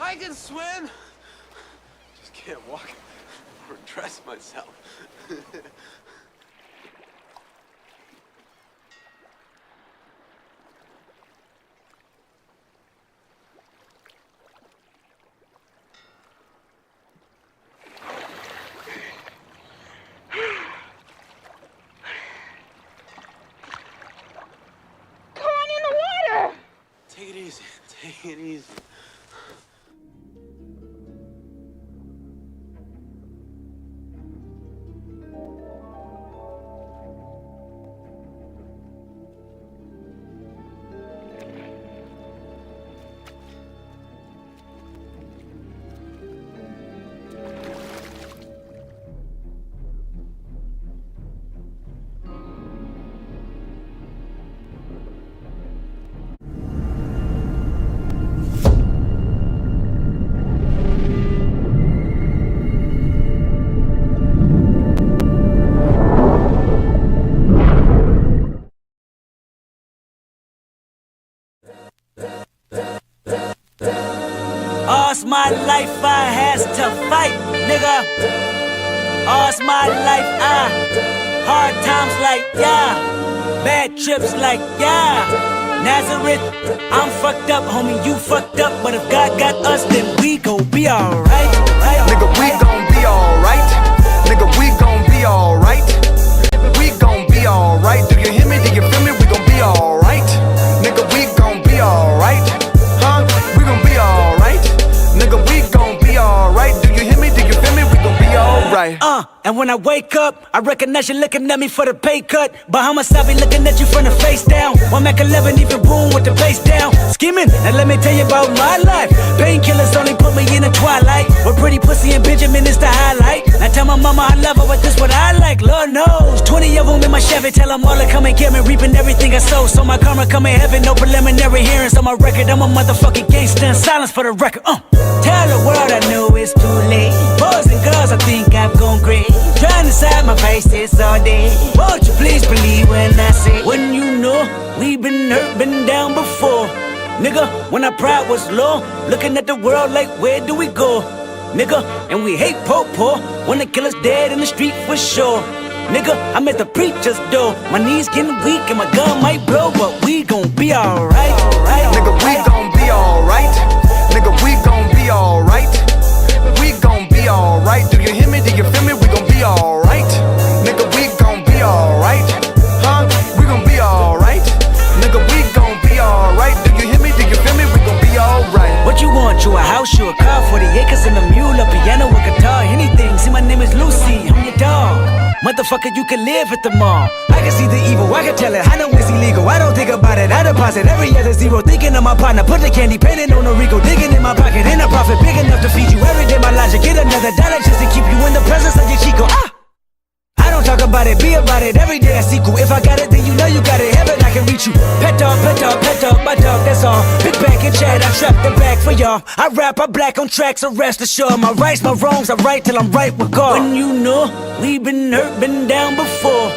I can swim. Just can't walk or dress myself. Take it easy. Take it easy. All's my life I has to fight, nigga. All's my life hard times like, yeah. Bad trips like, yeah. Nazareth, I'm fucked up, homie, you fucked up. But if God got us, then we gon' be alright. Nigga, we gon' be alright. Nigga, we gon' be alright. We gon' be alright. Do you hear me? Do you feel me? We gon' be alright. Nigga, we gon' be alright. Huh? We gon' be alright. Nigga, we gon' be alright. Do you hear me? Do you feel me? We gon' be alright. And when I wake up, I recognize you looking at me for the pay cut. Bahamas, I be looking at you from the face down. One Mac 11, even boom with the bass down. Scheming, now let me tell you about my life. Painkillers only put me in the twilight. With pretty pussy and Benjamin is the highlight. Now tell my mama I love her, but this what I like, Lord knows. 20 of them in my Chevy, tell them all to come and get me. Reaping everything I sow, so my karma come in heaven. No preliminary hearings on my record. I'm a motherfucking gangster, silence for the record. Tell the world I know it's too late. Boys and girls, I think I've gone great. Trying to side my faces all day. Won't you please believe when I say, when you know we've been hurt, been down before. Nigga, when our pride was low, looking at the world like, where do we go? Nigga, and we hate po-po when the killer's dead in the street for sure. Nigga, I'm at the preacher's door. My knees getting weak and my gun might blow, but we gon' be alright. Nigga, we gon' be alright. Nigga, we gon' be alright. We gon' be alright. Do you hear me? Do you feel me? We gon' be alright. Nigga, we gon' be alright. Huh? We gon' be alright. Nigga, we gon' be alright. Do you hear me? Do you feel me? We gon' be alright. What you want? You a house, you a car, 40 acres and a mule, a piano, a guitar, anything. See, my name is Lucy, I'm your dog. Motherfucker, you can live at the mall. I can see the evil, I can tell it, I know it's illegal. I don't think about it, I deposit every other zero. Thinking of my partner, put the candy, painting on a Rico. Digging in my pocket, in a profit, big enough to feed you. Every day my logic, get another dollar just to keep you in the presence of your Chico. I don't talk about it, be about it, every day I sequel. If I got it, then you know you got it, heaven I can reach you. Pet dog, my dog, that's all. Big back and chat, I trap the back for y'all. I rap, I black on tracks, so rest assured. My rights, my wrongs, I right till I'm right with God. When you know, we been hurt, been down before.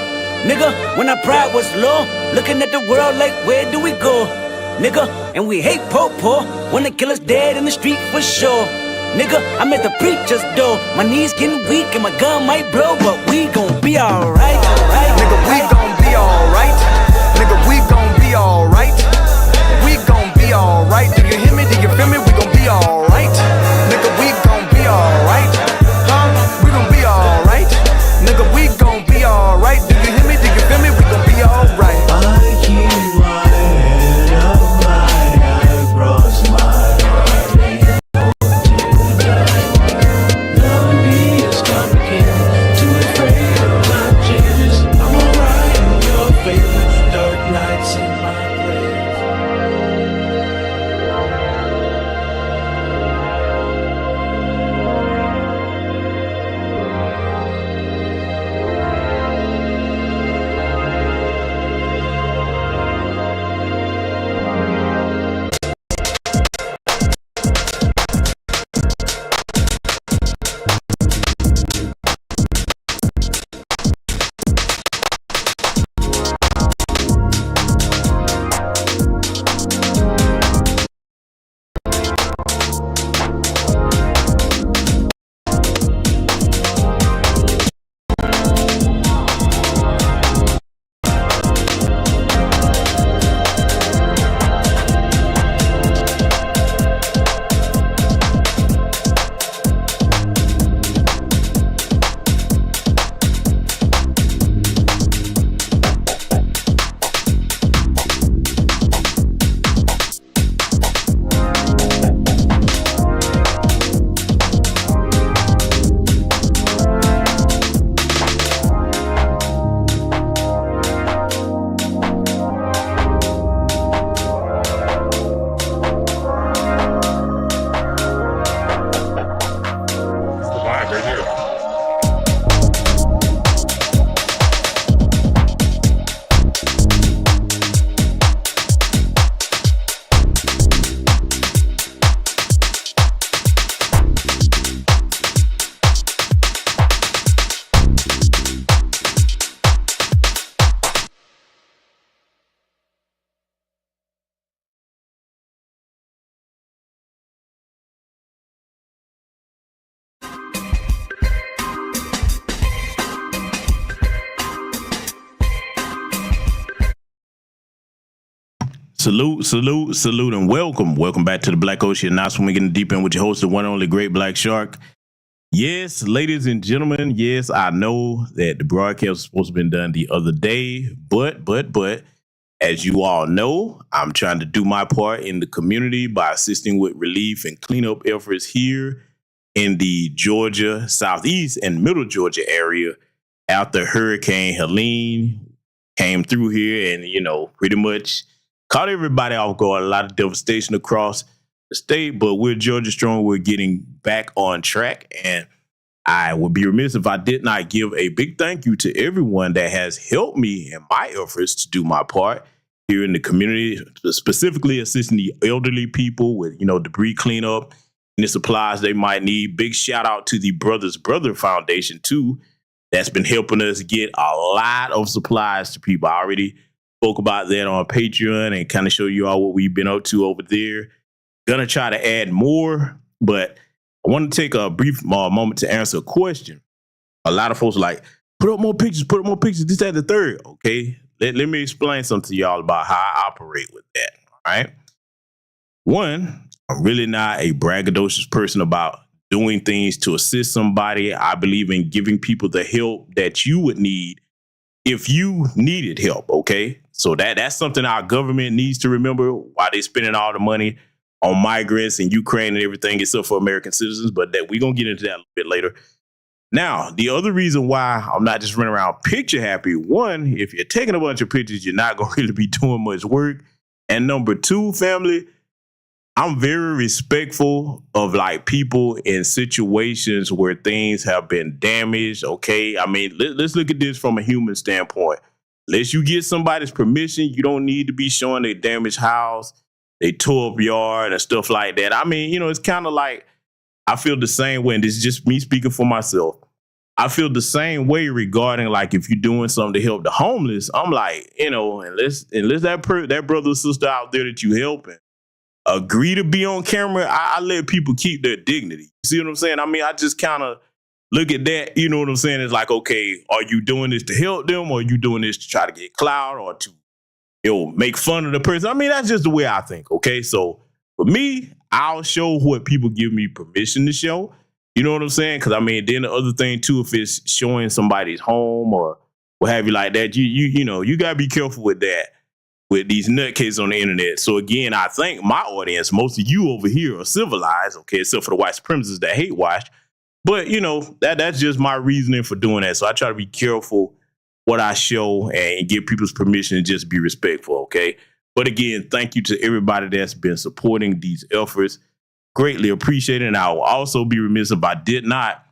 Nigga, when our pride was low, looking at the world like, where do we go? Nigga, and we hate po-po when the killer's dead in the street for sure. Nigga, I'm at the preacher's door. My knees getting weak and my gun might blow, but we gon' be alright. Nigga, we gon' be alright. Nigga, we gon' be alright. We gon' be alright. Do you hear me? Do you feel me? We gon' be alright. Nigga, we gon' be alright. Huh? We gon' be alright. Nigga, we gon' be alright. Do you hear me? Do you feel me? We gon' be alright. I keep my head up high, I cross my heart and hope to die. Loving me is complicated, too afraid of my changes. I'm Salute, and welcome. Welcome back to the Black Ocean. Now, when we get deep in with your host, the one and only Great Black Shark. Yes, ladies and gentlemen, yes, I know that the broadcast was supposed to have been done the other day, but, as you all know, I'm trying to do my part in the community by assisting with relief and cleanup efforts here in the Georgia, Southeast and Middle Georgia area after Hurricane Helene came through here and, pretty much caught everybody off guard. A lot of devastation across the state, but we're Georgia strong. We're getting back on track, and I would be remiss if I did not give a big thank you to everyone that has helped me in my efforts to do my part here in the community, specifically assisting the elderly people with, debris cleanup and the supplies they might need. Big shout out to the Brothers Brother Foundation too. That's been helping us get a lot of supplies to people. I already spoke about that on Patreon and kind of show you all what we've been up to over there. Gonna try to add more, but I want to take a brief moment to answer a question. A lot of folks are like, put up more pictures, this, that, and the third. Okay, let me explain something to y'all about how I operate with that. All right. One, I'm really not a braggadocious person about doing things to assist somebody. I believe in giving people the help that you would need if you needed help. Okay. So that's something our government needs to remember while they're spending all the money on migrants and Ukraine and everything except for American citizens. But that we're going to get into that a little bit later. Now, the other reason why I'm not just running around picture happy, one, if you're taking a bunch of pictures, you're not going to really be doing much work. And number two, family, I'm very respectful of people in situations where things have been damaged. Okay. I mean, let's look at this from a human standpoint. Unless you get somebody's permission, you don't need to be showing their damaged house, they tore up yard and stuff like that. I mean, it's kind of like, I feel the same way, and this is just me speaking for myself. I feel the same way regarding if you're doing something to help the homeless. I'm like, unless that brother or sister out there that you helping agree to be on camera, I let people keep their dignity. You see what I'm saying? I mean, I just kind of look at that, you know what I'm saying? It's like, okay, are you doing this to help them, or are you doing this to try to get clout or to, make fun of the person? I mean, that's just the way I think, okay? So for me, I'll show what people give me permission to show. You know what I'm saying? Because, I mean, then the other thing, too, if it's showing somebody's home or what have you like that, you got to be careful with that, with these nutcases on the internet. So, again, I think my audience, most of you over here are civilized, okay, except for the white supremacists that hate watch. But, that's just my reasoning for doing that. So I try to be careful what I show and give people's permission and just be respectful, okay? But again, thank you to everybody that's been supporting these efforts. Greatly appreciated. And I will also be remiss if I did not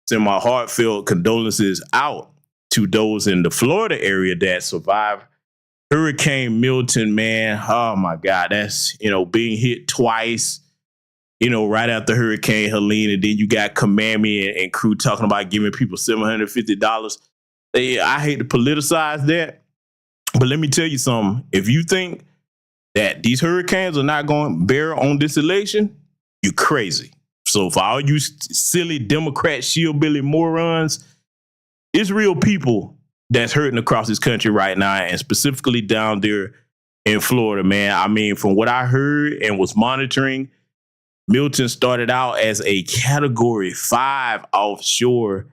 send my heartfelt condolences out to those in the Florida area that survived Hurricane Milton, man. Oh, my God. That's, being hit twice, right after Hurricane Helene. And then you got Kamami and crew talking about giving people $750. I hate to politicize that. But let me tell you something. If you think that these hurricanes are not going to bear on this election, you're crazy. So for all you silly Democrat shillbilly morons, it's real people that's hurting across this country right now, and specifically down there in Florida, man. I mean, from what I heard and was monitoring, Milton started out as a Category 5 offshore.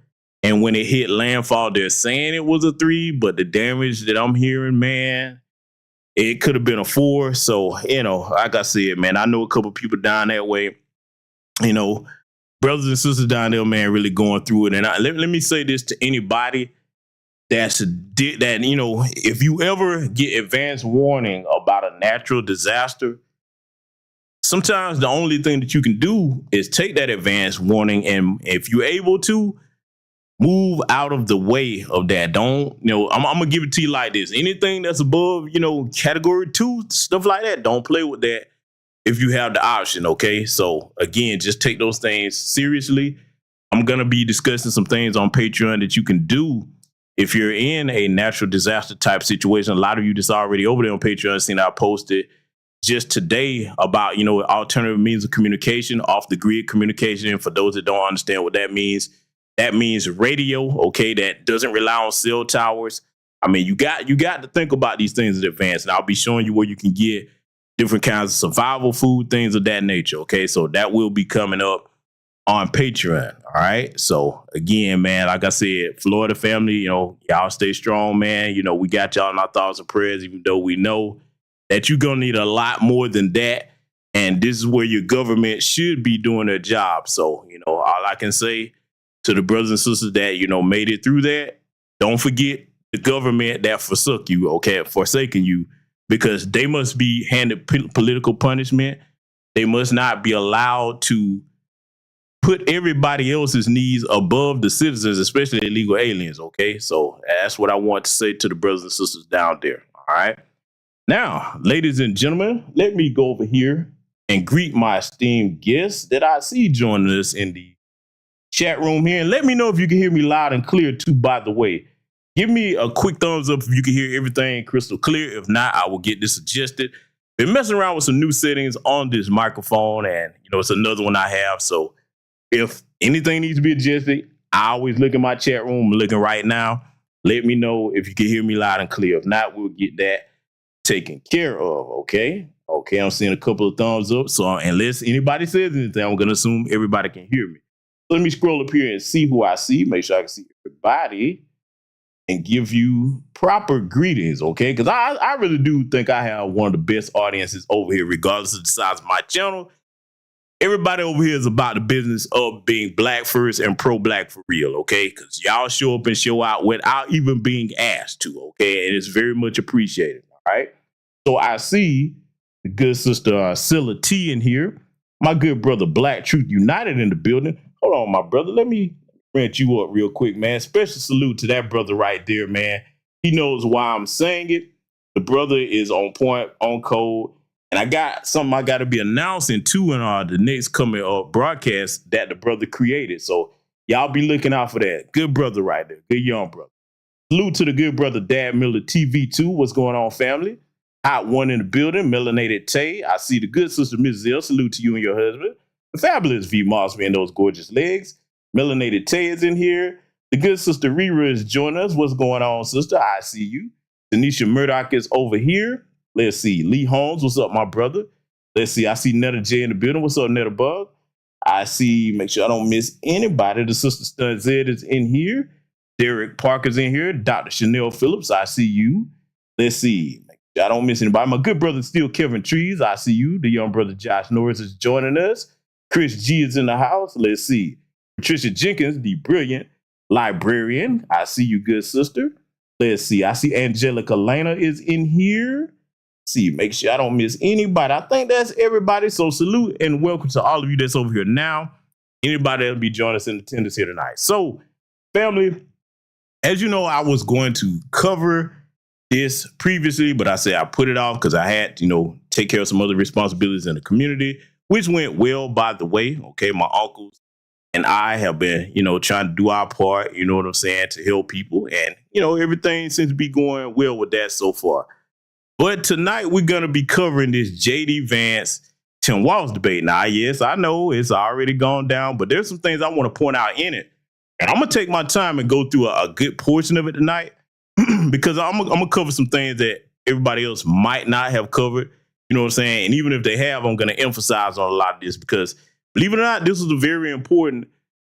And when it hit landfall, they're saying it was a 3, but the damage that I'm hearing, man, it could have been a 4. So, like I said, man, I know a couple of people down that way, brothers and sisters down there, man, really going through it. And let me say this to anybody that, if you ever get advance warning about a natural disaster, sometimes the only thing that you can do is take that advance warning. And if you're able to, move out of the way of that. Don't, I'm going to give it to you like this. Anything that's above, Category 2, stuff like that, don't play with that if you have the option, okay? So, again, just take those things seriously. I'm going to be discussing some things on Patreon that you can do if you're in a natural disaster type situation. A lot of you that's already over there on Patreon seen I posted just today about, alternative means of communication, off the grid communication. And for those that don't understand what that means radio, okay, that doesn't rely on cell towers. I mean, you got to think about these things in advance, and I'll be showing you where you can get different kinds of survival food, things of that nature. Okay, so that will be coming up on Patreon. All right. So again, man, like I said, Florida family, y'all stay strong, man. We got y'all in our thoughts and prayers, even though we know that you're going to need a lot more than that. And this is where your government should be doing their job. So, all I can say to the brothers and sisters that, made it through that, don't forget the government that forsaken you, because they must be handed political punishment. They must not be allowed to put everybody else's needs above the citizens, especially illegal aliens. Okay, so that's what I want to say to the brothers and sisters down there. All right. Now, ladies and gentlemen, let me go over here and greet my esteemed guests that I see joining us in the chat room here. And let me know if you can hear me loud and clear too, by the way. Give me a quick thumbs up if you can hear everything crystal clear. If not, I will get this adjusted. Been messing around with some new settings on this microphone, and it's another one I have. So if anything needs to be adjusted, I always look in my chat room. I'm looking right now. Let me know if you can hear me loud and clear. If not, we'll get that taken care of. Okay. Okay. I'm seeing a couple of thumbs up. So unless anybody says anything, I'm going to assume everybody can hear me. So let me scroll up here and see who I see. Make sure I can see everybody and give you proper greetings. Okay. Because I really do think I have one of the best audiences over here, regardless of the size of my channel. Everybody over here is about the business of being black first and pro-black for real, okay? Because y'all show up and show out without even being asked to, okay? And it's very much appreciated, all right? So I see the good sister Scylla T in here. My good brother Black Truth United in the building. Hold on, my brother. Let me rant you up real quick, man. Special salute to that brother right there, man. He knows why I'm saying it. The brother is on point, on code. And I got something I got to be announcing too in the next coming broadcast that the brother created. So y'all be looking out for that. Good brother right there. Good young brother. Salute to the good brother Dad Miller TV2. What's going on, family? Hot one in the building. Melanated Tay. I see the good sister Miss Zell. Salute to you and your husband. The fabulous V Moss and those gorgeous legs. Melanated Tay is in here. The good sister Rira is joining us. What's going on, sister? I see you. Tanisha Murdoch is over here. Let's see. Lee Holmes, what's up, my brother? Let's see. I see Netta J in the building. What's up, Netta Bug? I see. Make sure I don't miss anybody. The sister Stud Zed is in here. Derek Parker's in here. Dr. Chanel Phillips, I see you. Let's see. Make sure I don't miss anybody. My good brother, still Kevin Trees, I see you. The young brother Josh Norris is joining us. Chris G is in the house. Let's see. Patricia Jenkins, the brilliant librarian. I see you, good sister. Let's see. I see Angelica Lena is in here. See, make sure I don't miss anybody. I think that's everybody. So salute and welcome to all of you that's over here now. Anybody that'll be joining us in attendance here tonight. So, family, as you know, I was going to cover this previously, but I said I put it off because I had to, take care of some other responsibilities in the community, which went well, by the way. Okay, my uncles and I have been, trying to do our part, you know what I'm saying, to help people. And, everything seems to be going well with that so far. But tonight we're going to be covering this JD Vance Tim Walz debate. Now, yes, I know it's already gone down, but there's some things I want to point out in it. And I'm going to take my time and go through a good portion of it tonight because I'm going to cover some things that everybody else might not have covered. You know what I'm saying? And even if they have, I'm going to emphasize on a lot of this because, believe it or not, this is a very important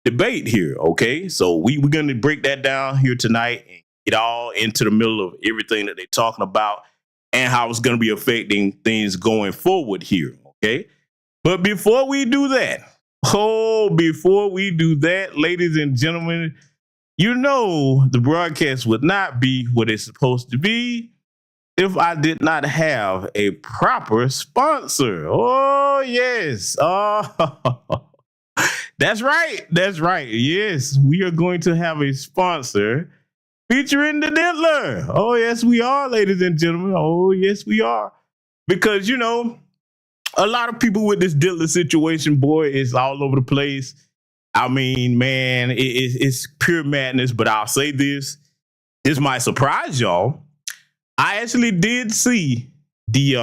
debate here, okay? So we're going to break that down here tonight and get all into the middle of everything that they're talking about and how it's going to be affecting things going forward here, okay? But before we do that, ladies and gentlemen, the broadcast would not be what it's supposed to be if I did not have a proper sponsor. Oh, yes. Oh, that's right. That's right. Yes, we are going to have a sponsor featuring the Diddler. Oh, yes, we are, ladies and gentlemen. Oh, yes, we are. Because, a lot of people with this Diddler situation, boy, is all over the place. I mean, man, it's pure madness. But I'll say this. This might surprise y'all. I actually did see the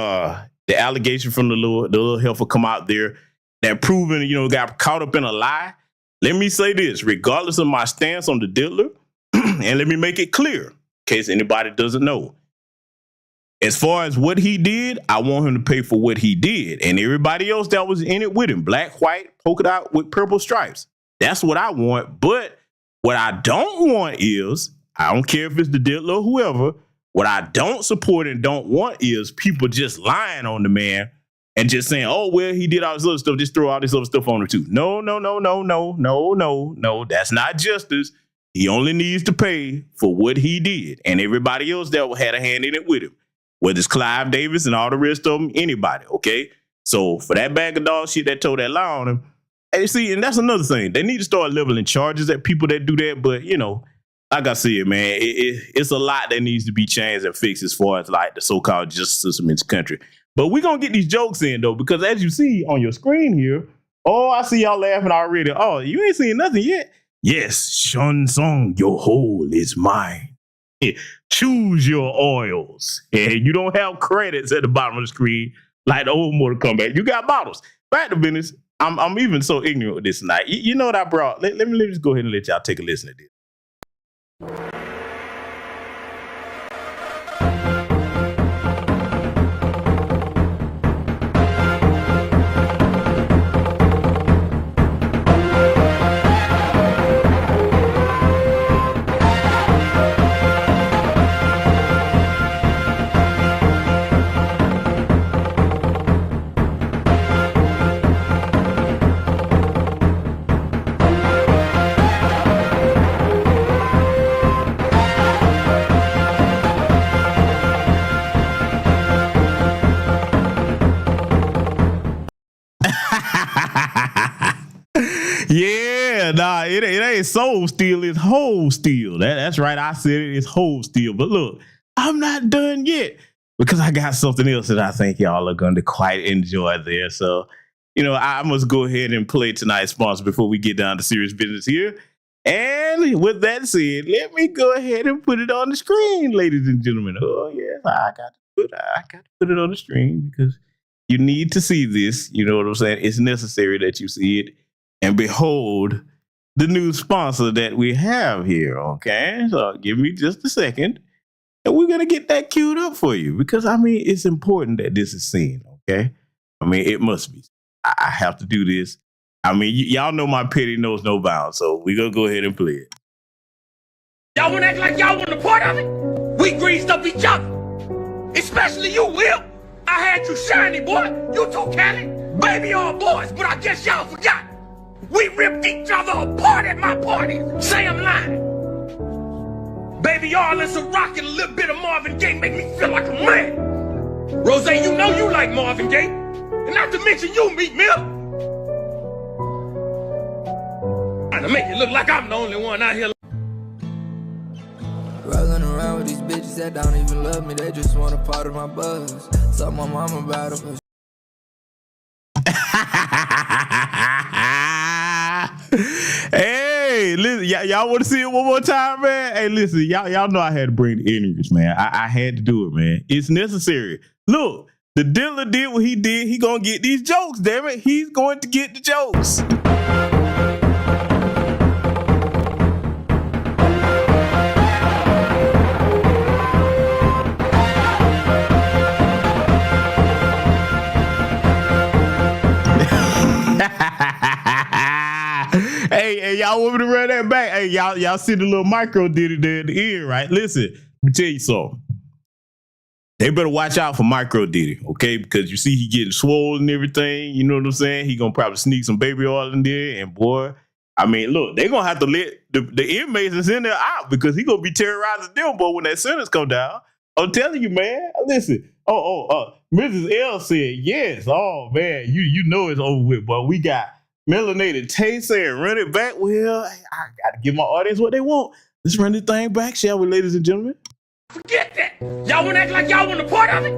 allegation from the little heifer come out there that proven, got caught up in a lie. Let me say this, regardless of my stance on the Diddler, and let me make it clear, in case anybody doesn't know. as far as what he did, I want him to pay for what he did. And everybody else that was in it with him, black, white, polka dot with purple stripes. That's what I want. But what I don't want is, I don't care if it's the dealer or whoever, what I don't support and don't want is people just lying on the man and just saying, oh, well, he did all this other stuff, just throw all this other stuff on him too. No. That's not justice. He only needs to pay for what he did. And everybody else that had a hand in it with him, whether it's Clive Davis and all the rest of them, anybody, okay? So for that bag of dog shit that told that lie on him, hey, see, and that's another thing. They need to start leveling charges at people that do that. But, you know, like I said, man, it's a lot that needs to be changed and fixed as far as like the so-called justice system in this country. But we're going to get these jokes in, though, because as you see on your screen here, oh, I see y'all laughing already. Oh, you ain't seen nothing yet. Yes, Shun Song, your hole is mine. Choose your oils. And you don't have credits at the bottom of the screen like the old Mortal Kombat. You got bottles. Back to business. I'm even so ignorant with this tonight. You know what I brought? Let me just go ahead and let y'all take a listen to this. Yeah, nah, it ain't soul steel, it's whole steel. That's right, I said it, it's whole steel. But look, I'm not done yet because I got something else that I think y'all are going to quite enjoy there. So, you know, I must go ahead and play tonight's sponsor before we get down to serious business here. And with that said, let me go ahead and put it on the screen, ladies and gentlemen. Oh, yes, I got to put it on the screen because you need to see this. You know what I'm saying? It's necessary that you see it. And behold, the new sponsor that we have here, okay? So give me just a second. And we're going to get that queued up for you. Because, I mean, it's important that this is seen, okay? I mean, it must be. I have to do this. I mean, y'all know my pity knows no bounds. So we're going to go ahead and play it. Y'all want to act like y'all want a part of it? We greased up each other. Especially you, Will. I had you shiny, boy. You too, Callie. Baby all boys, but I guess y'all forgot. We ripped each other apart at my party. Say I'm lying. Baby, all this a rock and a little bit of Marvin Gaye make me feel like a man. Rose, you know you like Marvin Gaye. And not to mention you, Meek Mill. Trying to make it look like I'm the only one out here. Rolling around with these bitches that don't even love me. They just want a part of my buzz. Tell my mama about it. Hey, listen, y'all want to see it one more time, man? Hey, listen, y'all know I had to bring the ignorance, man. I had to do it, man. It's necessary. Look, the dealer did what he did. He gonna get these jokes, damn it. He's going to get the jokes. Hey, y'all want me to run that back? Hey, y'all see the little micro did it there at the end, right? Listen, let me tell you something. They better watch out for Micro Diddy, okay? Because you see he getting swollen and everything. You know what I'm saying? He gonna probably sneak some baby oil in there. And boy, I mean, look, they gonna have to let the inmates that's in there out because he gonna be terrorizing them, boy, when that sentence come down. I'm telling you, man. Listen. Mrs. L said yes. Oh man, you know it's over with, boy. We got Melanated Tay saying run it back. Well, I gotta give my audience what they want. Let's run this thing back, shall we, ladies and gentlemen? Forget that. Y'all want to act like y'all want a part of it?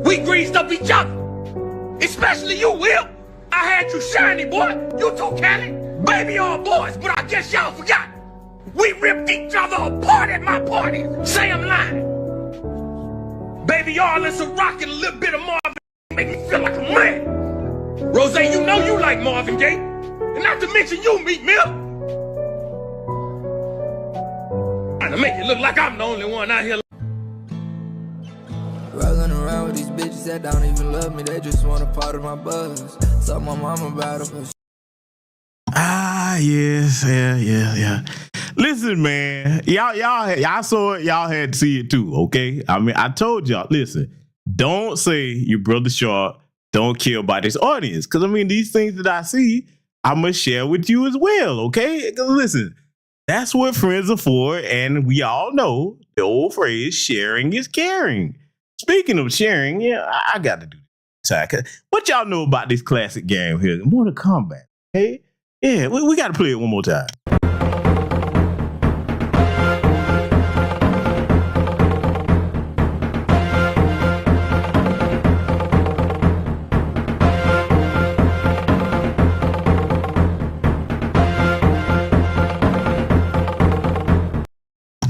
We greased up each other. Especially you, Will. I had you shiny, boy. You too, Callie. Baby all boys, but I guess y'all forgot. We ripped each other apart at my party. Say I'm lying. Baby all this a rock and a little bit of Marvin make me feel like a man. Rose, you know you like Marvin Gaye. And not to mention you, Meek Mill. Trying to make it look like I'm the only one out here. Rolling Fooling around with these bitches that don't even love me, they just want a part of my buzz. Tell my mama about it, but Yes, yeah. Listen, man, y'all saw it, y'all had to see it too, okay? I mean, I told y'all, listen, don't say your brother Shark don't care about this audience, because I mean, these things that I see, I must share with you as well, okay? 'Cause listen, that's what friends are for, and we all know the old phrase, sharing is caring. Speaking of sharing, yeah, I got to do this. What y'all know about this classic game here, Mortal Kombat, okay? Yeah, we got to play it one more time.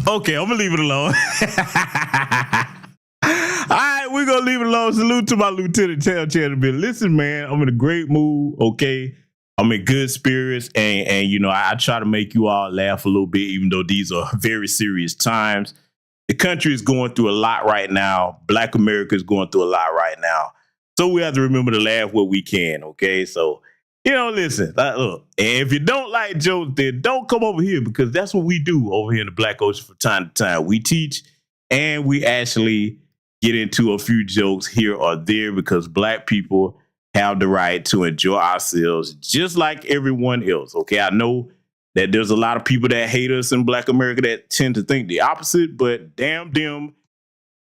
Okay, I'm gonna leave it alone. All right, we're gonna leave it alone. Salute to my Lieutenant Telltale Bill. Listen, man, I'm in a great mood. Okay, I'm in good spirits, and you know, I try to make you all laugh a little bit, even though these are very serious times. The country is going through a lot right now. Black America is going through a lot right now. So we have to remember to laugh what we can. Okay, so. You know, listen, look, if you don't like jokes, then don't come over here, because that's what we do over here in the Black Ocean from time to time. We teach and we actually get into a few jokes here or there, because Black people have the right to enjoy ourselves just like everyone else. Okay, I know that there's a lot of people that hate us in Black America that tend to think the opposite, but damn them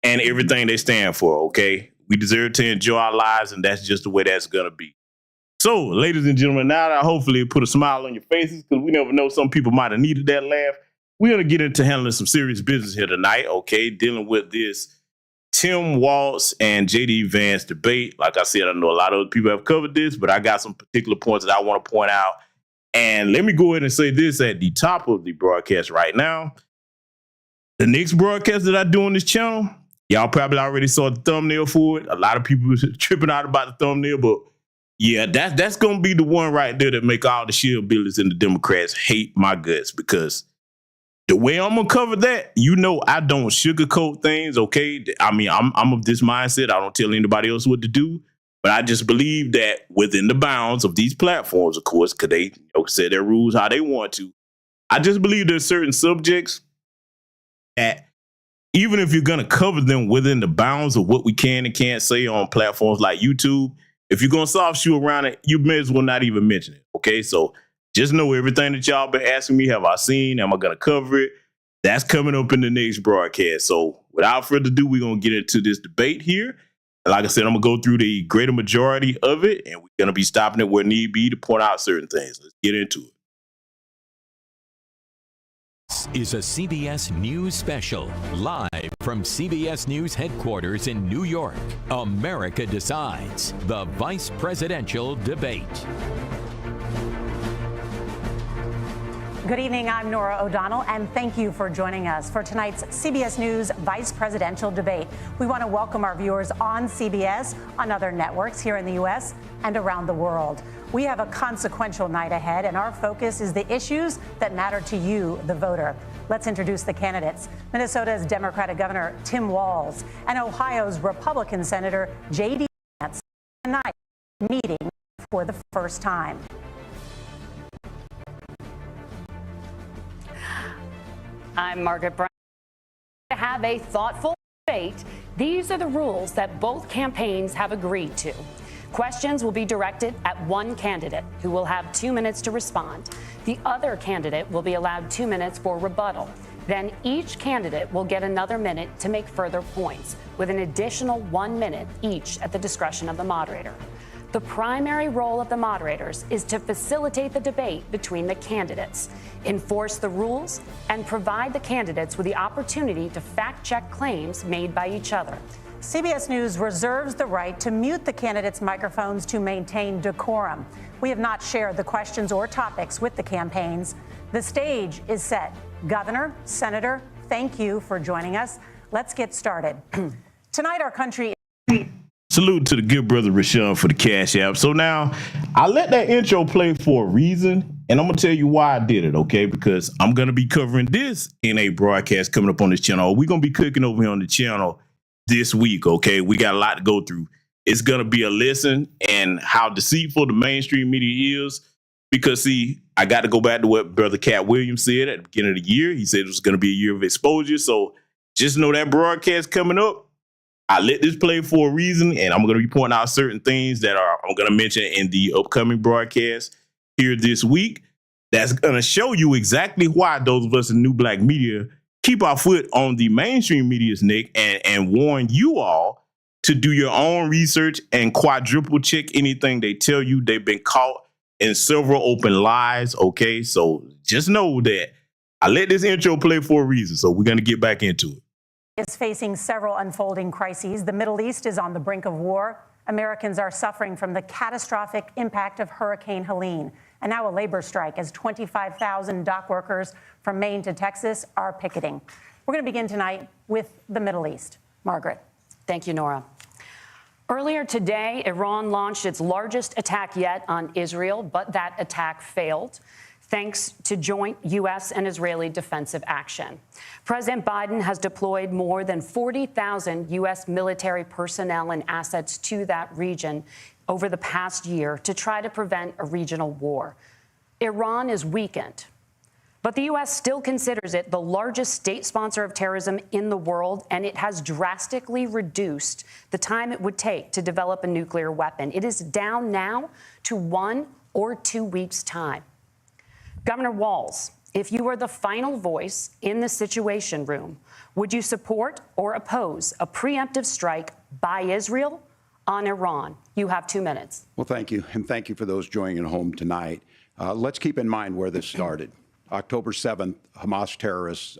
and everything they stand for. Okay, we deserve to enjoy our lives, and that's just the way that's going to be. So, ladies and gentlemen, now that I hopefully put a smile on your faces, because we never know, some people might have needed that laugh, we're going to get into handling some serious business here tonight, okay? Dealing with this Tim Walz and J.D. Vance debate. Like I said, I know a lot of other people have covered this, but I got some particular points that I want to point out. And let me go ahead and say this at the top of the broadcast right now. The next broadcast that I do on this channel, y'all probably already saw the thumbnail for it. A lot of people were tripping out about the thumbnail, but yeah, that's going to be the one right there that make all the shield builders and the Democrats hate my guts, because the way I'm going to cover that, you know, I don't sugarcoat things, okay? I mean, I'm of this mindset. I don't tell anybody else what to do, but I just believe that within the bounds of these platforms, of course, because they set their rules how they want to, I just believe there's certain subjects that even if you're going to cover them within the bounds of what we can and can't say on platforms like YouTube, if you're going to soft shoe around it, you may as well not even mention it, okay? So just know everything that y'all been asking me, have I seen? Am I going to cover it? That's coming up in the next broadcast. So without further ado, we're going to get into this debate here. And like I said, I'm going to go through the greater majority of it, and we're going to be stopping it where need be to point out certain things. Let's get into it. This is a CBS News special, live from CBS News headquarters in New York. America Decides, the vice presidential debate. Good evening, I'm Nora O'Donnell, and thank you for joining us for tonight's CBS News vice presidential debate. We want to welcome our viewers on CBS, on other networks here in the U.S. and around the world. We have a consequential night ahead, and our focus is the issues that matter to you, the voter. Let's introduce the candidates. Minnesota's Democratic Governor Tim Walz and Ohio's Republican Senator J.D. Vance tonight meeting for the first time. I'm Margaret Brown. To have a thoughtful debate, these are the rules that both campaigns have agreed to. Questions will be directed at one candidate, who will have 2 minutes to respond. The other candidate will be allowed 2 minutes for rebuttal. Then each candidate will get another minute to make further points, with an additional 1 minute each at the discretion of the moderator. The primary role of the moderators is to facilitate the debate between the candidates, enforce the rules, and provide the candidates with the opportunity to fact-check claims made by each other. CBS News reserves the right to mute the candidates' microphones to maintain decorum. We have not shared the questions or topics with the campaigns. The stage is set. Governor, Senator, thank you for joining us. Let's get started. Tonight, our country... Salute to the good brother Rashawn for the Cash App. So now, I let that intro play for a reason, and I'm going to tell you why I did it, okay? Because I'm going to be covering this in a broadcast coming up on this channel. We're going to be cooking over here on the channel this week, okay? We got a lot to go through. It's going to be a lesson in how deceitful the mainstream media is because, see, I got to go back to what Brother Cat Williams said at the beginning of the year. He said it was going to be a year of exposure. So just know that broadcast coming up, I let this play for a reason, and I'm going to be pointing out certain things that I'm going to mention in the upcoming broadcast here this week. That's going to show you exactly why those of us in New Black Media keep our foot on the mainstream media's neck and warn you all to do your own research and quadruple check anything they tell you. They've been caught in several open lies, okay? So just know that I let this intro play for a reason, so we're going to get back into it. Is facing several unfolding crises. The Middle East is on the brink of war. Americans are suffering from the catastrophic impact of Hurricane Helene. And now a labor strike as 25,000 dock workers from Maine to Texas are picketing. We're going to begin tonight with the Middle East. Margaret. Thank you, Nora. Earlier today, Iran launched its largest attack yet on Israel, but that attack failed, thanks to joint U.S. and Israeli defensive action. President Biden has deployed more than 40,000 U.S. military personnel and assets to that region over the past year to try to prevent a regional war. Iran is weakened, but the U.S. still considers it the largest state sponsor of terrorism in the world, and it has drastically reduced the time it would take to develop a nuclear weapon. It is down now to 1 or 2 weeks' time. Governor Walz, if you were the final voice in the Situation Room, would you support or oppose a preemptive strike by Israel on Iran? You have 2 minutes. Well, thank you. And thank you for those joining at home tonight. Let's keep in mind where this started. October 7th, Hamas terrorists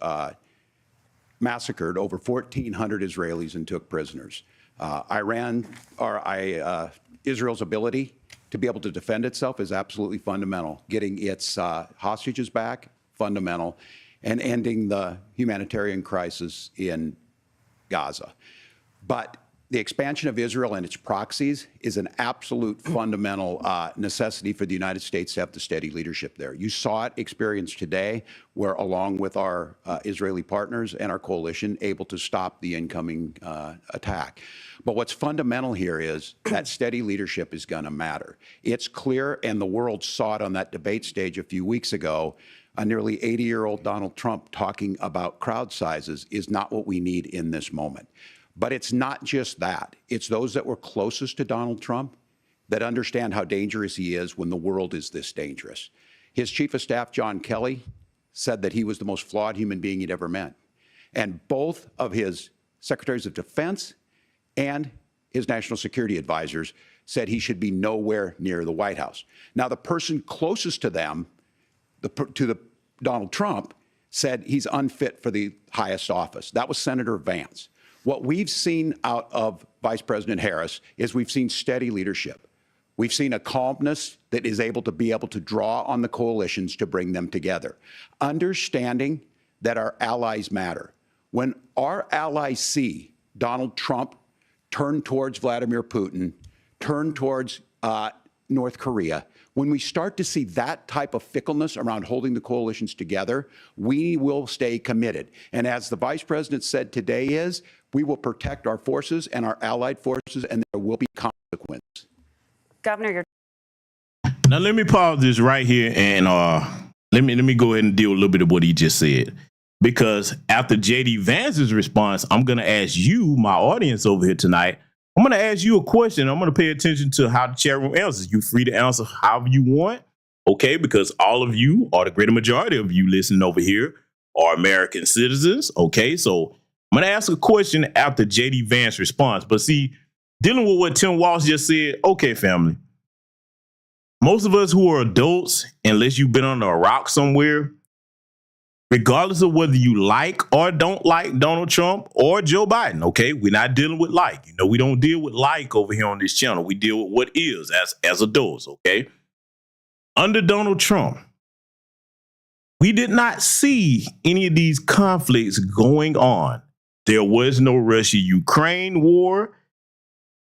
massacred over 1,400 Israelis and took prisoners. Israel's ability to be able to defend itself is absolutely fundamental. Getting its hostages back, fundamental, and ending the humanitarian crisis in Gaza. But the expansion of Israel and its proxies is an absolute fundamental necessity for the United States to have the steady leadership there. You saw it experienced today, where along with our Israeli partners and our coalition, able to stop the incoming attack. But what's fundamental here is that steady leadership is going to matter. It's clear, and the world saw it on that debate stage a few weeks ago, a nearly 80-year-old Donald Trump talking about crowd sizes is not what we need in this moment. But it's not just that. It's those that were closest to Donald Trump that understand how dangerous he is when the world is this dangerous. His chief of staff, John Kelly, said that he was the most flawed human being he'd ever met. And both of his secretaries of defense and his national security advisors said he should be nowhere near the White House. Now, the person closest to them, Donald Trump, said he's unfit for the highest office. That was Senator Vance. What we've seen out of Vice President Harris is we've seen steady leadership. We've seen a calmness that is able to draw on the coalitions to bring them together. Understanding that our allies matter. When our allies see Donald Trump turn towards Vladimir Putin, turn towards North Korea, when we start to see that type of fickleness around holding the coalitions together, we will stay committed. And as the Vice President said today we will protect our forces and our allied forces, and there will be consequences. Governor, you're... Now let me pause this right here and let me go ahead and deal with a little bit of what he just said. Because after JD Vance's response, I'm going to ask you, my audience over here tonight, I'm going to ask you a question. I'm going to pay attention to how the chat room answers. You're free to answer however you want, okay? Because all of you, or the greater majority of you listening over here, are American citizens, okay? So I'm going to ask a question after JD Vance response. But see, dealing with what Tim Walz just said, okay, family, most of us who are adults, unless you've been under a rock somewhere, regardless of whether you like or don't like Donald Trump or Joe Biden, okay? We're not dealing with like. You know, we don't deal with like over here on this channel. We deal with what is as adults, okay? Under Donald Trump, we did not see any of these conflicts going on. There was no Russia-Ukraine war.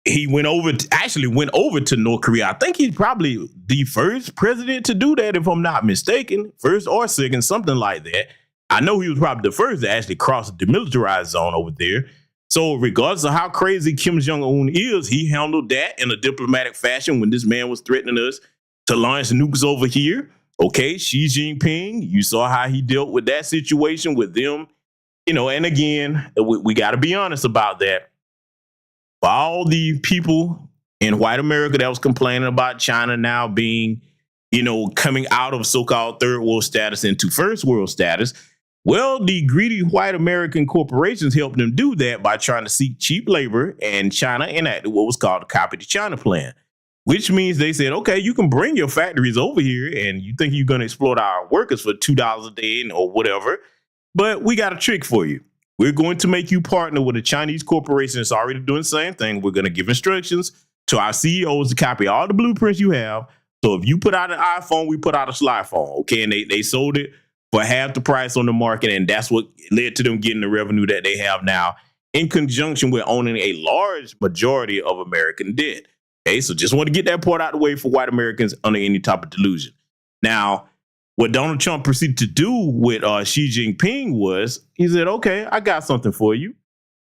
He went over to North Korea. I think he's probably the first president to do that, if I'm not mistaken. First or second, something like that. I know he was probably the first to actually cross the demilitarized zone over there. So regardless of how crazy Kim Jong-un is, he handled that in a diplomatic fashion when this man was threatening us to launch nukes over here. Okay, Xi Jinping, you saw how he dealt with that situation with them. You know, and again, we got to be honest about that. For all the people in white America that was complaining about China now being, you know, coming out of so-called third world status into first world status, well, the greedy white American corporations helped them do that by trying to seek cheap labor, and China enacted what was called the Copy to China plan, which means they said, okay, you can bring your factories over here and you think you're going to exploit our workers for $2 a day or whatever, but we got a trick for you. We're going to make you partner with a Chinese corporation that's already doing the same thing. We're going to give instructions to our CEOs to copy all the blueprints you have. So if you put out an iPhone, we put out a slide phone, okay? And they sold it for half the price on the market, and that's what led to them getting the revenue that they have now, in conjunction with owning a large majority of American debt. Okay, so just want to get that part out of the way for white Americans under any type of delusion. Now, what Donald Trump proceeded to do with Xi Jinping was, he said, okay, I got something for you.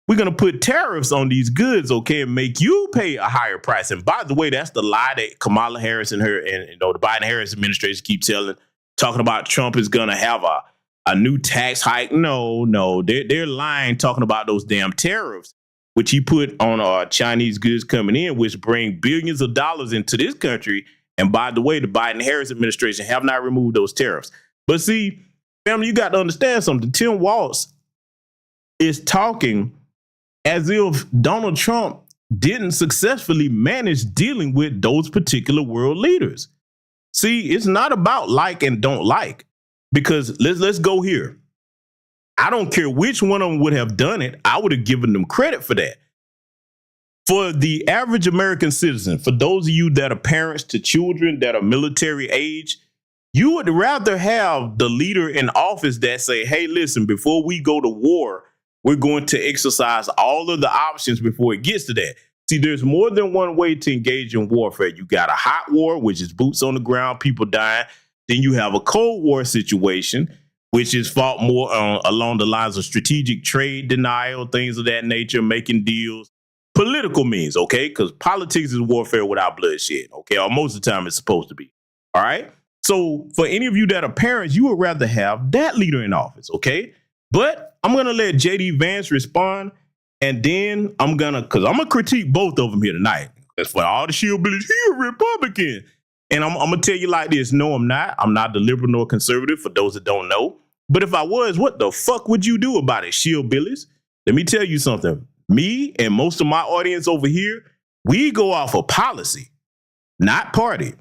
We're going to put tariffs on these goods, okay, and make you pay a higher price. And by the way, that's the lie that Kamala Harris and the Biden-Harris administration keep telling, talking about Trump is going to have a new tax hike. No, they're lying, talking about those damn tariffs, which he put on Chinese goods coming in, which bring billions of dollars into this country. And by the way, the Biden-Harris administration have not removed those tariffs. But see, family, you got to understand something. Tim Walz is talking as if Donald Trump didn't successfully manage dealing with those particular world leaders. See, it's not about like and don't like, because let's go here. I don't care which one of them would have done it. I would have given them credit for that. For the average American citizen, for those of you that are parents to children that are military age, you would rather have the leader in office that say, hey, listen, before we go to war, we're going to exercise all of the options before it gets to that. See, there's more than one way to engage in warfare. You got a hot war, which is boots on the ground, people dying. Then you have a cold war situation, which is fought more along the lines of strategic trade denial, things of that nature, making deals, political means, okay? Because politics is warfare without bloodshed, okay? Or most of the time it's supposed to be, all right? So for any of you that are parents, you would rather have that leader in office, okay? But I'm going to let JD Vance respond. And then I'm going to critique both of them here tonight. As for all the shillbillies, he a Republican. And I'm going to tell you like this. No, I'm not. I'm not the liberal nor conservative, for those that don't know. But if I was, what the fuck would you do about it, shillbillies? Let me tell you something. Me and most of my audience over here, we go off of policy, not party.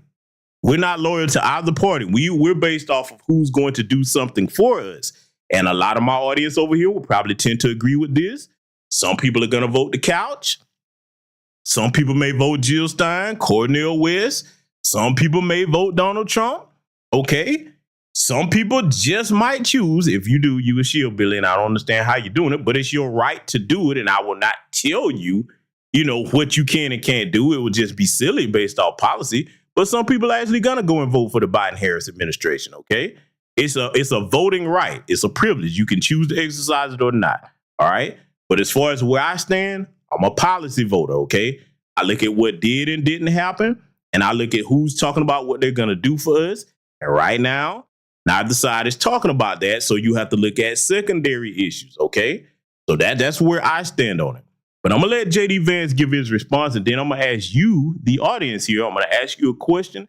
We're not loyal to either party. We're based off of who's going to do something for us. And a lot of my audience over here will probably tend to agree with this. Some people are going to vote the couch. Some people may vote Jill Stein, Cornel West. Some people may vote Donald Trump. Okay. Some people just might choose. If you do, you a shillbilly, and I don't understand how you're doing it, but it's your right to do it. And I will not tell you, what you can and can't do. It would just be silly based off policy. But some people are actually going to go and vote for the Biden-Harris administration. Okay. It's a voting right. It's a privilege. You can choose to exercise it or not. All right. But as far as where I stand, I'm a policy voter, okay? I look at what did and didn't happen, and I look at who's talking about what they're going to do for us. And right now, neither side is talking about that, so you have to look at secondary issues, okay? So that's where I stand on it. But I'm going to let JD Vance give his response, and then I'm going to ask you, the audience here, I'm going to ask you a question.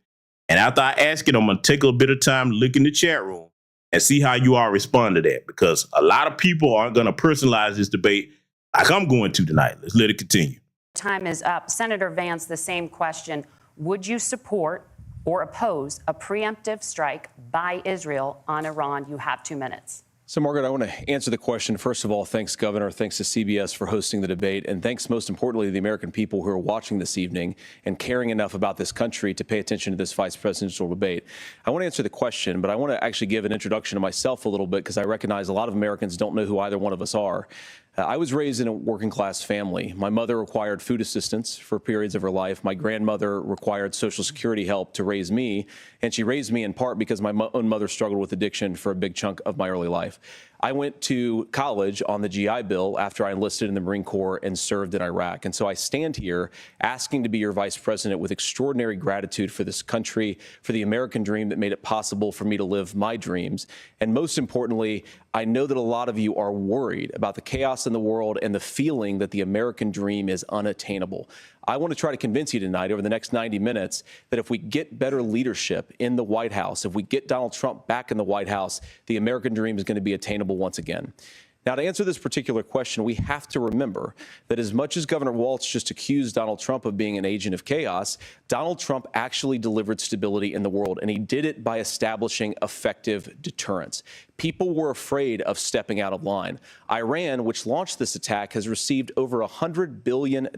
And after I ask it, I'm going to take a bit of time to look in the chat room and see how you all respond to that, because a lot of people aren't going to personalize this debate like I'm going to tonight. Let's let it continue. Time is up. Senator Vance, the same question. Would you support or oppose a preemptive strike by Israel on Iran? You have 2 minutes. So, Margaret, I want to answer the question. First of all, thanks, Governor. Thanks to CBS for hosting the debate. And thanks, most importantly, to the American people who are watching this evening and caring enough about this country to pay attention to this vice presidential debate. I want to answer the question, but I want to actually give an introduction to myself a little bit, because I recognize a lot of Americans don't know who either one of us are. I was raised in a working class family. My mother required food assistance for periods of her life. My grandmother required Social Security help to raise me. And she raised me in part because my own mother struggled with addiction for a big chunk of my early life. I went to college on the GI Bill after I enlisted in the Marine Corps and served in Iraq. And so I stand here asking to be your vice president with extraordinary gratitude for this country, for the American dream that made it possible for me to live my dreams. And most importantly, I know that a lot of you are worried about the chaos in the world and the feeling that the American dream is unattainable. I want to try to convince you tonight over the next 90 minutes that if we get better leadership in the White House, if we get Donald Trump back in the White House, the American dream is going to be attainable once again. Now, to answer this particular question, we have to remember that as much as Governor Walz just accused Donald Trump of being an agent of chaos, Donald Trump actually delivered stability in the world, and he did it by establishing effective deterrence. People were afraid of stepping out of line. Iran, which launched this attack, has received over $100 billion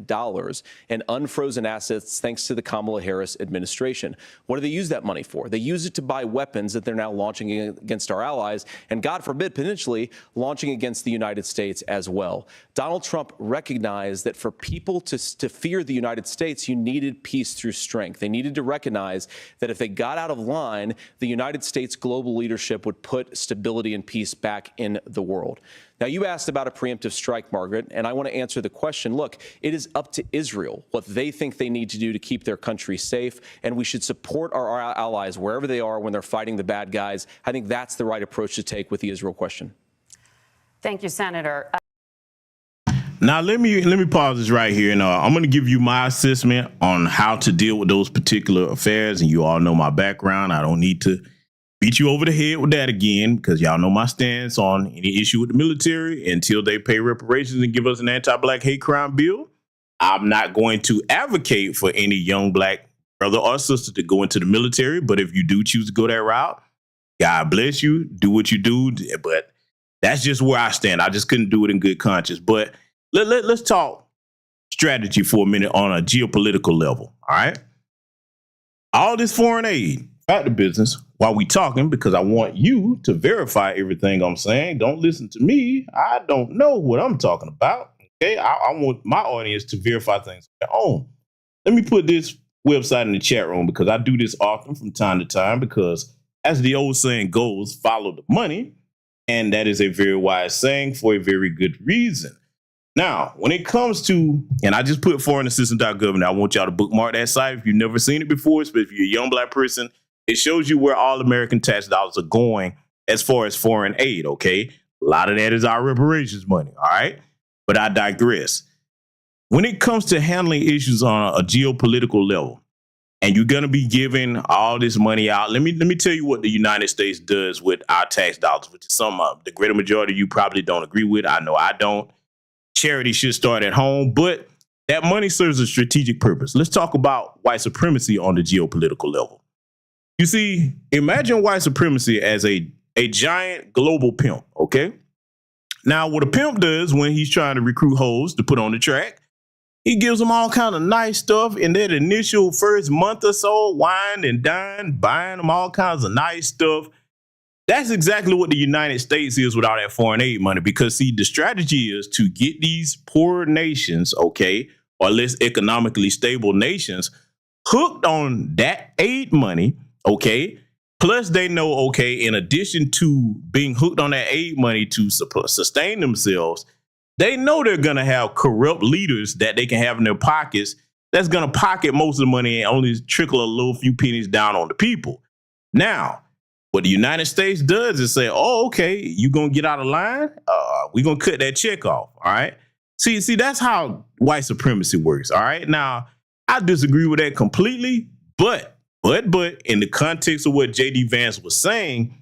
in unfrozen assets thanks to the Kamala Harris administration. What do they use that money for? They use it to buy weapons that they're now launching against our allies, and God forbid, potentially launching against the United States as well. Donald Trump recognized that for people to fear the United States, you needed peace through strength. They needed to recognize that if they got out of line, the United States global leadership would put stability and peace back in the world. Now, you asked about a preemptive strike, Margaret, and I want to answer the question. Look, it is up to Israel what they think they need to do to keep their country safe, and we should support our allies wherever they are when they're fighting the bad guys. I think that's the right approach to take with the Israel question. Thank you, Senator. Now, let me pause this right here. And I'm going to give you my assessment on how to deal with those particular affairs. And you all know my background. I don't need to beat you over the head with that again, because y'all know my stance on any issue with the military until they pay reparations and give us an anti-black hate crime bill. I'm not going to advocate for any young black brother or sister to go into the military. But if you do choose to go that route, God bless you. Do what you do. But that's just where I stand. I just couldn't do it in good conscience. But let's talk strategy for a minute on a geopolitical level. All right. All this foreign aid, back to business while we talking, because I want you to verify everything I'm saying. Don't listen to me. I don't know what I'm talking about. Okay. I want my audience to verify things on their own. Let me put this website in the chat room, because I do this often from time to time, because as the old saying goes, follow the money. And that is a very wise saying for a very good reason. Now, when it comes to, and I just put foreignassistance.gov, I want y'all to bookmark that site if you've never seen it before, but if you're a young black person, it shows you where all American tax dollars are going as far as foreign aid, okay? A lot of that is our reparations money, all right? But I digress. When it comes to handling issues on a geopolitical level, and you're going to be giving all this money out, let me tell you what the United States does with our tax dollars, which is some the greater majority of you probably don't agree with. I know I don't. Charity should start at home, but that money serves a strategic purpose. Let's talk about white supremacy on the geopolitical level. You see, imagine white supremacy as a giant global pimp, okay? Now, what a pimp does when he's trying to recruit hoes to put on the track, he gives them all kind of nice stuff in that initial first month or so, wine and dine, buying them all kinds of nice stuff. That's exactly what the United States is with all that foreign aid money, because, see, the strategy is to get these poor nations, okay, or less economically stable nations, hooked on that aid money, okay, plus they know, okay, in addition to being hooked on that aid money to sustain themselves, they know they're going to have corrupt leaders that they can have in their pockets that's going to pocket most of the money and only trickle a little few pennies down on the people. Now, what the United States does is say, oh, okay, you're going to get out of line? We're going to cut that check off, all right? See, that's how white supremacy works, all right? Now, I disagree with that completely, but in the context of what J.D. Vance was saying,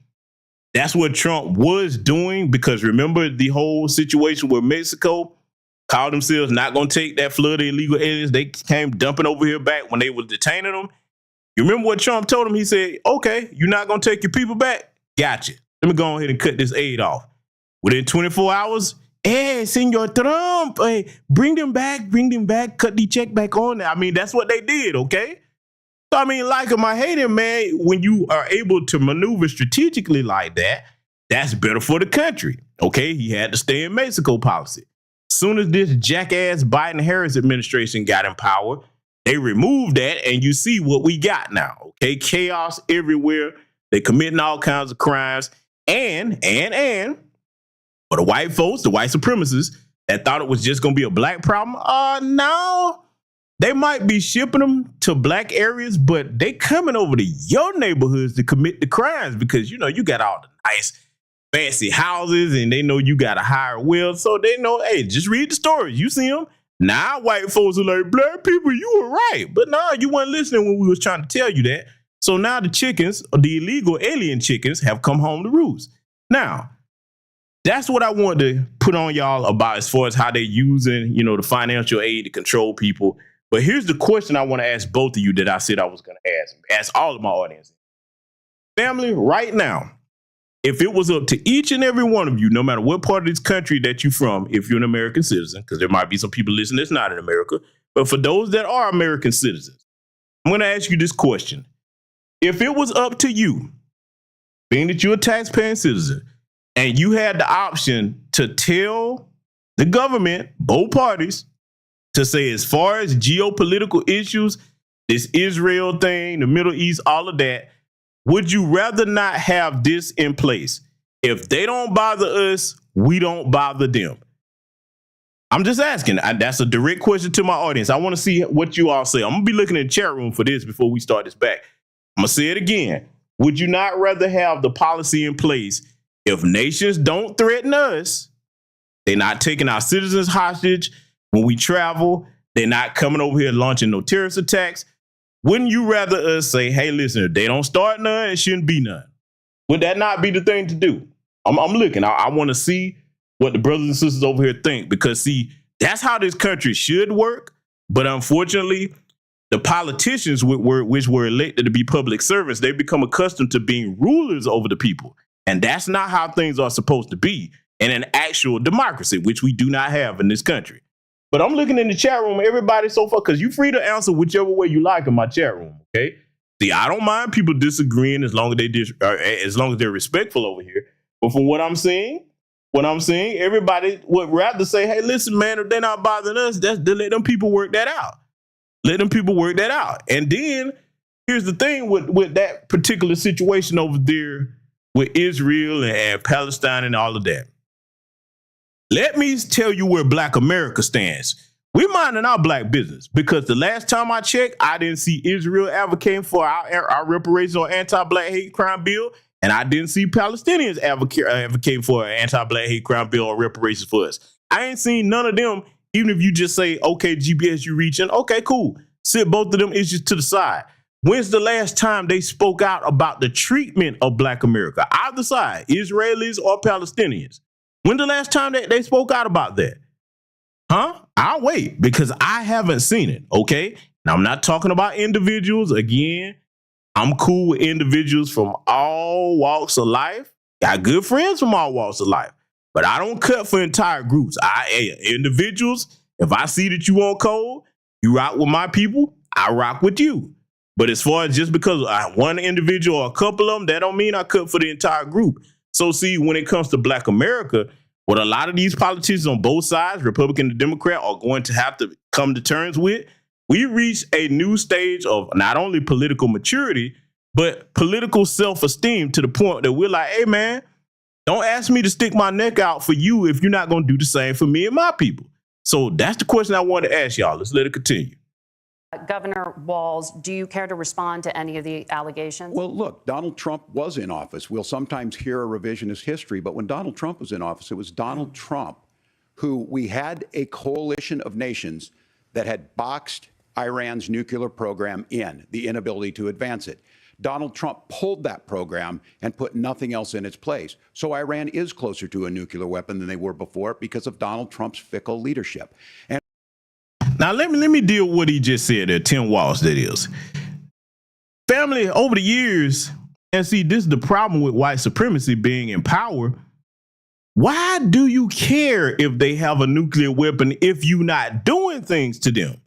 that's what Trump was doing, because remember the whole situation where Mexico called themselves not going to take that flood of illegal aliens. They came dumping over here back when they were detaining them. You remember what Trump told him? He said, okay, you're not going to take your people back? Gotcha. Let me go ahead and cut this aid off. Within 24 hours, hey, Senor Trump, hey, bring them back, cut the check back on. I mean, that's what they did, okay? So, I mean, like him, I hate him, man. When you are able to maneuver strategically like that, that's better for the country, okay? He had to stay in Mexico policy. As soon as this jackass Biden-Harris administration got in power, they removed that, and you see what we got now, okay? Chaos everywhere. They're committing all kinds of crimes. And For the white folks, the white supremacists that thought it was just going to be a black problem, no. They might be shipping them to black areas, but they coming over to your neighborhoods to commit the crimes because, you know, you got all the nice, fancy houses and they know you got a higher wealth. So they know, hey, just read the stories. You see them. Now white folks are like, black people, you were right. But no, you weren't listening when we was trying to tell you that. So now the chickens, the illegal alien chickens, have come home to roost. Now, that's what I wanted to put on y'all about as far as how they're using, you know, the financial aid to control people. But here's the question I want to ask both of you that I said I was going to ask all of my audience. Family, right now, if it was up to each and every one of you, no matter what part of this country that you're from, if you're an American citizen, because there might be some people listening that's not in America, but for those that are American citizens, I'm going to ask you this question. If it was up to you, being that you're a taxpaying citizen, and you had the option to tell the government, both parties, to say as far as geopolitical issues, this Israel thing, the Middle East, all of that, would you rather not have this in place? If they don't bother us, we don't bother them. I'm just asking. That's a direct question to my audience. I want to see what you all say. I'm going to be looking in the chat room for this before we start this back. I'm going to say it again. Would you not rather have the policy in place if nations don't threaten us, they're not taking our citizens hostage when we travel, they're not coming over here launching no terrorist attacks? Wouldn't you rather us say, hey, listen, if they don't start none, it shouldn't be none? Would that not be the thing to do? I'm looking. I want to see what the brothers and sisters over here think, because, see, that's how this country should work. But unfortunately, the politicians which were elected to be public servants, they become accustomed to being rulers over the people. And that's not how things are supposed to be in an actual democracy, which we do not have in this country. But I'm looking in the chat room, everybody so far, because you're free to answer whichever way you like in my chat room, okay? See, I don't mind people disagreeing as long as they're respectful over here. But from what I'm seeing, everybody would rather say, hey, listen, man, if they're not bothering us, let them people work that out. Let them people work that out. And then here's the thing with that particular situation over there with Israel and Palestine and all of that. Let me tell you where Black America stands. We're minding our black business, because the last time I checked, I didn't see Israel advocating for our reparations or anti-black hate crime bill, and I didn't see Palestinians advocating for an anti-black hate crime bill or reparations for us. I ain't seen none of them, even if you just say, okay, GBS, you reaching, okay, cool. Sit both of them issues to the side. When's the last time they spoke out about the treatment of Black America? Either side, Israelis or Palestinians. When the last time they spoke out about that? Huh? I'll wait, because I haven't seen it, okay? Now, I'm not talking about individuals. Again, I'm cool with individuals from all walks of life. Got good friends from all walks of life. But I don't cut for entire groups. Individuals, if I see that you on code, you rock with my people, I rock with you. But as far as just because one individual or a couple of them, that don't mean I cut for the entire group. So see, when it comes to Black America, what a lot of these politicians on both sides, Republican and Democrat, are going to have to come to terms with, we reached a new stage of not only political maturity, but political self-esteem, to the point that we're like, hey, man, don't ask me to stick my neck out for you if you're not going to do the same for me and my people. So that's the question I wanted to ask y'all. Let's let it continue. Governor Walz, do you care to respond to any of the allegations? Well, look, Donald Trump was in office. We'll sometimes hear a revisionist history, but when Donald Trump was in office, it was Donald Trump who we had a coalition of nations that had boxed Iran's nuclear program in, the inability to advance it. Donald Trump pulled that program and put nothing else in its place. So Iran is closer to a nuclear weapon than they were before because of Donald Trump's fickle leadership. And now, let me deal with what he just said there, Tim Walz, that is. Family, over the years, and see, this is the problem with white supremacy being in power. Why do you care if they have a nuclear weapon if you're not doing things to them?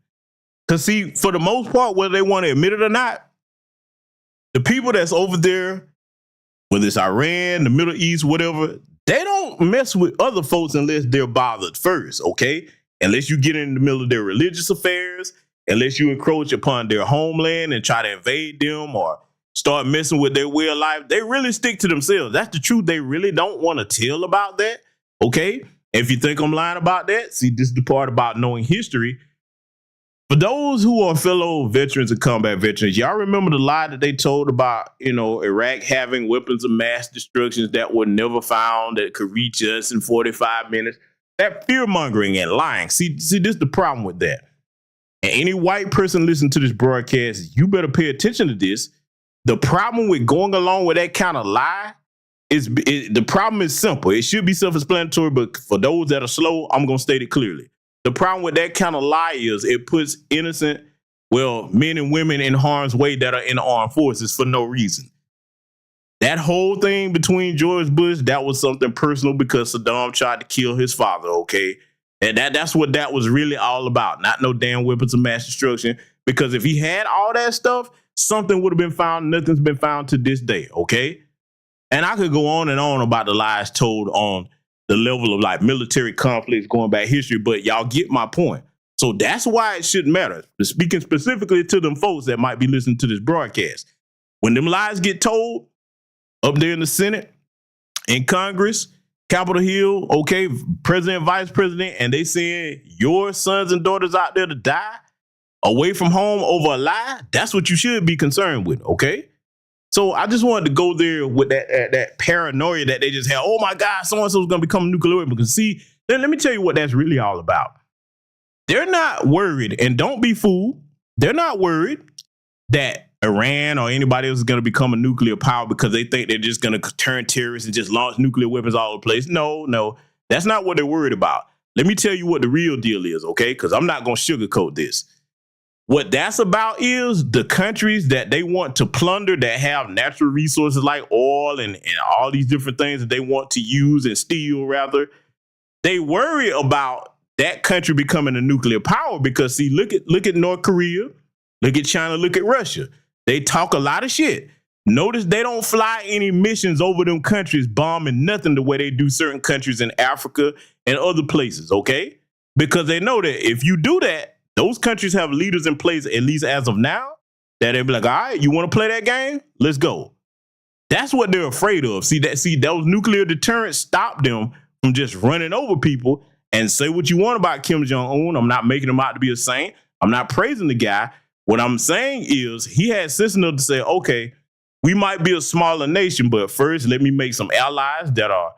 Because, see, for the most part, whether they want to admit it or not, the people that's over there, whether it's Iran, the Middle East, whatever, they don't mess with other folks unless they're bothered first, okay? Unless you get in the middle of their religious affairs, unless you encroach upon their homeland and try to invade them or start messing with their way of life, they really stick to themselves. That's the truth. They really don't want to tell about that. Okay? If you think I'm lying about that, see, this is the part about knowing history. For those who are fellow veterans and combat veterans, y'all remember the lie that they told about, Iraq having weapons of mass destruction that were never found, that could reach us in 45 minutes? That fear-mongering and lying. See, this is the problem with that. And any white person listening to this broadcast, you better pay attention to this. The problem with going along with that kind of lie is the problem is simple. It should be self-explanatory, but for those that are slow, I'm going to state it clearly. The problem with that kind of lie is it puts innocent, men and women in harm's way that are in the armed forces for no reason. That whole thing between George Bush, that was something personal because Saddam tried to kill his father, okay? And that's what that was really all about, not no damn weapons of mass destruction. Because if he had all that stuff, something would have been found. Nothing's been found to this day, okay? And I could go on and on about the lies told on the level of like military conflicts going back history, but y'all get my point. So that's why it shouldn't matter. Speaking specifically to them folks that might be listening to this broadcast. When them lies get told up there in the Senate, in Congress, Capitol Hill, okay, president, vice president, and they saying your sons and daughters out there to die away from home over a lie, that's what you should be concerned with, okay? So I just wanted to go there with that paranoia that they just had. Oh my God, so-and-so is going to become a nuclear weapon. Because see, let me tell you what that's really all about. They're not worried, and don't be fooled. They're not worried that Iran or anybody else is going to become a nuclear power because they think they're just going to turn terrorists and just launch nuclear weapons all over the place. No, that's not what they're worried about. Let me tell you what the real deal is, okay? Because I'm not going to sugarcoat this. What that's about is the countries that they want to plunder that have natural resources like oil and all these different things that they want to use and steal, rather. They worry about that country becoming a nuclear power because, see, look at North Korea, look at China, look at Russia. They talk a lot of shit. Notice they don't fly any missions over them countries bombing nothing the way they do certain countries in Africa and other places, okay? Because they know that if you do that, those countries have leaders in place, at least as of now, that they'll be like, all right, you want to play that game? Let's go. That's what they're afraid of. See, those nuclear deterrents stop them from just running over people. And say what you want about Kim Jong-un. I'm not making him out to be a saint. I'm not praising the guy. What I'm saying is he had sense enough to say, okay, we might be a smaller nation, but first let me make some allies that are,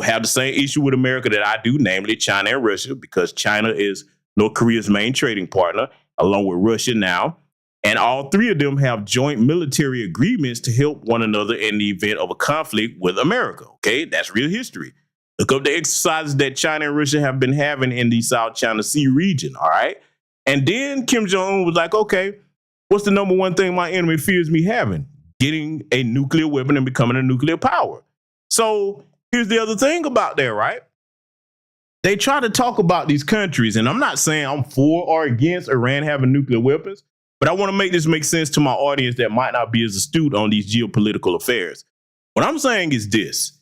have the same issue with America that I do, namely China and Russia, because China is North Korea's main trading partner, along with Russia now. And all three of them have joint military agreements to help one another in the event of a conflict with America. Okay, that's real history. Look up the exercises that China and Russia have been having in the South China Sea region, all right? And then Kim Jong-un was like, okay, what's the number one thing my enemy fears me having? Getting a nuclear weapon and becoming a nuclear power. So here's the other thing about that, right? They try to talk about these countries, and I'm not saying I'm for or against Iran having nuclear weapons, but I want to make this make sense to my audience that might not be as astute on these geopolitical affairs. What I'm saying is this.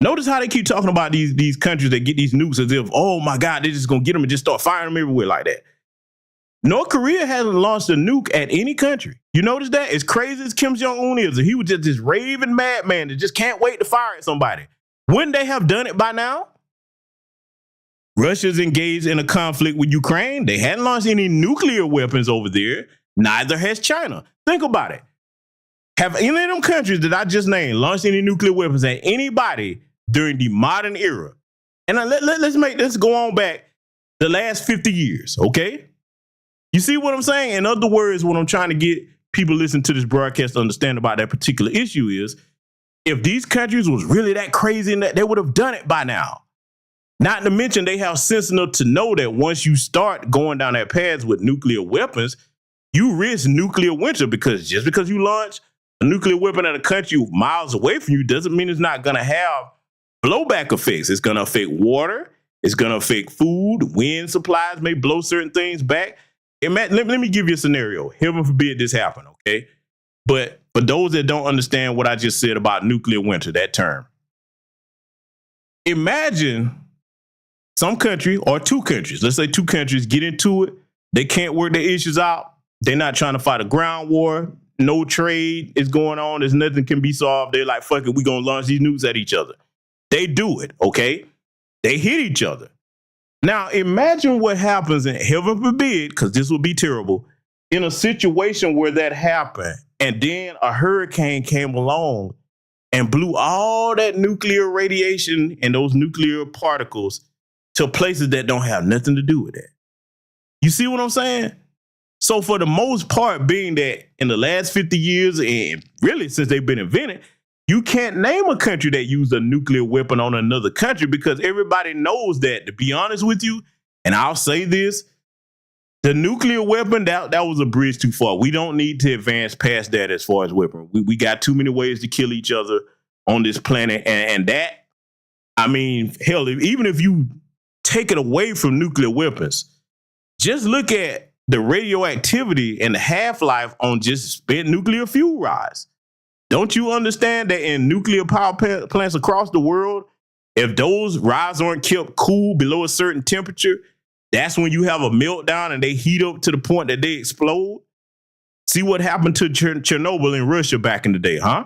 Notice how they keep talking about these countries that get these nukes as if, oh my God, they're just going to get them and just start firing them everywhere like that. North Korea hasn't launched a nuke at any country. You notice that? As crazy as Kim Jong-un is, he was just this raving madman that just can't wait to fire at somebody. Wouldn't they have done it by now? Russia's engaged in a conflict with Ukraine. They hadn't launched any nuclear weapons over there. Neither has China. Think about it. Have any of them countries that I just named launched any nuclear weapons at anybody during the modern era? And let's go on back the last 50 years, okay? You see what I'm saying? In other words, what I'm trying to get people listening to this broadcast to understand about that particular issue is if these countries was really that crazy and that they would have done it by now. Not to mention they have sense enough to know that once you start going down that path with nuclear weapons, you risk nuclear winter because just because you launch a nuclear weapon at a country miles away from you doesn't mean it's not going to have blowback effects. It's going to affect water. It's going to affect food. Wind supplies may blow certain things back. Let me give you a scenario. Heaven forbid this happen, okay? But for those that don't understand what I just said about nuclear winter, that term, imagine some country or two countries, let's say two countries get into it. They can't work their issues out. They're not trying to fight a ground war. No trade is going on. There's nothing can be solved. They're like, fuck it, we're going to launch these nukes at each other. They do it, okay? They hit each other. Now, imagine what happens, in heaven forbid, because this would be terrible, in a situation where that happened, and then a hurricane came along and blew all that nuclear radiation and those nuclear particles to places that don't have nothing to do with that. You see what I'm saying? So for the most part, being that in the last 50 years, and really since they've been invented, you can't name a country that used a nuclear weapon on another country because everybody knows that, to be honest with you, and I'll say this, the nuclear weapon, that was a bridge too far. We don't need to advance past that as far as weapons. We got too many ways to kill each other on this planet. And that, I mean, hell, even if you take it away from nuclear weapons, just look at the radioactivity and the half-life on just spent nuclear fuel rods. Don't you understand that in nuclear power plants across the world, if those rods aren't kept cool below a certain temperature, that's when you have a meltdown and they heat up to the point that they explode? See what happened to Chernobyl in Russia back in the day, huh?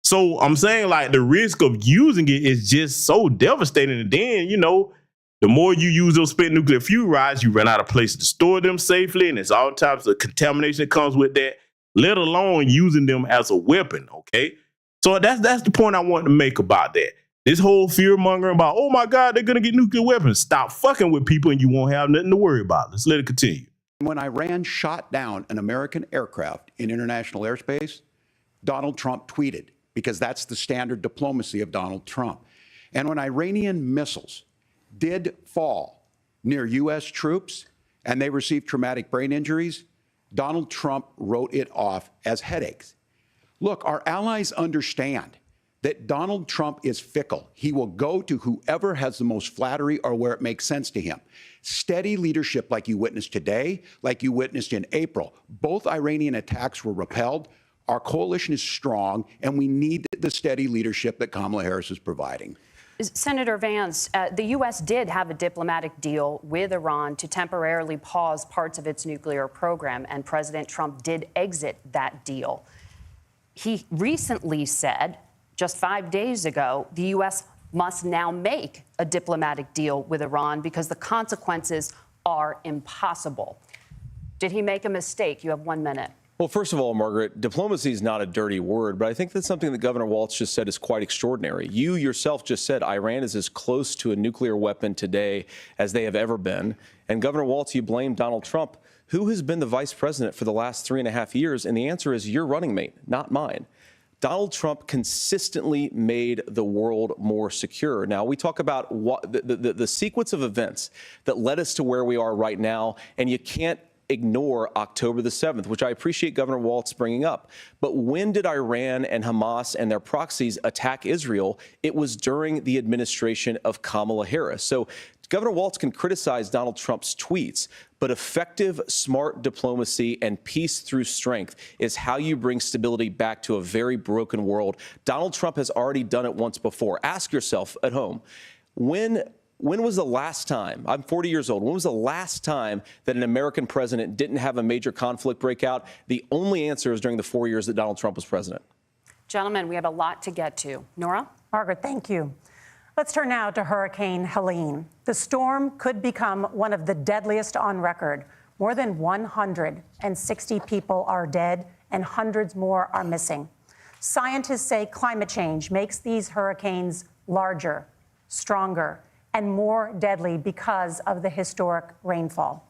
So I'm saying, like, the risk of using it is just so devastating. And then, you know, the more you use those spent nuclear fuel rods, you run out of places to store them safely, and there's all types of contamination that comes with that, let alone using them as a weapon, okay? So that's the point I want to make about that. This whole fear-mongering about, oh, my God, they're going to get nuclear weapons. Stop fucking with people and you won't have nothing to worry about. Let's let it continue. When Iran shot down an American aircraft in international airspace, Donald Trump tweeted, because that's the standard diplomacy of Donald Trump. And when Iranian missiles did fall near U.S. troops and they received traumatic brain injuries, Donald Trump wrote it off as headaches. Look, our allies understand that Donald Trump is fickle. He will go to whoever has the most flattery or where it makes sense to him. Steady leadership like you witnessed today, like you witnessed in April. Both Iranian attacks were repelled. Our coalition is strong, and we need the steady leadership that Kamala Harris is providing. Senator Vance, the U.S. did have a diplomatic deal with Iran to temporarily pause parts of its nuclear program, and President Trump did exit that deal. He recently said, just 5 days ago, the U.S. must now make a diplomatic deal with Iran because the consequences are impossible. Did he make a mistake? You have 1 minute. Well, first of all, Margaret, diplomacy is not a dirty word, but I think that's something that Governor Walz just said is quite extraordinary. You yourself just said Iran is as close to a nuclear weapon today as they have ever been. And Governor Walz, you blame Donald Trump. Who has been the vice president for the last 3.5 years? And the answer is your running mate, not mine. Donald Trump consistently made the world more secure. Now, we talk about what the sequence of events that led us to where we are right now, and you can't ignore October the 7th, which I appreciate Governor Walz bringing up. But when did Iran and Hamas and their proxies attack Israel? It was during the administration of Kamala Harris. So Governor Walz can criticize Donald Trump's tweets, but effective, smart diplomacy and peace through strength is how you bring stability back to a very broken world. Donald Trump has already done it once before. Ask yourself at home, when was the last time, I'm 40 years old, when was the last time that an American president didn't have a major conflict break out? The only answer is during the 4 years that Donald Trump was president. Gentlemen, we have a lot to get to. Nora? Margaret, thank you. Let's turn now to Hurricane Helene. The storm could become one of the deadliest on record. More than 160 people are dead and hundreds more are missing. Scientists say climate change makes these hurricanes larger, stronger, and more deadly because of the historic rainfall.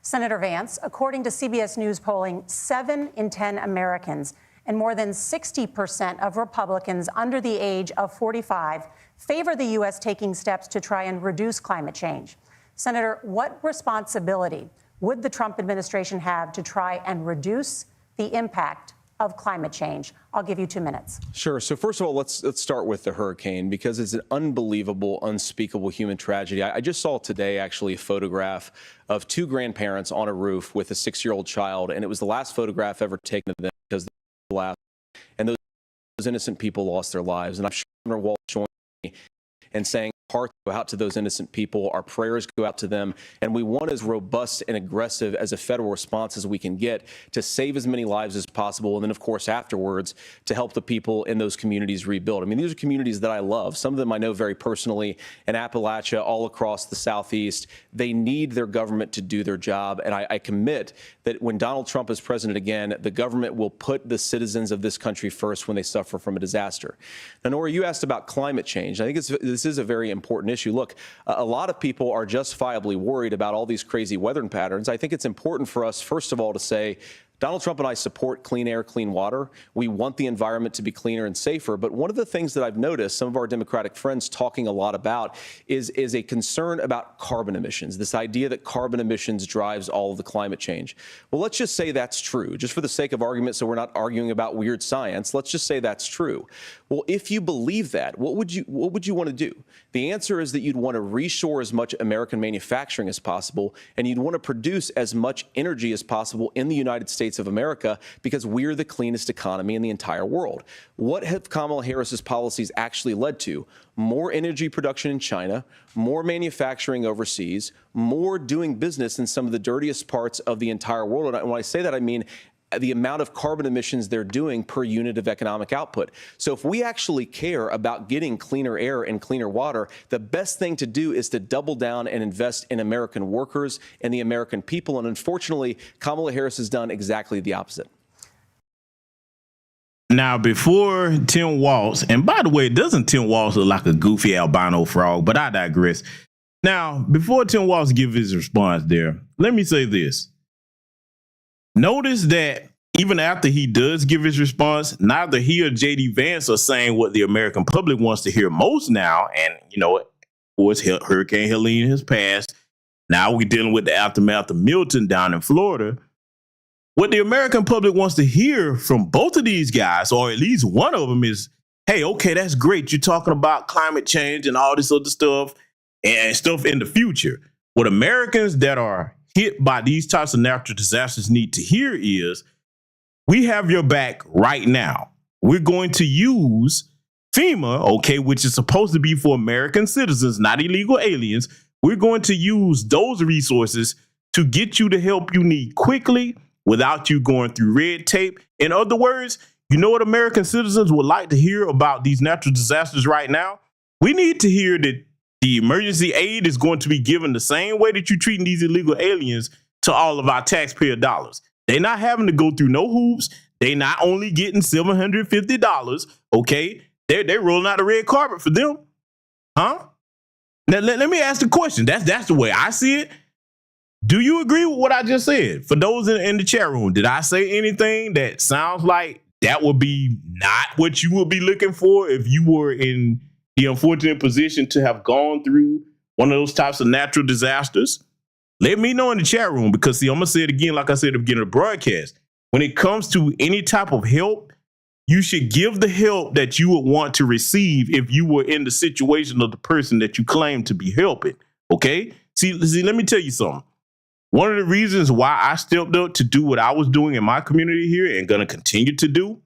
Senator Vance, according to CBS News polling, 7 in 10 Americans and more than 60% of Republicans under the age of 45 favor the U.S. taking steps to try and reduce climate change. Senator, what responsibility would the Trump administration have to try and reduce the impact of climate change? I'll give you 2 minutes. Sure. So first of all, let's start with the hurricane because it's an unbelievable, unspeakable human tragedy. I just saw today actually a photograph of 2 grandparents on a roof with a 6-year-old child, and it was the last photograph ever taken of them because the last, and those innocent people lost their lives. And I'm sure Governor Walz joined me in saying hearts go out to those innocent people. Our prayers go out to them. And we want as robust and aggressive as a federal response as we can get to save as many lives as possible. And then, of course, afterwards, to help the people in those communities rebuild. I mean, these are communities that I love. Some of them I know very personally in Appalachia, all across the Southeast. They need their government to do their job. And I commit that when Donald Trump is president again, the government will put the citizens of this country first when they suffer from a disaster. Now, Nora, you asked about climate change. I think this is a very important issue. Look, a lot of people are justifiably worried about all these crazy weather patterns. I think it's important for us, first of all, to say, Donald Trump and I support clean air, clean water. We want the environment to be cleaner and safer. But one of the things that I've noticed some of our Democratic friends talking a lot about is a concern about carbon emissions, this idea that carbon emissions drives all of the climate change. Well, let's just say that's true, just for the sake of argument, so we're not arguing about weird science. Let's just say that's true. Well, if you believe that, what would you want to do? The answer is that you'd want to reshore as much American manufacturing as possible, and you'd want to produce as much energy as possible in the United States of America, because we're the cleanest economy in the entire world. What have Kamala Harris's policies actually led to? More energy production in China, more manufacturing overseas, more doing business in some of the dirtiest parts of the entire world. And when I say that, I mean the amount of carbon emissions they're doing per unit of economic output. So if we actually care about getting cleaner air and cleaner water, the best thing to do is to double down and invest in American workers and the American people. And unfortunately, Kamala Harris has done exactly the opposite. Now, before Tim Walz, and by the way, doesn't Tim Walz look like a goofy albino frog? But I digress. Now, before Tim Walz gives his response there, let me say this. Notice that even after he does give his response, neither he or J.D. Vance are saying what the American public wants to hear most now. And, you know, of course, Hurricane Helene has passed. Now we're dealing with the aftermath of Milton down in Florida. What the American public wants to hear from both of these guys, or at least one of them, is, hey, okay, that's great. You're talking about climate change and all this other stuff and stuff in the future. What Americans that are hit by these types of natural disasters need to hear is, we have your back right now. We're going to use FEMA, okay, which is supposed to be for American citizens, not illegal aliens. We're going to use those resources to get you the help you need quickly without you going through red tape. In other words, you know what American citizens would like to hear about these natural disasters right now? We need to hear that the emergency aid is going to be given the same way that you're treating these illegal aliens to all of our taxpayer dollars. They're not having to go through no hoops. They're not only getting $750, okay? They're rolling out the red carpet for them. Huh? Now, let me ask the question. That's the way I see it. Do you agree with what I just said? For those in the chat room, did I say anything that sounds like that would be not what you would be looking for if you were in the unfortunate position to have gone through one of those types of natural disasters? Let me know in the chat room, because see, I'm gonna say it again, like I said at the beginning of the broadcast. When it comes to any type of help, you should give the help that you would want to receive if you were in the situation of the person that you claim to be helping. Okay? See, let me tell you something. One of the reasons why I stepped up to do what I was doing in my community here and gonna continue to do,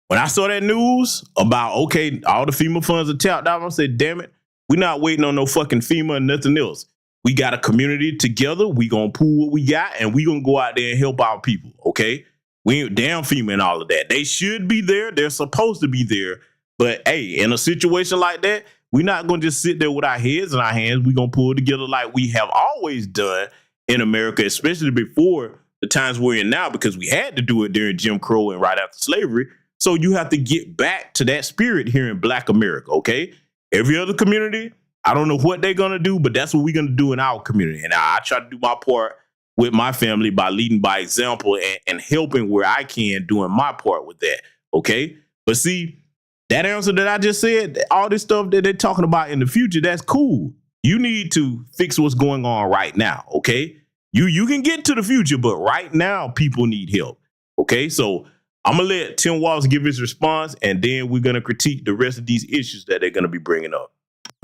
when I saw that news about, okay, all the FEMA funds are tapped out, I said, damn it, we're not waiting on no fucking FEMA and nothing else. We got a community together. We gonna pool what we got, and we gonna go out there and help our people, okay? We ain't damn FEMA and all of that. They should be there. They're supposed to be there. But, hey, in a situation like that, we're not gonna just sit there with our heads in our hands. We're gonna pull together like we have always done in America, especially before the times we're in now, because we had to do it during Jim Crow and right after slavery. So you have to get back to that spirit here in Black America, okay? Every other community, I don't know what they're going to do, but that's what we're going to do in our community. And I try to do my part with my family by leading by example and helping where I can, doing my part with that, okay? But see, that answer that I just said, all this stuff that they're talking about in the future, that's cool. You need to fix what's going on right now, okay? You can get to the future, but right now, people need help, okay? So I'm going to let Tim Walz give his response, and then we're going to critique the rest of these issues that they're going to be bringing up.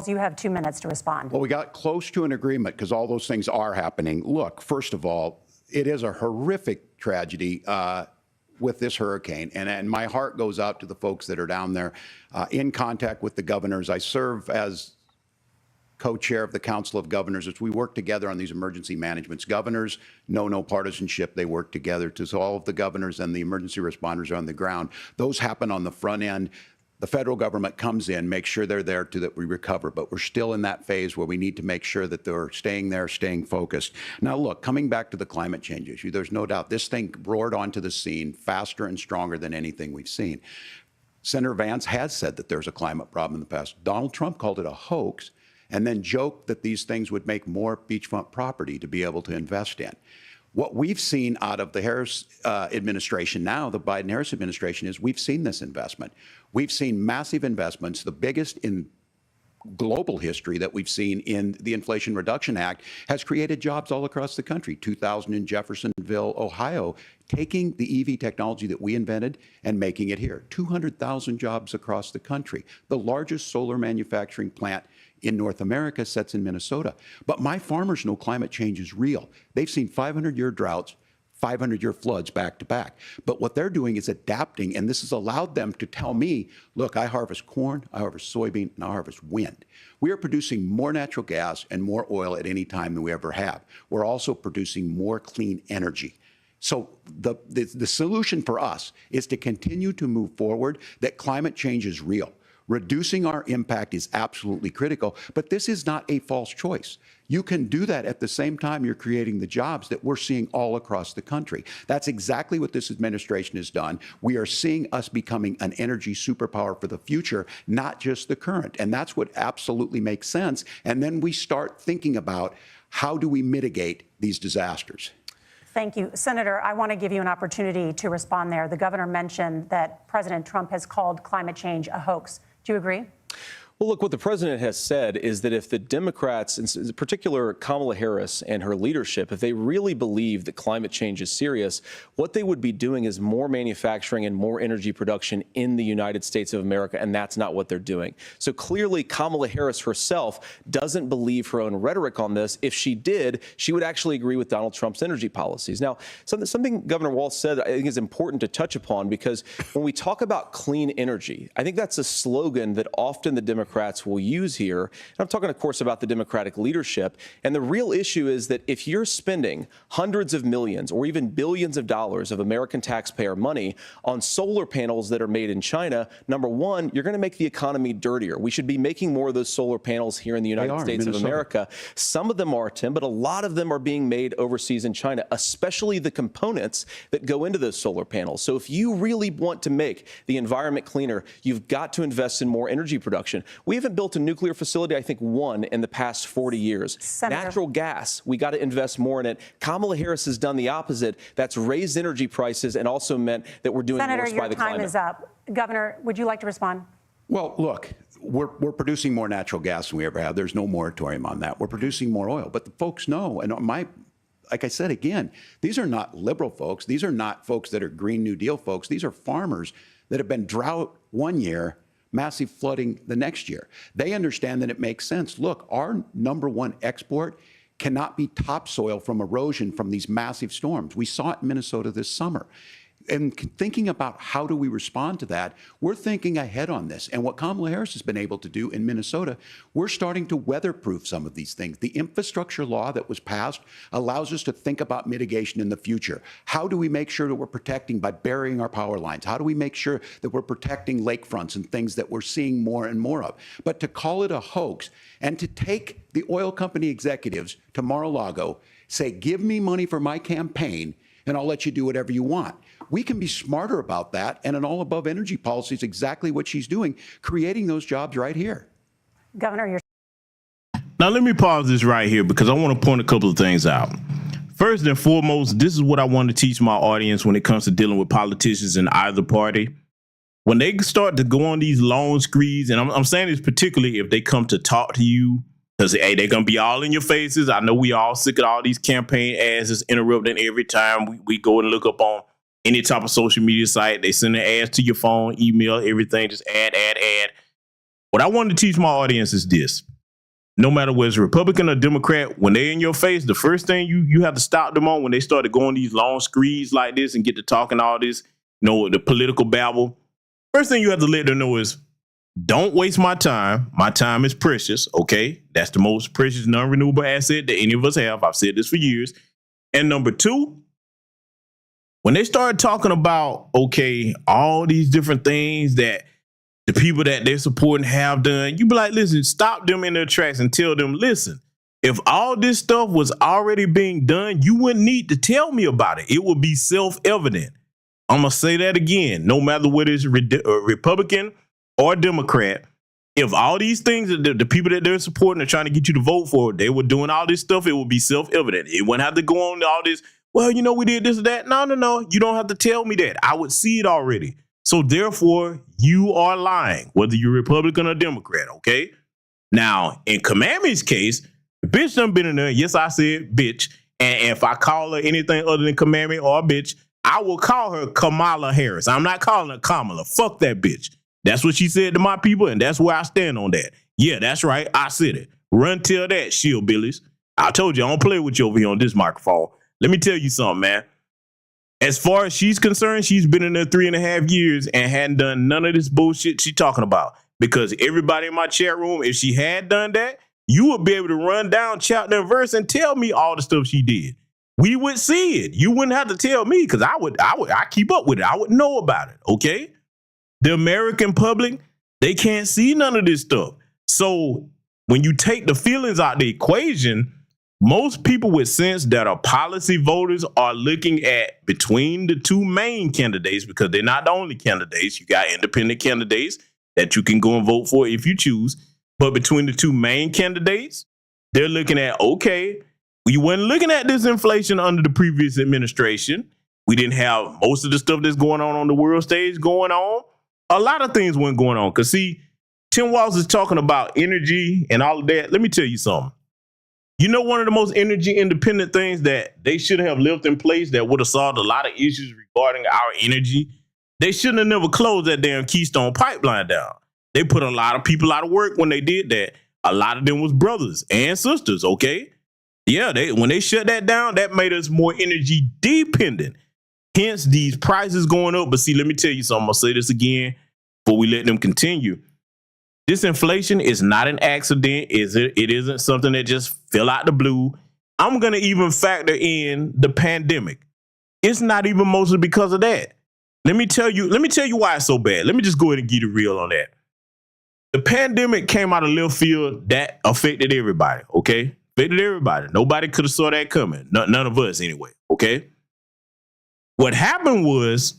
You have 2 minutes to respond. Well, we got close to an agreement because all those things are happening. Look, first of all, it is a horrific tragedy with this hurricane, and my heart goes out to the folks that are down there in contact with the governors. I serve as co-chair of the Council of Governors, as we work together on these emergency managements. Governors know no partisanship. They work together. To all of the governors and the emergency responders on the ground. Those happen on the front end. The federal government comes in, makes sure they're there to that we recover. But we're still in that phase where we need to make sure that they're staying there, staying focused. Now, look, coming back to the climate change issue, there's no doubt this thing roared onto the scene faster and stronger than anything we've seen. Senator Vance has said that there's a climate problem in the past. Donald Trump called it a hoax and then joked that these things would make more beachfront property to be able to invest in. What we've seen out of the Harris administration now, the Biden-Harris administration, is we've seen this investment. We've seen massive investments, the biggest in global history that we've seen in the Inflation Reduction Act, has created jobs all across the country. 2,000 in Jeffersonville, Ohio, taking the EV technology that we invented and making it here. 200,000 jobs across the country. The largest solar manufacturing plant in North America sits in Minnesota. But my farmers know climate change is real. They've seen 500-year droughts, 500-year floods back to back. But what they're doing is adapting, and this has allowed them to tell me, look, I harvest corn, I harvest soybean, and I harvest wind. We are producing more natural gas and more oil at any time than we ever have. We're also producing more clean energy. So the solution for us is to continue to move forward, that climate change is real. Reducing our impact is absolutely critical, but this is not a false choice. You can do that at the same time you're creating the jobs that we're seeing all across the country. That's exactly what this administration has done. We are seeing us becoming an energy superpower for the future, not just the current. And that's what absolutely makes sense. And then we start thinking about how do we mitigate these disasters. Thank you. Senator, I want to give you an opportunity to respond there. The governor mentioned that President Trump has called climate change a hoax. Do you agree? Well, look, what the president has said is that if the Democrats, in particular Kamala Harris and her leadership, if they really believe that climate change is serious, what they would be doing is more manufacturing and more energy production in the United States of America, and that's not what they're doing. So clearly, Kamala Harris herself doesn't believe her own rhetoric on this. If she did, she would actually agree with Donald Trump's energy policies. Now, something Governor Walz said I think is important to touch upon, because when we talk about clean energy, I think that's a slogan that often the Democrats will use here. And I'm talking, of course, about the Democratic leadership. And the real issue is that if you're spending hundreds of millions or even billions of dollars of American taxpayer money on solar panels that are made in China, number one, you're going to make the economy dirtier. We should be making more of those solar panels here in the United States of America. Some of them are, Tim, but a lot of them are being made overseas in China, especially the components that go into those solar panels. So if you really want to make the environment cleaner, you've got to invest in more energy production. We haven't built a nuclear facility, I think, one in the past 40 years. Senator. Natural gas, we got to invest more in it. Kamala Harris has done the opposite. That's raised energy prices and also meant that we're doing worse by the climate. Senator, your time is up. Governor, would you like to respond? Well, look, we're producing more natural gas than we ever have. There's no moratorium on that. We're producing more oil. But the folks know, and like I said again, these are not liberal folks. These are not folks that are Green New Deal folks. These are farmers that have been drought one year, massive flooding the next year. They understand that it makes sense. Look, our number one export cannot be topsoil from erosion from these massive storms. We saw it in Minnesota this summer. And thinking about how do we respond to that, we're thinking ahead on this. And what Kamala Harris has been able to do in Minnesota, we're starting to weatherproof some of these things. The infrastructure law that was passed allows us to think about mitigation in the future. How do we make sure that we're protecting by burying our power lines? How do we make sure that we're protecting lakefronts and things that we're seeing more and more of? But to call it a hoax and to take the oil company executives to Mar-a-Lago, say, give me money for my campaign, and I'll let you do whatever you want. We can be smarter about that, and an all-above energy policy is exactly what she's doing, creating those jobs right here. Governor, you're... Now, let me pause this right here because I want to point a couple of things out. First and foremost, this is what I want to teach my audience when it comes to dealing with politicians in either party. When they start to go on these long screeds, and I'm saying this particularly if they come to talk to you, because, hey, they're going to be all in your faces. I know we all sick of all these campaign ads that's interrupting every time we go and look up on any type of social media site. They send an ads to your phone, email, everything, just ad. What I want to teach my audience is this. No matter whether it's Republican or Democrat, when they're in your face, the first thing you have to stop them on when they start to go on these long screeds like this and get to talking all this, the political babble, first thing you have to let them know is Don't waste my time. My time is precious, okay? That's the most precious non-renewable asset that any of us have. I've said this for years. And number two, when they started talking about, okay, all these different things that the people that they're supporting have done, you be like, listen, stop them in their tracks and tell them, listen, if all this stuff was already being done, you wouldn't need to tell me about it. It would be self-evident. I'm going to say that again, no matter whether it's Republican or Democrat. If all these things, the people that they're supporting are trying to get you to vote for, they were doing all this stuff, it would be self-evident. It wouldn't have to go on to all this, well, you know, we did this or that. No. You don't have to tell me that. I would see it already. So therefore, you are lying, whether you're Republican or Democrat, okay? Now, in Kamami's case, the bitch done been in there. Yes, I said bitch. And if I call her anything other than Kamami or a bitch, I will call her Kamala Harris. I'm not calling her Kamala. Fuck that bitch. That's what she said to my people, and that's where I stand on that. Yeah, that's right. I said it. Run till that, shillbillies. I told you, I don't play with you over here on this microphone. Let me tell you something, man. As far as she's concerned, she's been in there 3.5 years and hadn't done none of this bullshit she's talking about. Because everybody in my chat room, if she had done that, you would be able to run down chapter and verse and tell me all the stuff she did. We would see it. You wouldn't have to tell me because I keep up with it. I would know about it, okay? The American public, they can't see none of this stuff. So when you take the feelings out of the equation, most people with sense that are policy voters are looking at between the two main candidates, because they're not the only candidates. You got independent candidates that you can go and vote for if you choose. But between the two main candidates, they're looking at, okay, we weren't looking at this inflation under the previous administration. We didn't have most of the stuff that's going on the world stage going on. A lot of things weren't going on. Because, see, Tim Walz is talking about energy and all of that. Let me tell you something. You know, one of the most energy independent things that they should have left in place that would have solved a lot of issues regarding our energy? They shouldn't have never closed that damn Keystone pipeline down. They put a lot of people out of work when they did that. A lot of them was brothers and sisters, okay? Yeah, when they shut that down, that made us more energy dependent. Hence, these prices going up. But see, let me tell you something. I'm going to say this again before we let them continue. This inflation is not an accident, is it? It isn't something that just fell out the blue. I'm going to even factor in the pandemic. It's not even mostly because of that. Let me tell you why it's so bad. Let me just go ahead and get it real on that. The pandemic came out of left field. That affected everybody, okay? Affected everybody. Nobody could have saw that coming. None of us anyway, okay? What happened was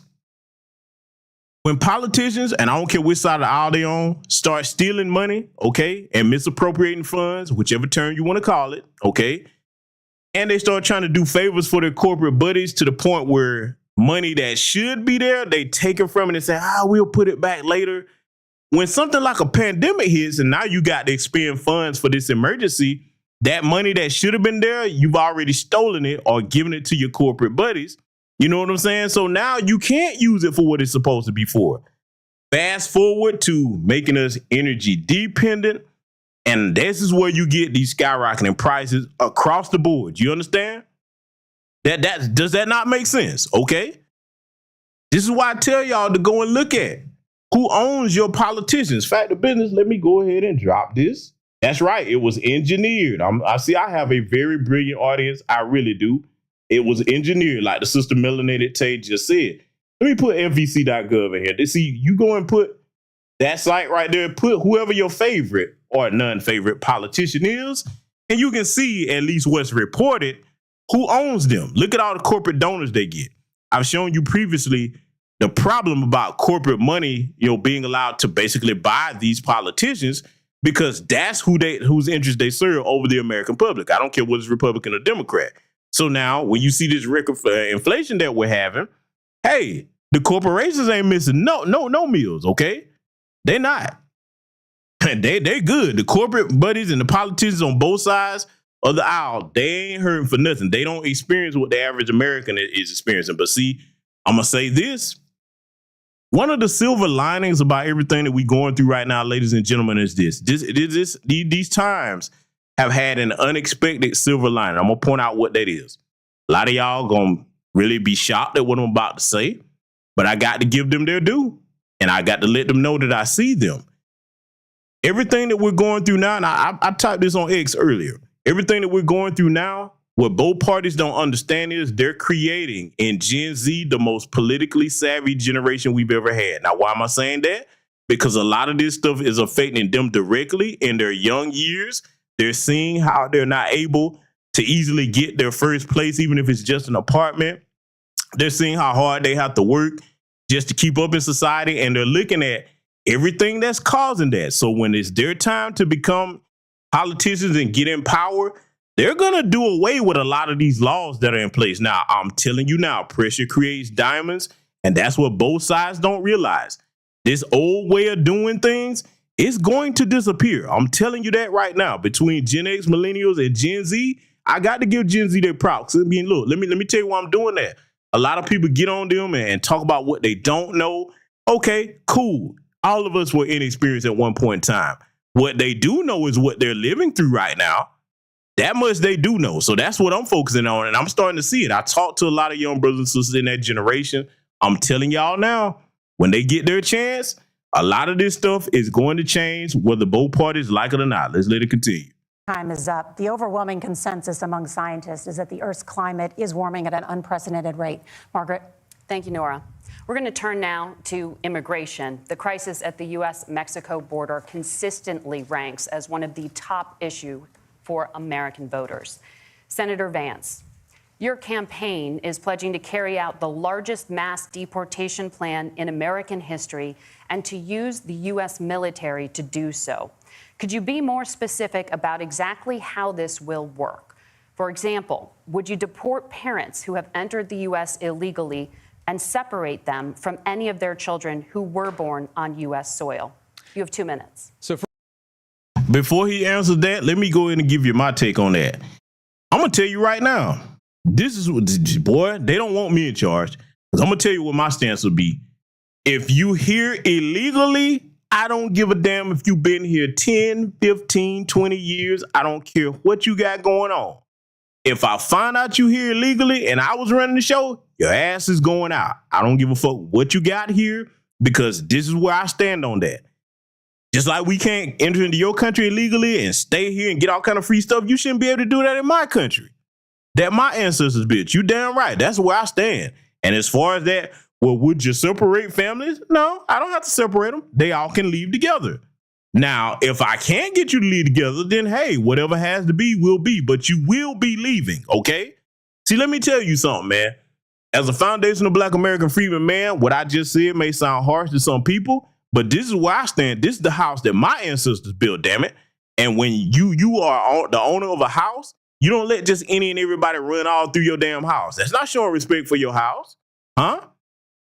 when politicians, and I don't care which side of the aisle they on, start stealing money, okay, and misappropriating funds, whichever term you want to call it, okay, and they start trying to do favors for their corporate buddies to the point where money that should be there, they take it from it and say, we'll put it back later. When something like a pandemic hits and now you got to expend funds for this emergency, that money that should have been there, you've already stolen it or given it to your corporate buddies. You know what I'm saying? So now you can't use it for what it's supposed to be for. Fast forward to making us energy dependent. And this is where you get these skyrocketing prices across the board. You understand? Does that not make sense? Okay. This is why I tell y'all to go and look at who owns your politicians. Fact of business, let me go ahead and drop this. That's right. It was engineered. I have a very brilliant audience. I really do. It was engineered, like the sister Melanated Tate just said. Let me put FVC.gov in here. See, you go and put that site right there, put whoever your favorite or non-favorite politician is, and you can see at least what's reported, who owns them. Look at all the corporate donors they get. I've shown you previously the problem about corporate money, being allowed to basically buy these politicians, because that's whose interest they serve over the American public. I don't care whether it's Republican or Democrat. So now when you see this record inflation that we're having, hey, the corporations ain't missing no meals, okay? They're not. They good. The corporate buddies and the politicians on both sides of the aisle, they ain't hurting for nothing. They don't experience what the average American is experiencing. But see, I'm going to say this. One of the silver linings about everything that we're going through right now, ladies and gentlemen, is this. These times have had an unexpected silver lining. I'm going to point out what that is. A lot of y'all going to really be shocked at what I'm about to say, but I got to give them their due, and I got to let them know that I see them. everything that we're going through now, and I typed this on X earlier, everything that we're going through now, what both parties don't understand is they're creating in Gen Z the most politically savvy generation we've ever had. Now, why am I saying that? Because a lot of this stuff is affecting them directly in their young years. They're seeing how they're not able to easily get their first place, even if it's just an apartment. They're seeing how hard they have to work just to keep up in society, and they're looking at everything that's causing that. So when it's their time to become politicians and get in power, they're going to do away with a lot of these laws that are in place. Now, I'm telling you now, pressure creates diamonds, and that's what both sides don't realize. This old way of doing things is going to disappear. I'm telling you that right now. Between Gen X, millennials, and Gen Z, I got to give Gen Z their props. I mean, look, let me tell you why I'm doing that. A lot of people get on them and talk about what they don't know. Okay, cool. All of us were inexperienced at one point in time. What they do know is what they're living through right now. That much they do know. So that's what I'm focusing on, and I'm starting to see it. I talk to a lot of young brothers and sisters in that generation. I'm telling y'all now, when they get their chance, a lot of this stuff is going to change, whether both parties like it or not. Let's let it continue. Time is up. The overwhelming consensus among scientists is that the Earth's climate is warming at an unprecedented rate. Margaret? Thank you, Nora. We're going to turn now to immigration. The crisis at the U.S.-Mexico border consistently ranks as one of the top issues for American voters. Senator Vance, your campaign is pledging to carry out the largest mass deportation plan in American history and to use the U.S. military to do so. Could you be more specific about exactly how this will work? For example, would you deport parents who have entered the U.S. illegally and separate them from any of their children who were born on U.S. soil? You have 2 minutes. Before he answers that, let me go ahead and give you my take on that. I'm going to tell you right now, this is what, boy, they don't want me in charge. I'm going to tell you what my stance would be. If you here illegally, I don't give a damn if you've been here 10, 15, 20 years. I don't care what you got going on. If I find out you here illegally and I was running the show, your ass is going out. I don't give a fuck what you got here, because this is where I stand on that. Just like we can't enter into your country illegally and stay here and get all kind of free stuff, you shouldn't be able to do that in my country. That my ancestors, bitch. You damn right. That's where I stand. And as far as that, well, would you separate families? No, I don't have to separate them. They all can leave together. Now, if I can't get you to leave together, then hey, whatever has to be will be, but you will be leaving, okay? See, let me tell you something, man. As a foundational Black American freedman man, what I just said may sound harsh to some people, but this is where I stand. This is the house that my ancestors built, damn it. And when you are the owner of a house, you don't let just any and everybody run all through your damn house. That's not showing respect for your house, huh?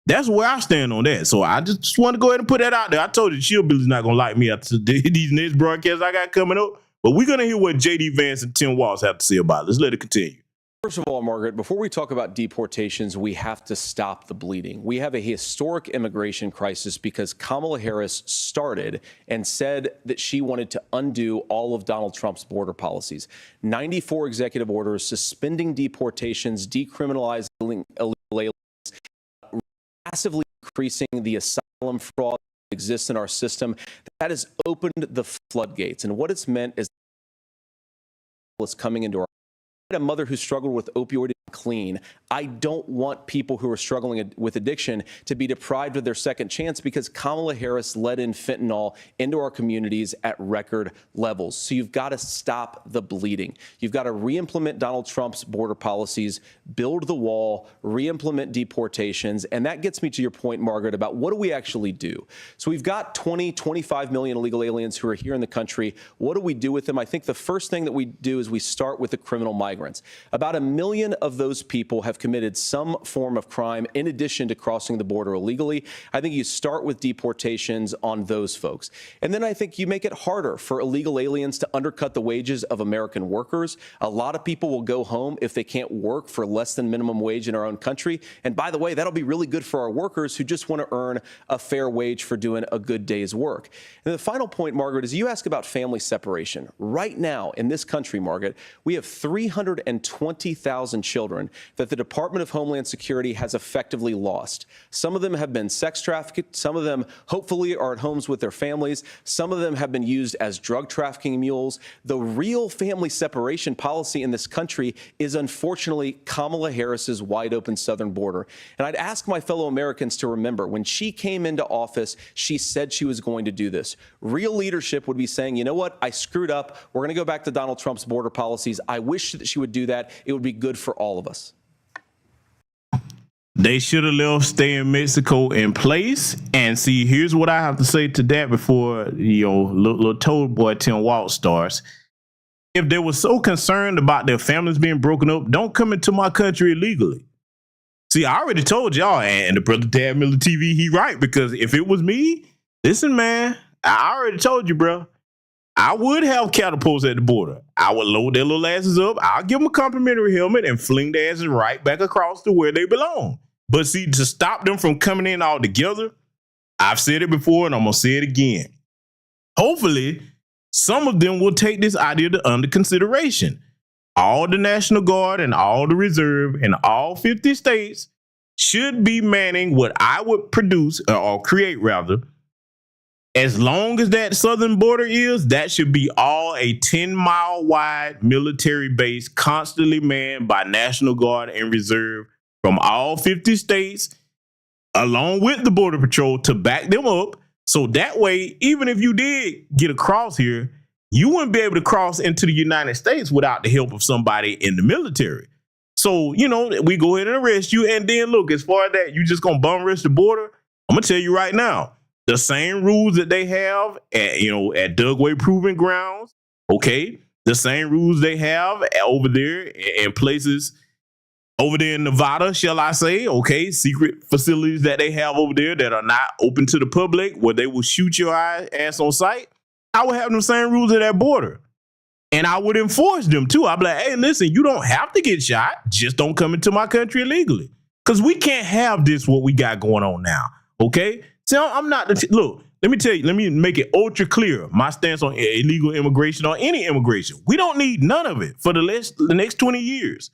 That's where I stand on that. So I just want to go ahead and put that out there. I told you Shieldbilly's not going to like me after these next broadcasts I got coming up. But we're going to hear what J.D. Vance and Tim Walz have to say about it. Let's let it continue. First of all, Margaret, before we talk about deportations, we have to stop the bleeding. We have a historic immigration crisis because Kamala Harris started and said that she wanted to undo all of Donald Trump's border policies. 94 executive orders suspending deportations, decriminalizing illegal aliens, massively increasing the asylum fraud that exists in our system. That has opened the floodgates. And what it's meant is what's coming into our a mother who struggled with opioid clean. I don't want people who are struggling with addiction to be deprived of their second chance because Kamala Harris let in fentanyl into our communities at record levels. So you've got to stop the bleeding. You've got to re-implement Donald Trump's border policies, build the wall, re-implement deportations. And that gets me to your point, Margaret, about what do we actually do? So we've got 25 million illegal aliens who are here in the country. What do we do with them? I think the first thing that we do is we start with the criminal migrants. About 1 million of those people have committed some form of crime in addition to crossing the border illegally. I think you start with deportations on those folks. And then I think you make it harder for illegal aliens to undercut the wages of American workers. A lot of people will go home if they can't work for less than minimum wage in our own country. And by the way, that'll be really good for our workers who just want to earn a fair wage for doing a good day's work. And the final point, Margaret, is you ask about family separation. Right now in this country, Margaret, we have 320,000 children that the Department Department of Homeland Security has effectively lost. Some of them have been sex trafficked. Some of them hopefully are at homes with their families. Some of them have been used as drug trafficking mules. The real family separation policy in this country is unfortunately Kamala Harris's wide open southern border. And I'd ask my fellow Americans to remember, when she came into office, she said she was going to do this. Real leadership would be saying, you know what, I screwed up. We're going to go back to Donald Trump's border policies. I wish that she would do that. It would be good for all of us. They should have left stay in Mexico in place. And see, here's what I have to say to that before, little toad boy Tim Walz starts. If they were so concerned about their families being broken up, don't come into my country illegally. See, I already told y'all, and the brother Dad Miller TV, he right, because if it was me, listen, man, I already told you, bro. I would have catapults at the border. I would load their little asses up. I'll give them a complimentary helmet and fling their asses right back across to where they belong. But see, to stop them from coming in all together, I've said it before and I'm going to say it again. Hopefully, some of them will take this idea under consideration. All the National Guard and all the Reserve in all 50 states should be manning what I would produce or create rather. As long as that southern border is, that should be all a 10-mile wide military base constantly manned by National Guard and Reserve from all 50 states, along with the Border Patrol to back them up. So that way, even if you did get across here, you wouldn't be able to cross into the United States without the help of somebody in the military. So, we go ahead and arrest you. And then look, as far as that, you just going to bum rush the border. I'm going to tell you right now, the same rules that they have at Dugway Proving Grounds, okay? The same rules they have over there in places over there in Nevada, shall I say, okay? Secret facilities that they have over there that are not open to the public, where they will shoot your ass on sight. I would have them same rules at that border. And I would enforce them too. I'd be like, hey, listen, you don't have to get shot. Just don't come into my country illegally. Because we can't have this, what we got going on now, okay? See, I'm not, look, let me tell you, let me make it ultra clear. My stance on illegal immigration or any immigration. We don't need none of it for the next 20 years.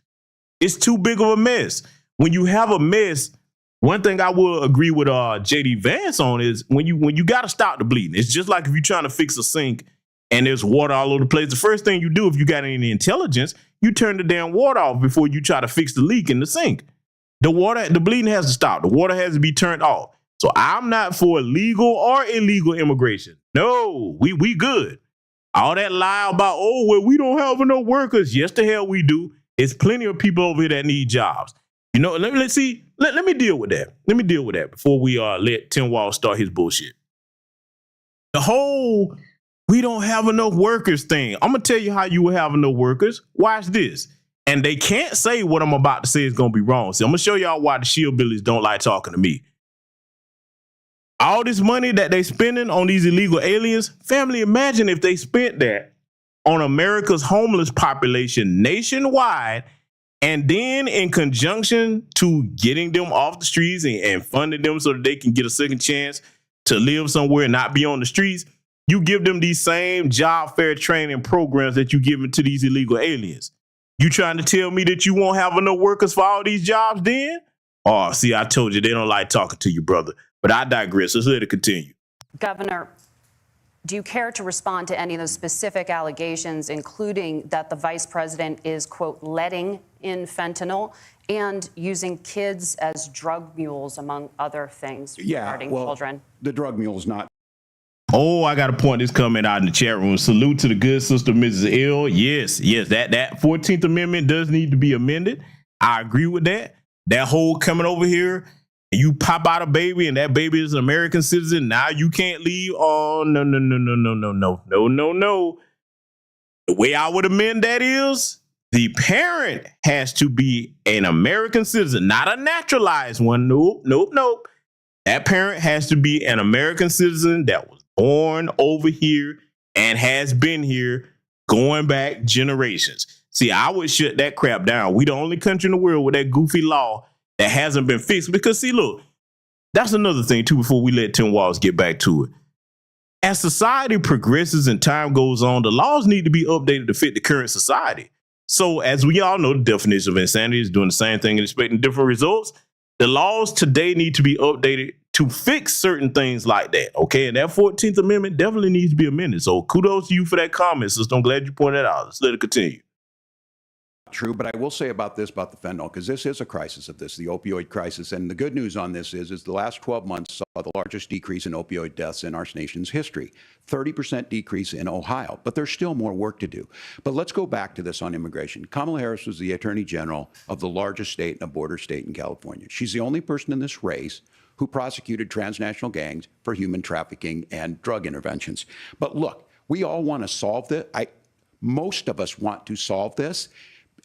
It's too big of a mess. When you have a mess, one thing I will agree with JD Vance on is when you got to stop the bleeding. It's just like if you're trying to fix a sink and there's water all over the place. The first thing you do, if you got any intelligence, you turn the damn water off before you try to fix the leak in the sink. The bleeding has to stop. The water has to be turned off. So I'm not for legal or illegal immigration. No, we good. All that lie about, we don't have enough workers. Yes, the hell we do. It's plenty of people over here that need jobs. Let's see. Let me deal with that. Let me deal with that before we let Tim Walz start his bullshit. The whole we don't have enough workers thing. I'm going to tell you how you will have enough workers. Watch this. And they can't say what I'm about to say is going to be wrong. So I'm going to show y'all why the Shillbillies don't like talking to me. All this money that they spending on these illegal aliens, family, imagine if they spent that on America's homeless population nationwide, and then in conjunction to getting them off the streets and funding them so that they can get a second chance to live somewhere and not be on the streets, you give them these same job fair training programs that you give to these illegal aliens. You trying to tell me that you won't have enough workers for all these jobs then? Oh, see, I told you they don't like talking to you, brother. But I digress. Let's let it continue. Governor, do you care to respond to any of those specific allegations, including that the vice president is, quote, letting in fentanyl and using kids as drug mules, among other things, regarding children? The drug mule is not. Oh, I got to point this comment out in the chat room. Salute to the good sister, Mrs. L. Yes, that 14th Amendment does need to be amended. I agree with that. That whole coming over here and you pop out a baby and that baby is an American citizen. Now you can't leave. Oh, no. The way I would amend that is the parent has to be an American citizen, not a naturalized one. Nope. That parent has to be an American citizen that was born over here and has been here going back generations. See, I would shut that crap down. We the only country in the world with that goofy law that hasn't been fixed. Because, see, look, that's another thing, too, before we let Tim Walz get back to it. As society progresses and time goes on, the laws need to be updated to fit the current society. So as we all know, the definition of insanity is doing the same thing and expecting different results. The laws today need to be updated to fix certain things like that. Okay, and that 14th Amendment definitely needs to be amended. So kudos to you for that comment, sister. I'm glad you pointed that out. Let's let it continue. True, but I will say about this, about the fentanyl, because this is a crisis of this, the opioid crisis. And the good news on this is the last 12 months saw the largest decrease in opioid deaths in our nation's history, 30% decrease in Ohio. But there's still more work to do. But let's go back to this on immigration. Kamala Harris was the Attorney General of the largest state and a border state in California. She's the only person in this race who prosecuted transnational gangs for human trafficking and drug interventions. But look, we all want to solve this. Most of us want to solve this.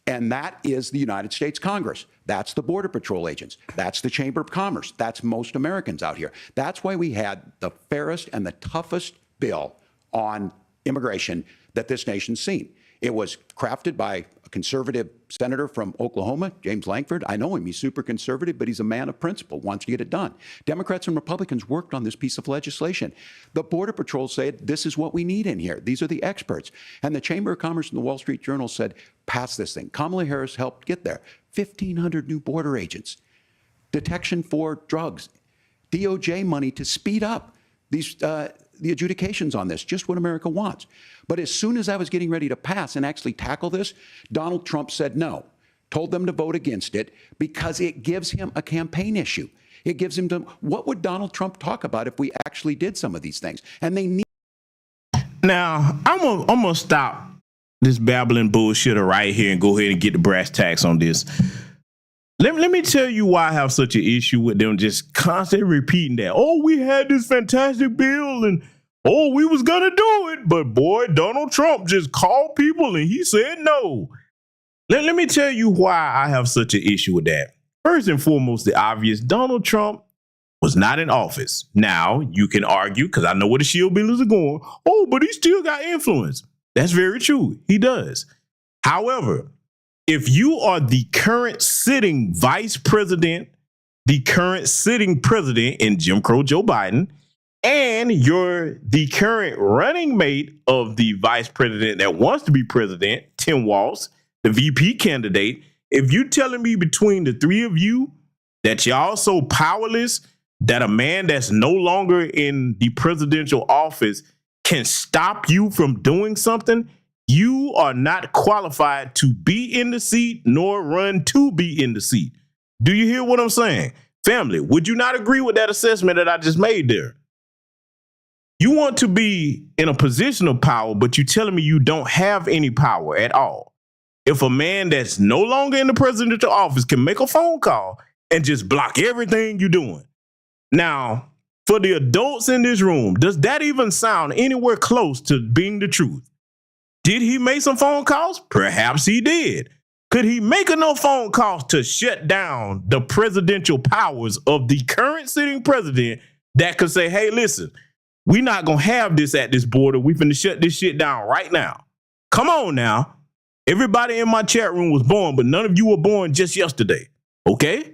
And that is the United States Congress. That's the Border Patrol agents. That's the Chamber of Commerce. That's most Americans out here. That's why we had the fairest and the toughest bill on immigration that this nation's seen. It was crafted by a conservative senator from Oklahoma, James Lankford. I know him. He's super conservative, but he's a man of principle, wants to get it done. Democrats and Republicans worked on this piece of legislation. The Border Patrol said, this is what we need in here. These are the experts. And the Chamber of Commerce and the Wall Street Journal said, pass this thing. Kamala Harris helped get there. 1,500 new border agents, detection for drugs, DOJ money to speed up these the adjudications on this, just what America wants. But as soon as I was getting ready to pass and actually tackle this, Donald Trump said no, told them to vote against it because it gives him a campaign issue. It gives him to, what would Donald Trump talk about if we actually did some of these things? And they need. Now, I'm gonna stop this babbling bullshitter right here and go ahead and get the brass tacks on this. Let me tell you why I have such an issue with them just constantly repeating that. Oh, we had this fantastic bill and oh, we was gonna do it. But boy, Donald Trump just called people and he said no. Let me tell you why I have such an issue with that. First and foremost, the obvious, Donald Trump was not in office. Now, you can argue, because I know where the shield billers are going, oh, but he still got influence. That's very true. He does. However, if you are the current sitting vice president, the current sitting president in Jim Crow Joe Biden, and you're the current running mate of the vice president that wants to be president, Tim Walz, the VP candidate, if you're telling me between the three of you that y'all so powerless that a man that's no longer in the presidential office can stop you from doing something, you are not qualified to be in the seat nor run to be in the seat. Do you hear what I'm saying? Family, would you not agree with that assessment that I just made there? You want to be in a position of power, but you're telling me you don't have any power at all. If a man that's no longer in the presidential office can make a phone call and just block everything you're doing. Now, for the adults in this room, does that even sound anywhere close to being the truth? Did he make some phone calls? Perhaps he did. Could he make enough phone calls to shut down the presidential powers of the current sitting president that could say, hey, listen, we're not going to have this at this border. We're finna shut this shit down right now. Come on now. Everybody in my chat room was born, but none of you were born just yesterday. Okay?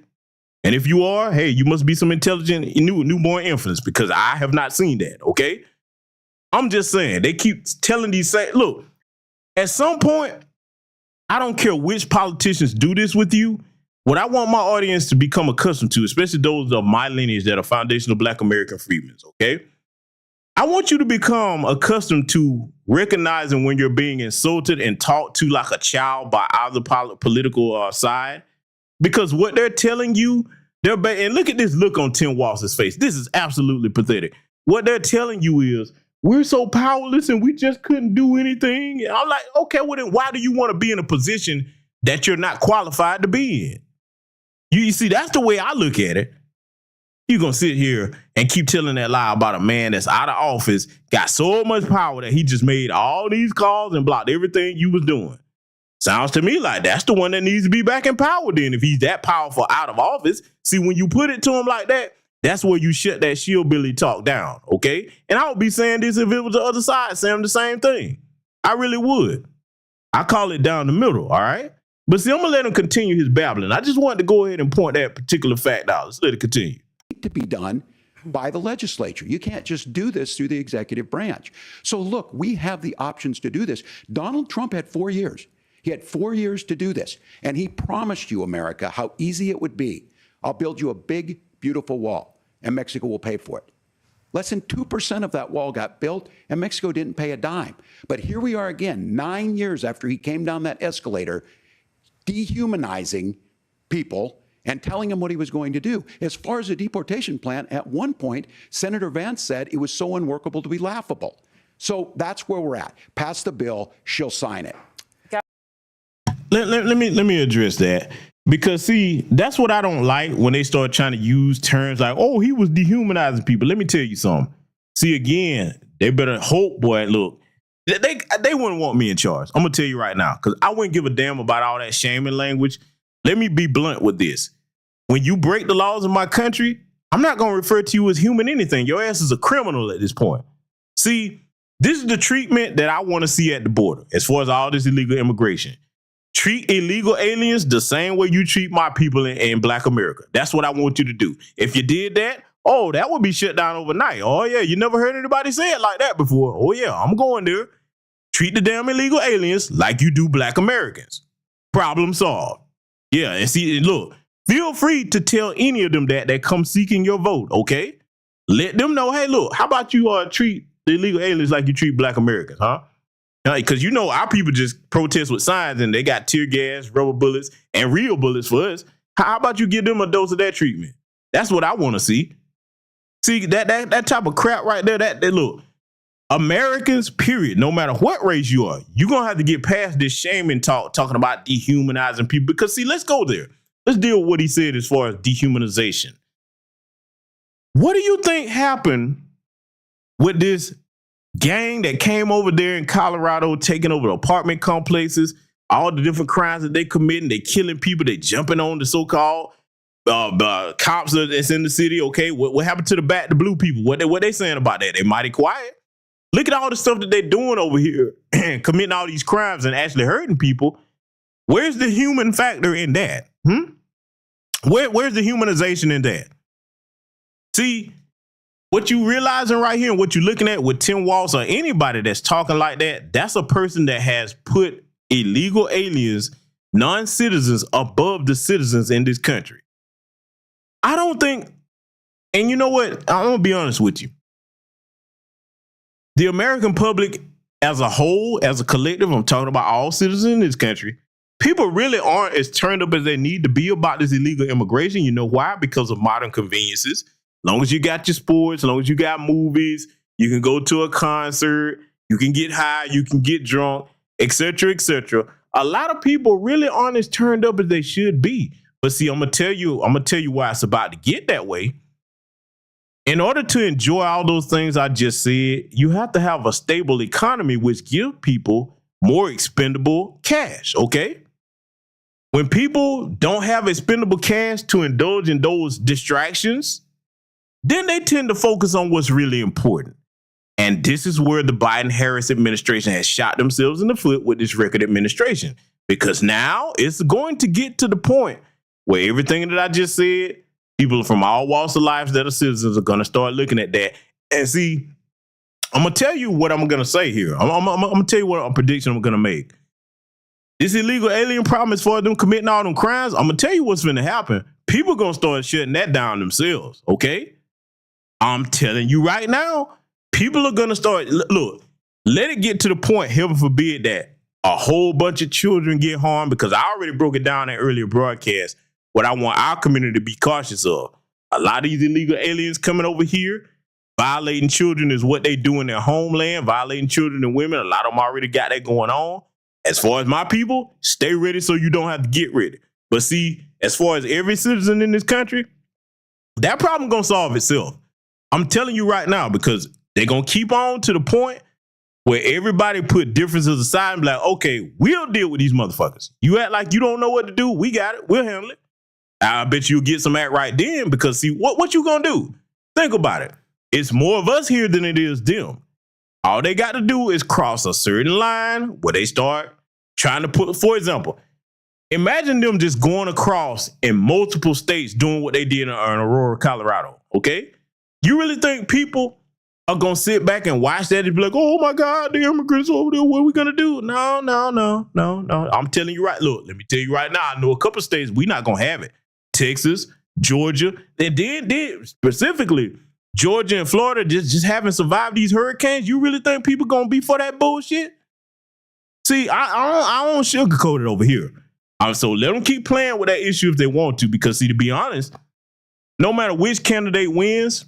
And if you are, hey, you must be some intelligent newborn infants because I have not seen that. Okay? I'm just saying, they keep telling these, look, at some point, I don't care which politicians do this with you. What I want my audience to become accustomed to, especially those of my lineage that are foundational Black American freedmen, okay? I want you to become accustomed to recognizing when you're being insulted and talked to like a child by either political side, because what they're telling you, and look at this look on Tim Walz's face. This is absolutely pathetic. What they're telling you is, we're so powerless and we just couldn't do anything. And I'm like, okay, well then why do you want to be in a position that you're not qualified to be in? You see, that's the way I look at it. You're going to sit here and keep telling that lie about a man that's out of office, got so much power that he just made all these calls and blocked everything you was doing. Sounds to me like that's the one that needs to be back in power then if he's that powerful out of office. See, when you put it to him like that, that's where you shut that shillbilly talk down, okay? And I would be saying this if it was the other side saying the same thing. I really would. I call it down the middle, all right? But see, I'm going to let him continue his babbling. I just wanted to go ahead and point that particular fact out. Let's let it continue. To be done by the legislature. You can't just do this through the executive branch. So look, we have the options to do this. Donald Trump had 4 years. He had 4 years to do this. And he promised you, America, how easy it would be. I'll build you a big, beautiful wall, and Mexico will pay for it. Less than 2% of that wall got built, and Mexico didn't pay a dime. But here we are again, 9 years after he came down that escalator, dehumanizing people and telling them what he was going to do. As far as the deportation plan, at one point, Senator Vance said it was so unworkable to be laughable. So that's where we're at. Pass the bill, she'll sign it. Let me address that. Because, see, that's what I don't like when they start trying to use terms like, oh, he was dehumanizing people. Let me tell you something. See, again, they better hope, boy, look, they wouldn't want me in charge. I'm going to tell you right now, because I wouldn't give a damn about all that shaming language. Let me be blunt with this. When you break the laws of my country, I'm not going to refer to you as human anything. Your ass is a criminal at this point. See, this is the treatment that I want to see at the border as far as all this illegal immigration. Treat illegal aliens the same way you treat my people in Black America. That's what I want you to do. If you did that, oh, that would be shut down overnight. Oh, yeah, you never heard anybody say it like that before. Oh, yeah, I'm going there. Treat the damn illegal aliens like you do Black Americans. Problem solved. Yeah, and see, look, feel free to tell any of them that come seeking your vote, okay? Let them know, hey, look, how about you treat the illegal aliens like you treat Black Americans, huh? Because you know our people just protest with signs and they got tear gas, rubber bullets, and real bullets for us. How about you give them a dose of that treatment? That's what I want to see. See, that type of crap right there, that look, Americans, period, no matter what race you are, you're going to have to get past this shaming talking about dehumanizing people. Because, see, let's go there. Let's deal with what he said as far as dehumanization. What do you think happened with this gang that came over there in Colorado, taking over the apartment complexes, all the different crimes that they committing, they killing people, they jumping on the so-called cops that's in the city? Okay, what happened to the blue people? What they saying about that? They mighty quiet. Look at all the stuff that they're doing over here, committing all these crimes and actually hurting people. Where's the human factor in that? Where's the humanization in that? See, what you realizing right here and what you're looking at with Tim Walz or anybody that's talking like that, that's a person that has put illegal aliens, non-citizens, above the citizens in this country. I don't think, and you know what? I'm going to be honest with you. The American public as a whole, as a collective, I'm talking about all citizens in this country, people really aren't as turned up as they need to be about this illegal immigration. You know why? Because of modern conveniences. As long as you got your sports, as long as you got movies, you can go to a concert, you can get high, you can get drunk, etc., etc. A lot of people really aren't as turned up as they should be. But see, I'm gonna tell you why it's about to get that way. In order to enjoy all those things I just said, you have to have a stable economy, which gives people more expendable cash, okay? When people don't have expendable cash to indulge in those distractions, then they tend to focus on what's really important. And this is where the Biden-Harris administration has shot themselves in the foot with this record administration. Because now it's going to get to the point where everything that I just said, people from all walks of life that are citizens are going to start looking at that. And see, I'm going to tell you what I'm going to say here. I'm going to tell you what a prediction I'm going to make. This illegal alien problem, as far as them committing all them crimes, I'm going to tell you what's going to happen. People are going to start shutting that down themselves, okay? I'm telling you right now, people are going to start, look, let it get to the point, heaven forbid, that a whole bunch of children get harmed, because I already broke it down in earlier broadcast, what I want our community to be cautious of. A lot of these illegal aliens coming over here, violating children is what they do in their homeland, violating children and women. A lot of them already got that going on. As far as my people, stay ready so you don't have to get ready. But see, as far as every citizen in this country, that problem going to solve itself. I'm telling you right now, because they're going to keep on to the point where everybody put differences aside and be like, okay, we'll deal with these motherfuckers. You act like you don't know what to do. We got it. We'll handle it. I bet you'll get some act right then, because see, what you going to do? Think about it. It's more of us here than it is them. All they got to do is cross a certain line where they start trying to put, for example, imagine them just going across in multiple states doing what they did in Aurora, Colorado, okay? You really think people are going to sit back and watch that and be like, oh my God, the immigrants over there, what are we going to do? No. I'm telling you right. Look, let me tell you right now, I know a couple of states we're not going to have it. Texas, Georgia, and then specifically Georgia and Florida just having survived these hurricanes. You really think people going to be for that bullshit? See, I don't sugarcoat it over here. So let them keep playing with that issue if they want to, because see, to be honest, no matter which candidate wins,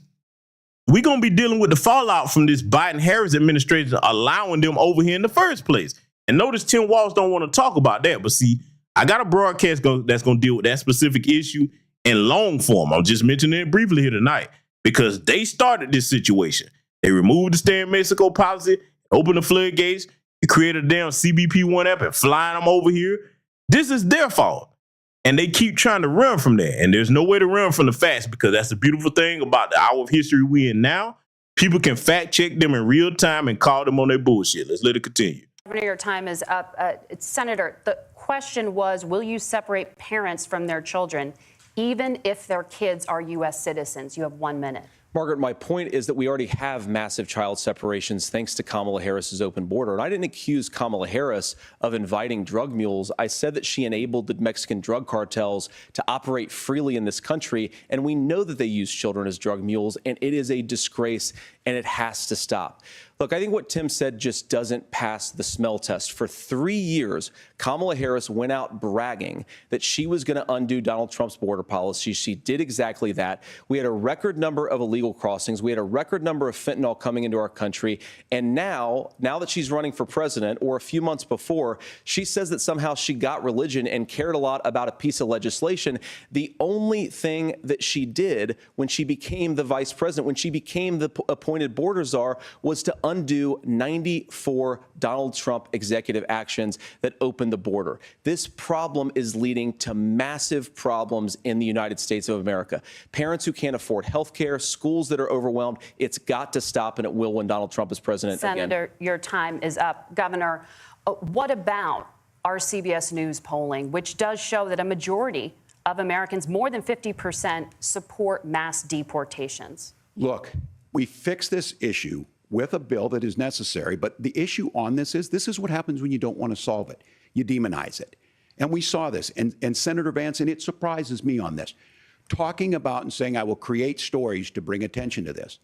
we're going to be dealing with the fallout from this Biden-Harris administration allowing them over here in the first place. And notice Tim Walz don't want to talk about that. But see, I got a broadcast that's going to deal with that specific issue in long form. I'm just mentioning it briefly here tonight because they started this situation. They removed the Stay in Mexico policy, opened the floodgates, they created a damn CBP-1 app and flying them over here. This is their fault. And they keep trying to run from that. And there's no way to run from the facts, because that's the beautiful thing about the hour of history we in now. People can fact check them in real time and call them on their bullshit. Let's let it continue. Governor, your time is up. Senator, the question was, will you separate parents from their children, even if their kids are U.S. citizens? You have 1 minute. Margaret, my point is that we already have massive child separations thanks to Kamala Harris's open border. And I didn't accuse Kamala Harris of inviting drug mules. I said that she enabled the Mexican drug cartels to operate freely in this country. And we know that they use children as drug mules. And it is a disgrace, and it has to stop. Look, I think what Tim said just doesn't pass the smell test. For 3 years, Kamala Harris went out bragging that she was going to undo Donald Trump's border policy. She did exactly that. We had a record number of illegal crossings. We had a record number of fentanyl coming into our country. And now that she's running for president, or a few months before, she says that somehow she got religion and cared a lot about a piece of legislation. The only thing that she did when she became the vice president, when she became the appointed border czar, was to undo 94 Donald Trump executive actions that opened the border. This problem is leading to massive problems in the United States of America. Parents who can't afford health care, schools that are overwhelmed. It's got to stop, and it will when Donald Trump is president again. Senator, your time is up. Governor, what about our CBS News polling, which does show that a majority of Americans, more than 50%, support mass deportations? Look, we fix this issue with a bill that is necessary, but the issue on this is what happens when you don't want to solve it. You demonize it. And we saw this. And Senator Vance, and it surprises me on this, talking about and saying, I will create stories to bring attention to this.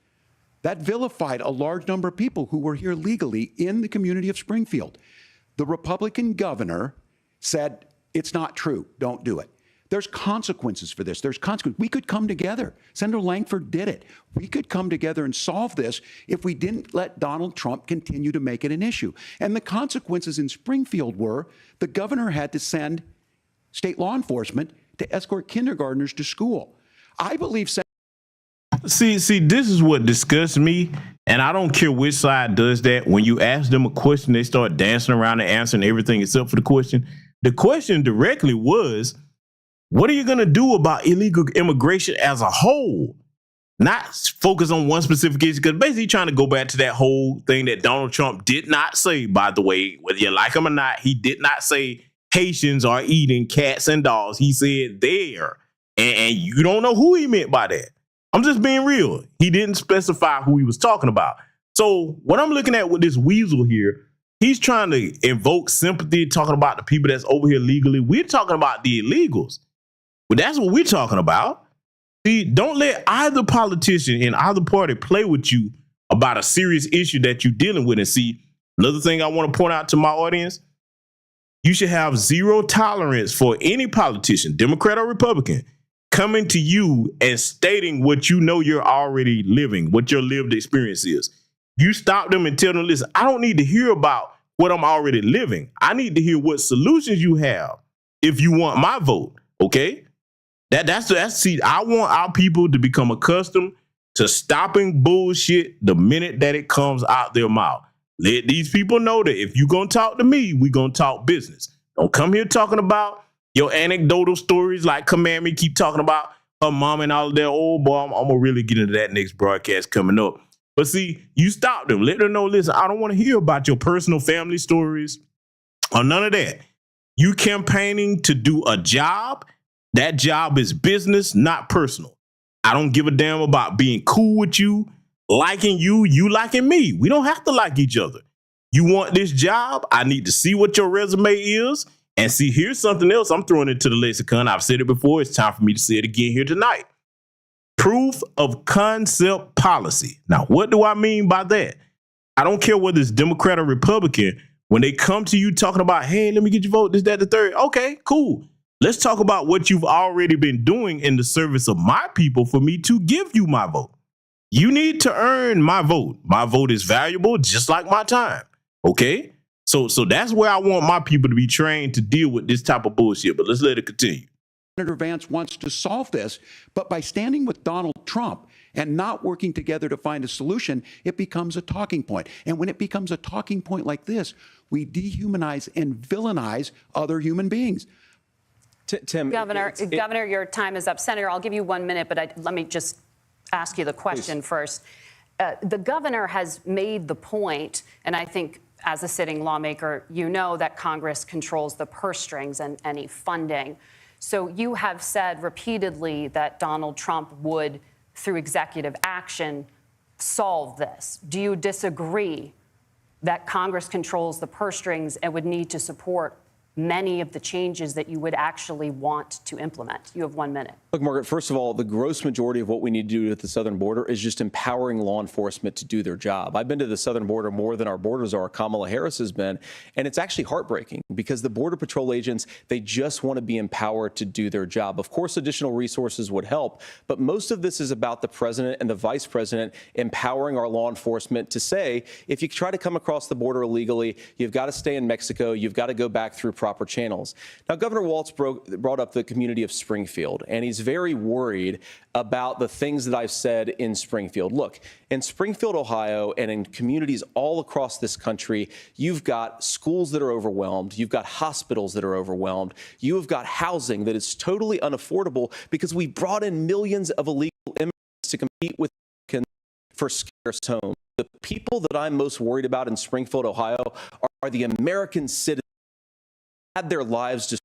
That vilified a large number of people who were here legally in the community of Springfield. The Republican governor said, it's not true, don't do it. There's consequences for this. There's consequences. We could come together. Senator Langford did it. We could come together and solve this if we didn't let Donald Trump continue to make it an issue. And the consequences in Springfield were the governor had to send state law enforcement to escort kindergartners to school. I believe. See, this is what disgusts me, and I don't care which side does that. When you ask them a question, they start dancing around and answering everything except for the question. The question directly was, what are you going to do about illegal immigration as a whole? Not focus on one specific issue, because basically trying to go back to that whole thing that Donald Trump did not say, by the way, whether you like him or not. He did not say Haitians are eating cats and dogs. He said there. And you don't know who he meant by that. I'm just being real. He didn't specify who he was talking about. So what I'm looking at with this weasel here, he's trying to invoke sympathy, talking about the people that's over here legally. We're talking about the illegals. Well, that's what we're talking about. See, don't let either politician in either party play with you about a serious issue that you're dealing with. And see, another thing I want to point out to my audience, you should have zero tolerance for any politician, Democrat or Republican, coming to you and stating what you know you're already living, what your lived experience is. You stop them and tell them, listen, I don't need to hear about what I'm already living. I need to hear what solutions you have if you want my vote, okay? See, I want our people to become accustomed to stopping bullshit the minute that it comes out their mouth. Let these people know that if you're going to talk to me, we're going to talk business. Don't come here talking about your anecdotal stories like Kamami keep talking about her mom and all of that. Oh, boy, I'm going to really get into that next broadcast coming up. But see, you stop them. Let them know, listen, I don't want to hear about your personal family stories or none of that. You campaigning to do a job. That job is business, not personal. I don't give a damn about being cool with you. liking you, you liking me. We don't have to like each other. You want this job? I need to see what your resume is. And see, here's something else I'm throwing into the lexicon. I've said it before. It's time for me to say it again here tonight. Proof of concept policy. Now, what do I mean by that? I don't care whether it's Democrat or Republican. When they come to you talking about, hey, let me get your vote, this, that, the third. Okay, cool. Let's talk about what you've already been doing in the service of my people for me to give you my vote. You need to earn my vote. My vote is valuable, just like my time. Okay? So that's where I want my people to be trained to deal with this type of bullshit. But let's let it continue. Senator Vance wants to solve this, but by standing with Donald Trump and not working together to find a solution, it becomes a talking point. And when it becomes a talking point like this, we dehumanize and villainize other human beings. Tim, Governor, your time is up. Senator, I'll give you 1 minute, but let me just ask you the question first. The governor has made the point, and I think as a sitting lawmaker, you know that Congress controls the purse strings and any funding. So you have said repeatedly that Donald Trump would, through executive action, solve this. Do you disagree that Congress controls the purse strings and would need to support many of the changes that you would actually want to implement? You have 1 minute. Look, Margaret, first of all, the gross majority of what we need to do at the southern border is just empowering law enforcement to do their job. I've been to the southern border more than our borders are. Kamala Harris has been, and it's actually heartbreaking because the Border Patrol agents, they just want to be empowered to do their job. Of course, additional resources would help, but most of this is about the president and the vice president empowering our law enforcement to say, if you try to come across the border illegally, you've got to stay in Mexico, you've got to go back through proper channels. Now, Governor Walz brought up the community of Springfield, and he's very worried about the things that I've said in Springfield. Look, in Springfield, Ohio, and in communities all across this country, you've got schools that are overwhelmed. You've got hospitals that are overwhelmed. You have got housing that is totally unaffordable because we brought in millions of illegal immigrants to compete with Americans for scarce homes. The people that I'm most worried about in Springfield, Ohio, are the American citizens who had their lives destroyed.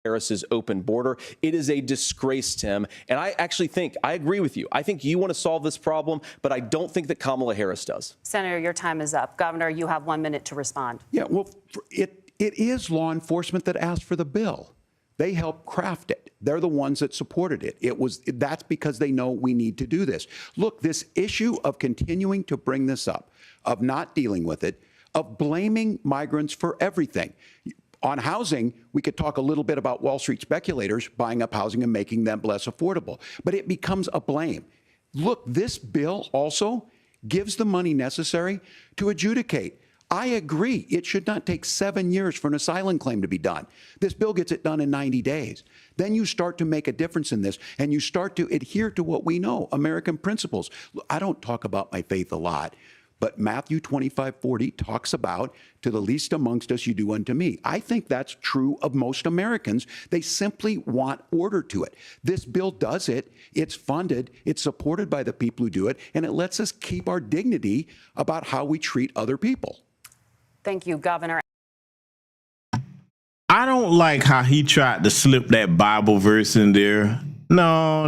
Harris's open border. It is a disgrace, Tim. And I actually think, I agree with you. I think you want to solve this problem, but I don't think that Kamala Harris does. Senator, your time is up. Governor, you have 1 minute to respond. Yeah, well, it is law enforcement that asked for the bill. They helped craft it. They're the ones that supported it. That's because they know we need to do this. Look, this issue of continuing to bring this up, of not dealing with it, of blaming migrants for everything. On housing, we could talk a little bit about Wall Street speculators buying up housing and making them less affordable, but it becomes a blame. Look, this bill also gives the money necessary to adjudicate. I agree, it should not take 7 years for an asylum claim to be done. This bill gets it done in 90 days. Then you start to make a difference in this, and you start to adhere to what we know, American principles. I don't talk about my faith a lot, but Matthew 25:40 talks about, to the least amongst us you do unto me. I think that's true of most Americans. They simply want order to it. This bill does it. It's funded. It's supported by the people who do it. And it lets us keep our dignity about how we treat other people. Thank you, Governor. I don't like how he tried to slip that Bible verse in there. No.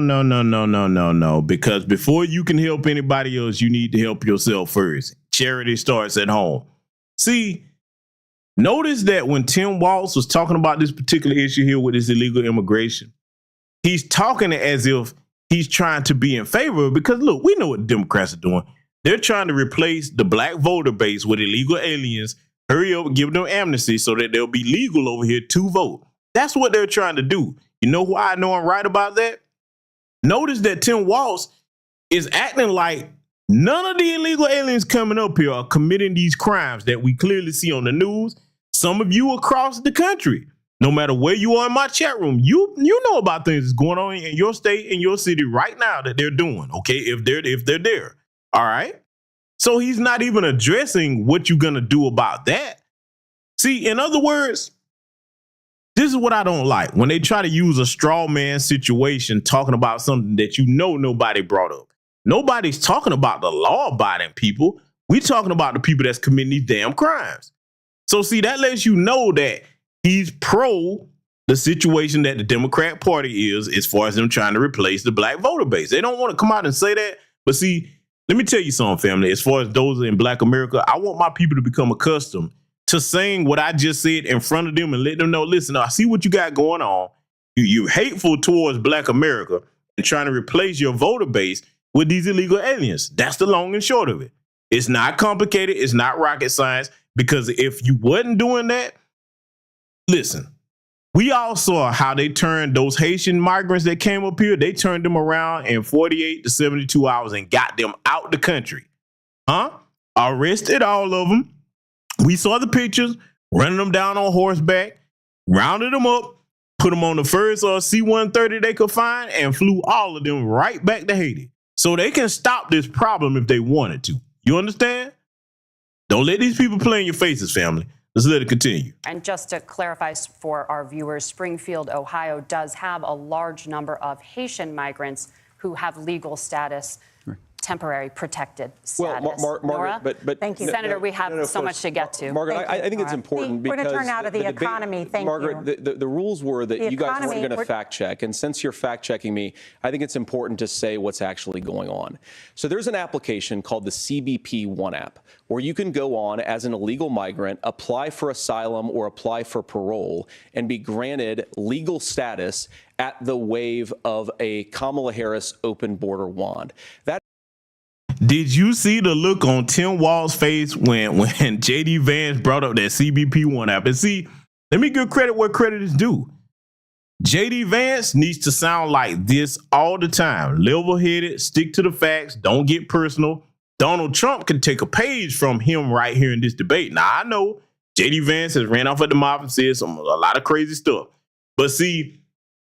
Because before you can help anybody else, you need to help yourself first. Charity starts at home. See, notice that when Tim Walz was talking about this particular issue here with this illegal immigration, he's talking as if he's trying to be in favor of it, because look, we know what the Democrats are doing. They're trying to replace the black voter base with illegal aliens, hurry up and give them amnesty so that they'll be legal over here to vote. That's what they're trying to do. You know why I know I'm right about that? Notice that Tim Walz is acting like none of the illegal aliens coming up here are committing these crimes that we clearly see on the news. Some of you across the country, no matter where you are in my chat room, you know about things that's going on in your state, in your city right now that they're doing, okay, if they're there, all right? So he's not even addressing what you're going to do about that. See, in other words, this is what I don't like. When they try to use a straw man situation talking about something that you know nobody brought up. Nobody's talking about the law-abiding people. We're talking about the people that's committing these damn crimes. So see, that lets you know that he's pro the situation that the Democrat Party is as far as them trying to replace the black voter base. They don't want to come out and say that, but see, let me tell you something, family. As far as those in Black America, I want my people to become accustomed to saying what I just said in front of them and let them know, listen, I see what you got going on. You're hateful towards Black America and trying to replace your voter base with these illegal aliens. That's the long and short of it. It's not complicated. It's not rocket science, because if you wasn't doing that, listen, we all saw how they turned those Haitian migrants that came up here. They turned them around in 48 to 72 hours and got them out the country. Arrested all of them. We saw the pictures, running them down on horseback, rounded them up, put them on the first C-130 they could find, and flew all of them right back to Haiti. So they can stop this problem if they wanted to. You understand? Don't let these people play in your faces, family. Let's let it continue. And just to clarify for our viewers, Springfield, Ohio does have a large number of Haitian migrants who have legal status, temporary protected status. Well, Margaret, but thank you, Senator. We have so much to get to. Margaret, I think it's important because we're going to turn now to the economy. Thank Margaret, you. the rules were that you guys weren't going to fact check, and since you're fact checking me, I think it's important to say what's actually going on. So there's an application called the CBP One app, where you can go on as an illegal migrant, apply for asylum or apply for parole, and be granted legal status at the wave of a Kamala Harris open border wand. Did you see the look on Tim Walz's face when JD Vance brought up that CBP One app? And see, let me give credit where credit is due. JD Vance needs to sound like this all the time. Level-headed, stick to the facts, don't get personal. Donald Trump can take a page from him right here in this debate. Now, I know JD Vance has ran off at the mouth and said a lot of crazy stuff. But see,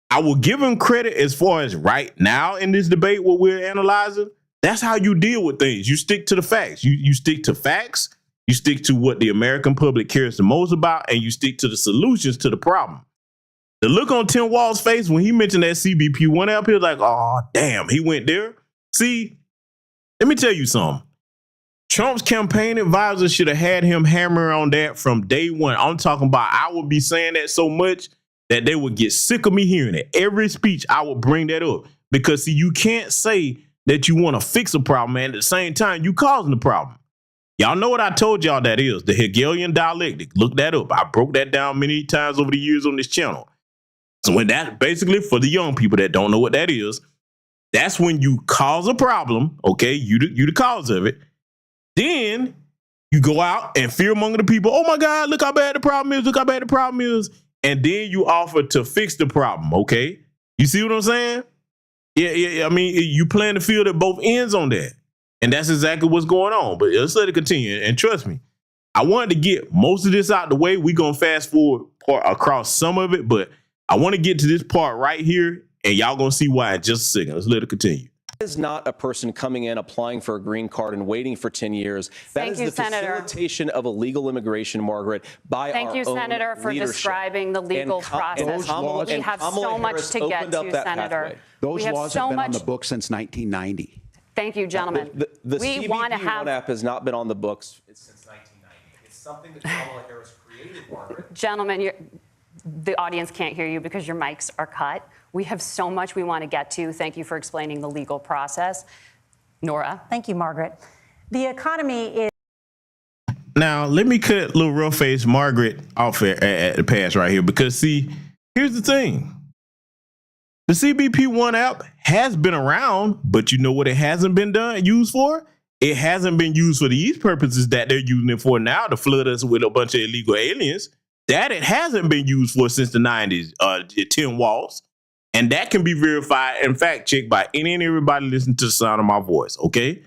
I will give him credit as far as right now in this debate, what we're analyzing. That's how you deal with things. You stick to the facts. You stick to facts. You stick to what the American public cares the most about, and you stick to the solutions to the problem. The look on Tim Walz's face when he mentioned that CBP One app, he was like, oh, damn, he went there. See, let me tell you something. Trump's campaign advisor should have had him hammer on that from day one. I'm talking about I would be saying that so much that they would get sick of me hearing it. Every speech, I would bring that up. Because, see, you can't say that you want to fix a problem, and at the same time, you causing the problem. Y'all know what I told y'all that is, the Hegelian dialectic. Look that up. I broke that down many times over the years on this channel. So when that, basically for the young people that don't know what that is, that's when you cause a problem, okay? You the cause of it. Then you go out and fear among the people, oh my God, look how bad the problem is, look how bad the problem is. And then you offer to fix the problem, okay? You see what I'm saying? Yeah. I mean, you plan to field at both ends on that. And that's exactly what's going on. But let's let it continue. And trust me, I wanted to get most of this out the way. We're going to fast forward across some of it. But I want to get to this part right here. And y'all going to see why in just a second. Let's let it continue. That is not a person coming in, applying for a green card and waiting for 10 years. That is the facilitation of illegal immigration, Margaret, by our own Thank you, Senator, for describing the legal process. We have so much to get to, Senator. Those laws have been on the books since 1990. Thank you, gentlemen. The CBP One app has not been on the books since 1990. It's something that Kamala Harris created, Margaret. Gentlemen, the audience can't hear you because your mics are cut. We have so much we want to get to. Thank you for explaining the legal process. Nora. Thank you, Margaret. The economy is... Now, let me cut little rough face Margaret off at the pass right here, because, see, here's the thing. The CBP One app has been around, but you know what it hasn't been used for? It hasn't been used for these purposes that they're using it for now, to flood us with a bunch of illegal aliens. That it hasn't been used for since the 90s, Tim Walz. And that can be verified and fact checked by any and everybody listening to the sound of my voice, okay?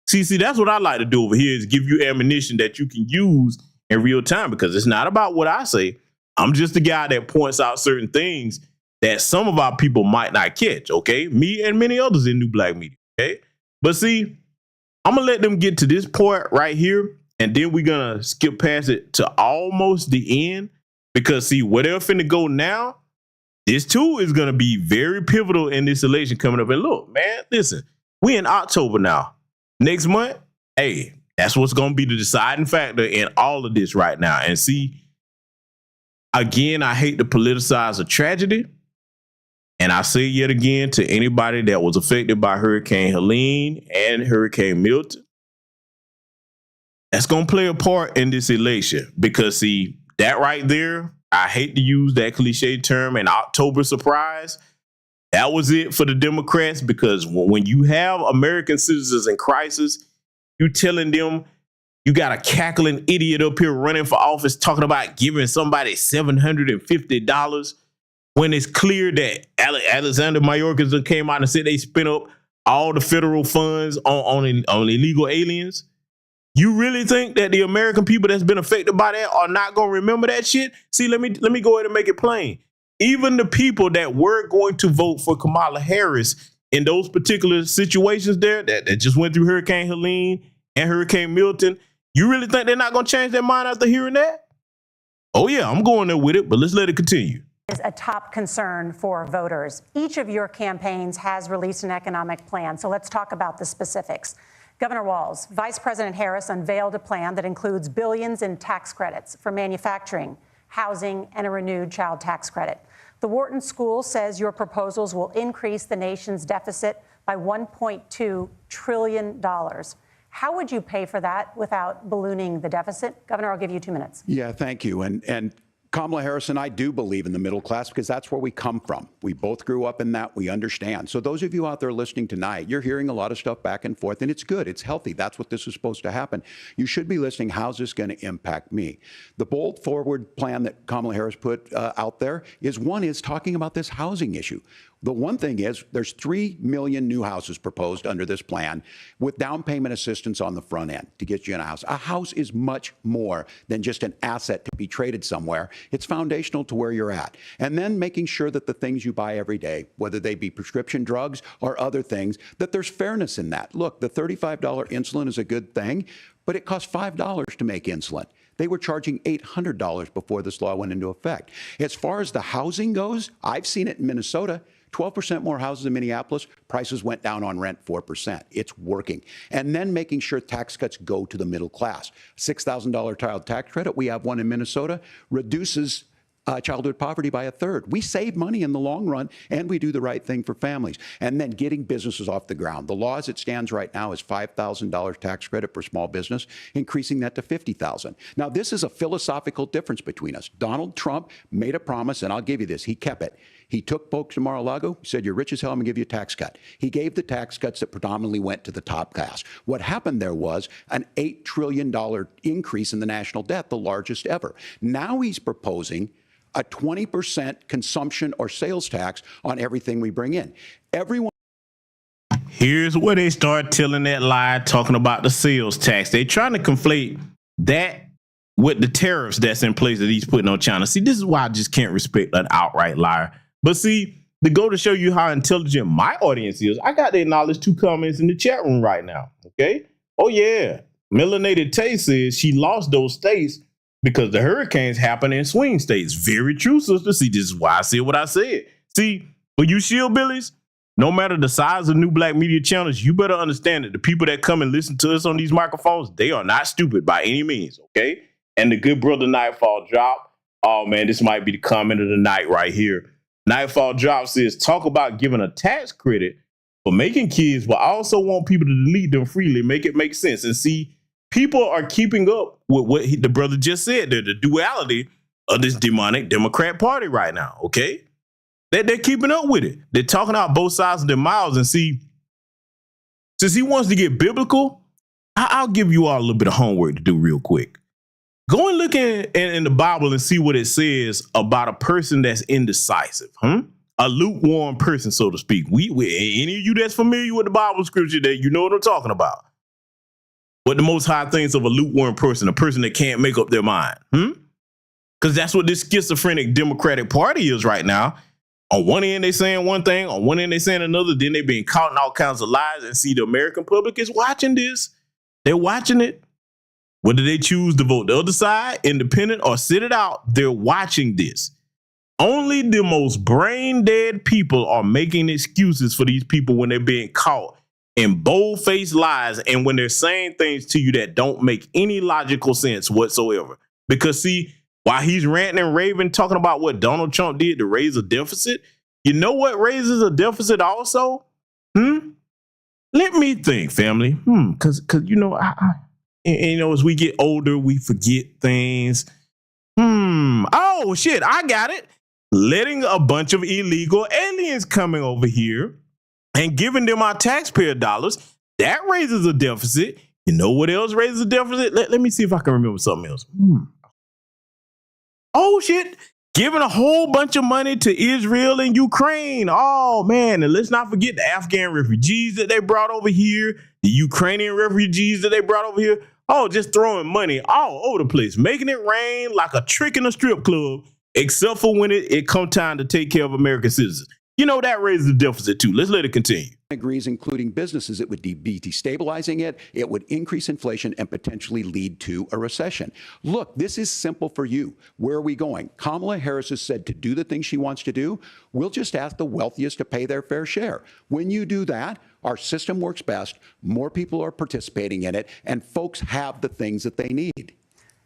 See, that's what I like to do over here, is give you ammunition that you can use in real time, because it's not about what I say. I'm just the guy that points out certain things that some of our people might not catch, okay? Me and many others in New Black Media, okay? But see, I'm going to let them get to this point right here, and then we're going to skip past it to almost the end, because, see, where they're finna go now, this, too, is going to be very pivotal in this election coming up. And look, man, listen, we in October now. Next month, hey, that's what's going to be the deciding factor in all of this right now. And see, again, I hate to politicize a tragedy, And I say yet again to anybody that was affected by Hurricane Helene and Hurricane Milton, that's going to play a part in this election because, see, that right there, I hate to use that cliche term, an October surprise. That was it for the Democrats because when you have American citizens in crisis, you telling them you got a cackling idiot up here running for office talking about giving somebody $750 when it's clear that Alexander Mayorkas came out and said they spent up all the federal funds on illegal aliens. You really think that the American people that's been affected by that are not going to remember that shit? See, let me go ahead and make it plain. Even the people that were going to vote for Kamala Harris in those particular situations there that just went through Hurricane Helene and Hurricane Milton, you really think they're not going to change their mind after hearing that? Oh, yeah, I'm going there with it, but let's let it continue. Is a top concern for voters. Each of your campaigns has released an economic plan, so let's talk about the specifics. Governor Walz, Vice President Harris unveiled a plan that includes billions in tax credits for manufacturing, housing, and a renewed child tax credit. The Wharton School says your proposals will increase the nation's deficit by $1.2 trillion. How would you pay for that without ballooning the deficit? Governor, I'll give you 2 minutes. Yeah, thank you. And Kamala Harris and I do believe in the middle class because that's where we come from. We both grew up in that. We understand. So those of you out there listening tonight, you're hearing a lot of stuff back and forth, and it's good. It's healthy. That's what this is supposed to happen. You should be listening. How's this going to impact me? The bold forward plan that Kamala Harris put out there is talking about this housing issue. The one thing is there's 3 million new houses proposed under this plan with down payment assistance on the front end to get you in a house. A house is much more than just an asset to be traded somewhere. It's foundational to where you're at. And then making sure that the things you buy every day, whether they be prescription drugs or other things, that there's fairness in that. Look, the $35 insulin is a good thing, but it costs $5 to make insulin. They were charging $800 before this law went into effect. As far as the housing goes, I've seen it in Minnesota. 12% more houses in Minneapolis, prices went down on rent 4%. It's working. And then making sure tax cuts go to the middle class. $6,000 child tax credit, we have one in Minnesota, reduces childhood poverty by 1/3. We save money in the long run, and we do the right thing for families. And then getting businesses off the ground. The law as it stands right now is $5,000 tax credit for small business, increasing that to $50,000. Now, this is a philosophical difference between us. Donald Trump made a promise, and I'll give you this. He kept it. He took folks to Mar-a-Lago, said, you're rich as hell, I'm going to give you a tax cut. He gave the tax cuts that predominantly went to the top class. What happened there was an $8 trillion increase in the national debt, the largest ever. Now he's proposing a 20% consumption or sales tax on everything we bring in. Everyone. Here's where they start telling that lie, talking about the sales tax. They're trying to conflate that with the tariffs that's in place that he's putting on China. See, this is why I just can't respect an outright liar. But see, to go to show you how intelligent my audience is, I got to acknowledge 2 comments in the chat room right now. Okay. Oh, yeah. Melanated Tay says she lost those states because the hurricanes happen in swing states. Very true, sister. See, this is why I said what I said. See, for you shillbillies, no matter the size of new black media channels, you better understand that the people that come and listen to us on these microphones, they are not stupid by any means, okay? And the good brother Nightfall Drop, oh man, this might be the comment of the night right here. Nightfall Drop says, talk about giving a tax credit for making kids, but I also want people to delete them freely, make it make sense. And see, people are keeping up with what the brother just said, the duality of this demonic Democrat Party right now, okay? They're keeping up with it. They're talking out both sides of their mouths. And see, since he wants to get biblical, I'll give you all a little bit of homework to do real quick. Go and look in the Bible and see what it says about a person that's indecisive, a lukewarm person, so to speak. We any of you that's familiar with the Bible scripture, that you know what I'm talking about. What the Most High thinks of a lukewarm person, a person that can't make up their mind. Because that's what this schizophrenic Democratic Party is right now. On one end, they saying one thing. On one end, they saying another. Then they being caught in all kinds of lies. And see, the American public is watching this. They're watching it. Whether they choose to vote the other side, independent, or sit it out, they're watching this. Only the most brain-dead people are making excuses for these people when they're being caught in bold-faced lies and when they're saying things to you that don't make any logical sense whatsoever. Because, see, while he's ranting and raving, talking about what Donald Trump did to raise a deficit, You know what raises a deficit also? Let me think, family. Because you know, you know, as we get older, we forget things. Oh shit, I got it. Letting a bunch of illegal aliens coming over here and giving them our taxpayer dollars, that raises a deficit. You know what else raises a deficit? Let me see if I can remember something else. Oh shit, giving a whole bunch of money to Israel and Ukraine. Oh man, and let's not forget the Afghan refugees that they brought over here, the Ukrainian refugees that they brought over here. Oh, just throwing money all over the place, making it rain like a trick in a strip club, except for when it come time to take care of American citizens. You know, that raises the deficit too. Let's let it continue. Agrees, including businesses, it would be destabilizing it. It would increase inflation and potentially lead to a recession. Look, this is simple for you. Where are we going? Kamala Harris has said to do the things she wants to do. We'll just ask the wealthiest to pay their fair share. When you do that, our system works best. More people are participating in it, and folks have the things that they need.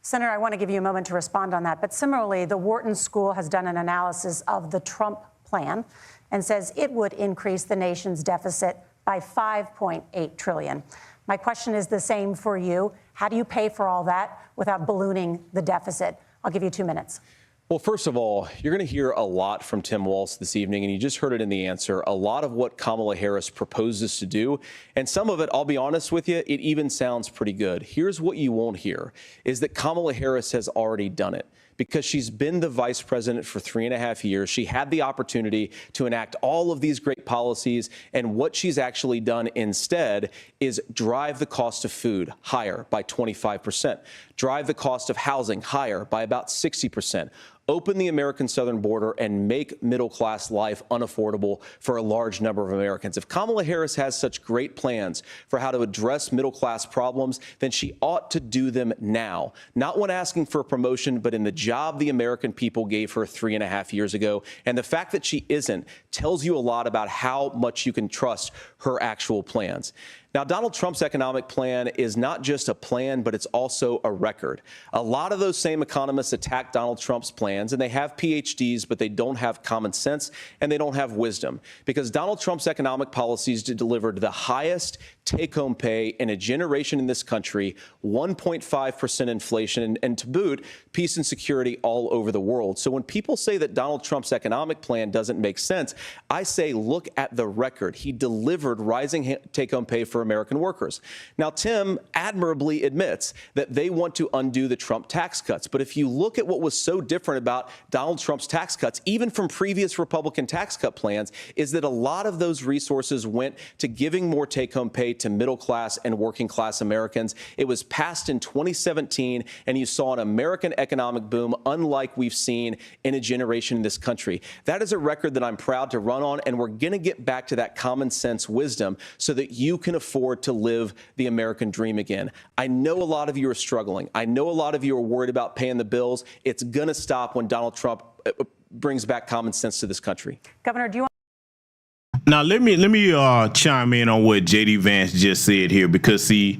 Senator, I want to give you a moment to respond on that. But similarly, the Wharton School has done an analysis of the Trump plan and says it would increase the nation's deficit by $5.8 trillion. My question is the same for you. How do you pay for all that without ballooning the deficit? I'll give you 2 minutes. Well, first of all, you're going to hear a lot from Tim Walz this evening, and you just heard it in the answer, a lot of what Kamala Harris proposes to do. And some of it, I'll be honest with you, it even sounds pretty good. Here's what you won't hear, is that Kamala Harris has already done it. Because she's been the vice president for 3.5 years. She had the opportunity to enact all of these great policies. And what she's actually done instead is drive the cost of food higher by 25%, drive the cost of housing higher by about 60%. Open the American southern border and make middle-class life unaffordable for a large number of Americans. If Kamala Harris has such great plans for how to address middle-class problems, then she ought to do them now. Not when asking for a promotion, but in the job the American people gave her 3.5 years ago. And the fact that she isn't tells you a lot about how much you can trust her actual plans. Now, Donald Trump's economic plan is not just a plan, but it's also a record. A lot of those same economists attack Donald Trump's plans, and they have PhDs, but they don't have common sense and they don't have wisdom, because Donald Trump's economic policies delivered the highest take-home pay in a generation in this country, 1.5% inflation, and to boot, peace and security all over the world. So when people say that Donald Trump's economic plan doesn't make sense, I say look at the record. He delivered rising take-home pay for American workers. Now, Tim admirably admits that they want to undo the Trump tax cuts. But if you look at what was so different about Donald Trump's tax cuts, even from previous Republican tax cut plans, is that a lot of those resources went to giving more take-home pay to middle-class and working-class Americans. It was passed in 2017, and you saw an American economic boom unlike we've seen in a generation in this country. That is a record that I'm proud to run on, and we're going to get back to that common sense wisdom so that you can afford to live the American dream again. I know a lot of you are struggling. I know a lot of you are worried about paying the bills. It's going to stop when Donald Trump brings back common sense to this country. Governor, do you want? Now, let me chime in on what J.D. Vance just said here, because, see,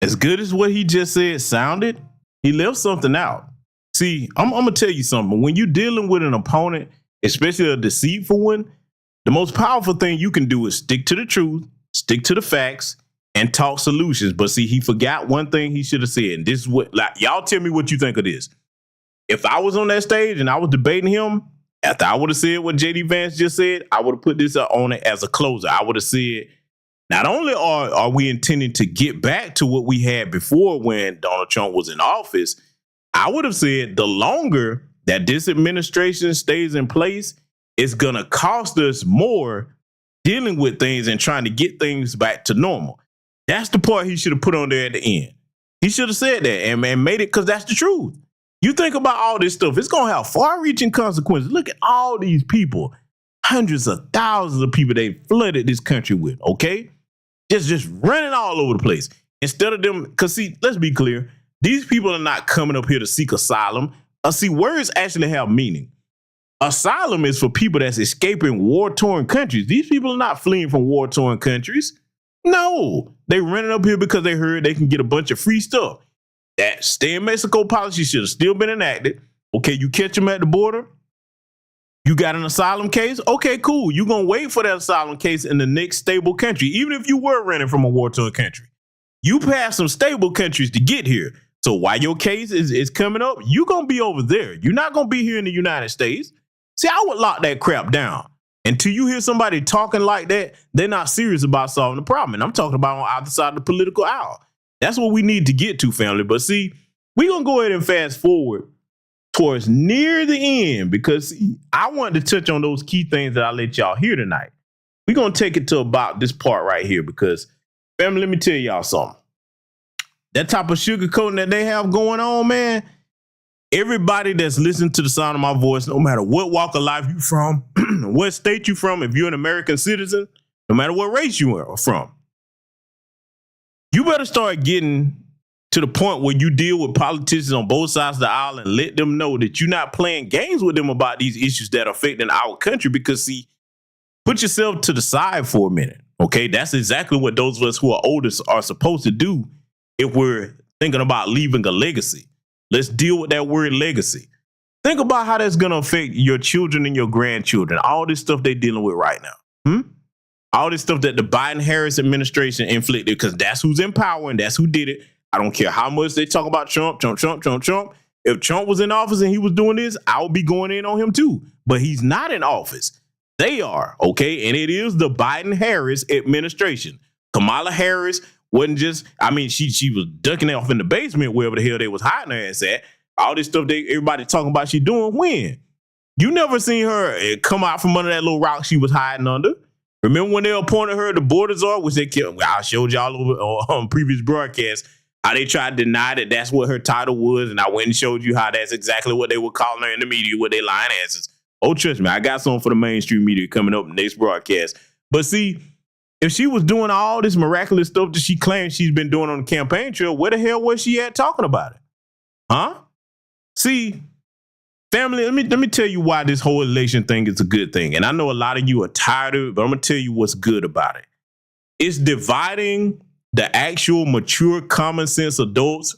as good as what he just said sounded, he left something out. See, I'm going to tell you something. When you're dealing with an opponent, especially a deceitful one, the most powerful thing you can do is stick to the truth, stick to the facts, and talk solutions. But see, he forgot one thing he should have said. And this is what, like, y'all tell me what you think of this. If I was on that stage and I was debating him, after I would have said what J.D. Vance just said, I would have put this on it as a closer. I would have said, not only are we intending to get back to what we had before when Donald Trump was in office, I would have said the longer that this administration stays in place, it's going to cost us more dealing with things and trying to get things back to normal. That's the part he should have put on there at the end. He should have said that and made it, because that's the truth. You think about all this stuff, it's going to have far-reaching consequences. Look at all these people, hundreds of thousands of people they flooded this country with, okay? Just running all over the place. Instead of them, because see, let's be clear, these people are not coming up here to seek asylum. See, words actually have meaning. Asylum is for people that's escaping war-torn countries. These people are not fleeing from war-torn countries. No, they running up here because they heard they can get a bunch of free stuff. That stay in Mexico policy should have still been enacted. Okay, you catch them at the border, You got an asylum case? Okay, cool. You're going to wait for that asylum case in the next stable country, even if you were running from a war-torn country. You passed some stable countries to get here. So while your case is coming up, you're going to be over there. You're not going to be here in the United States. See, I would lock that crap down. Until you hear somebody talking like that, they're not serious about solving the problem. And I'm talking about on either side of the political aisle. That's what we need to get to, family. But see, we're going to go ahead and fast forward towards near the end, because I wanted to touch on those key things that I let y'all hear tonight. We're going to take it to about this part right here, because, family, let me tell y'all something. That type of sugarcoating that they have going on, man, everybody that's listening to the sound of my voice, no matter what walk of life you from, what state you from, if you're an American citizen, no matter what race you are from, you better start getting to the point where you deal with politicians on both sides of the aisle and let them know that you're not playing games with them about these issues that are affecting our country. Because, see, put yourself to the side for a minute, okay? That's exactly what those of us who are oldest are supposed to do if we're thinking about leaving a legacy. Let's deal with that word legacy. Think about how that's going to affect your children and your grandchildren, all this stuff they're dealing with right now. All this stuff that the Biden-Harris administration inflicted, because that's who's in power and that's who did it. I don't care how much they talk about Trump. If Trump was in office and he was doing this, I would be going in on him too. But he's not in office. They are, okay? And it is the Biden-Harris administration. Kamala Harris wasn't just, I mean, she was ducking off in the basement wherever the hell they was hiding her ass at. All this stuff everybody talking about she doing when? You never seen her come out from under that little rock she was hiding under. Remember when they appointed her the border czar, which they killed? I showed y'all over on previous broadcasts how they tried to deny that that's what her title was, and I went and showed you how that's exactly what they were calling her in the media with their lying asses. Oh, trust me, I got something for the mainstream media coming up in the next broadcast. But see, if she was doing all this miraculous stuff that she claims she's been doing on the campaign trail, where the hell was she at talking about it? Huh? See, family, let me tell you why this whole election thing is a good thing. And I know a lot of you are tired of it, but I'm going to tell you what's good about it. It's dividing the actual mature common sense adults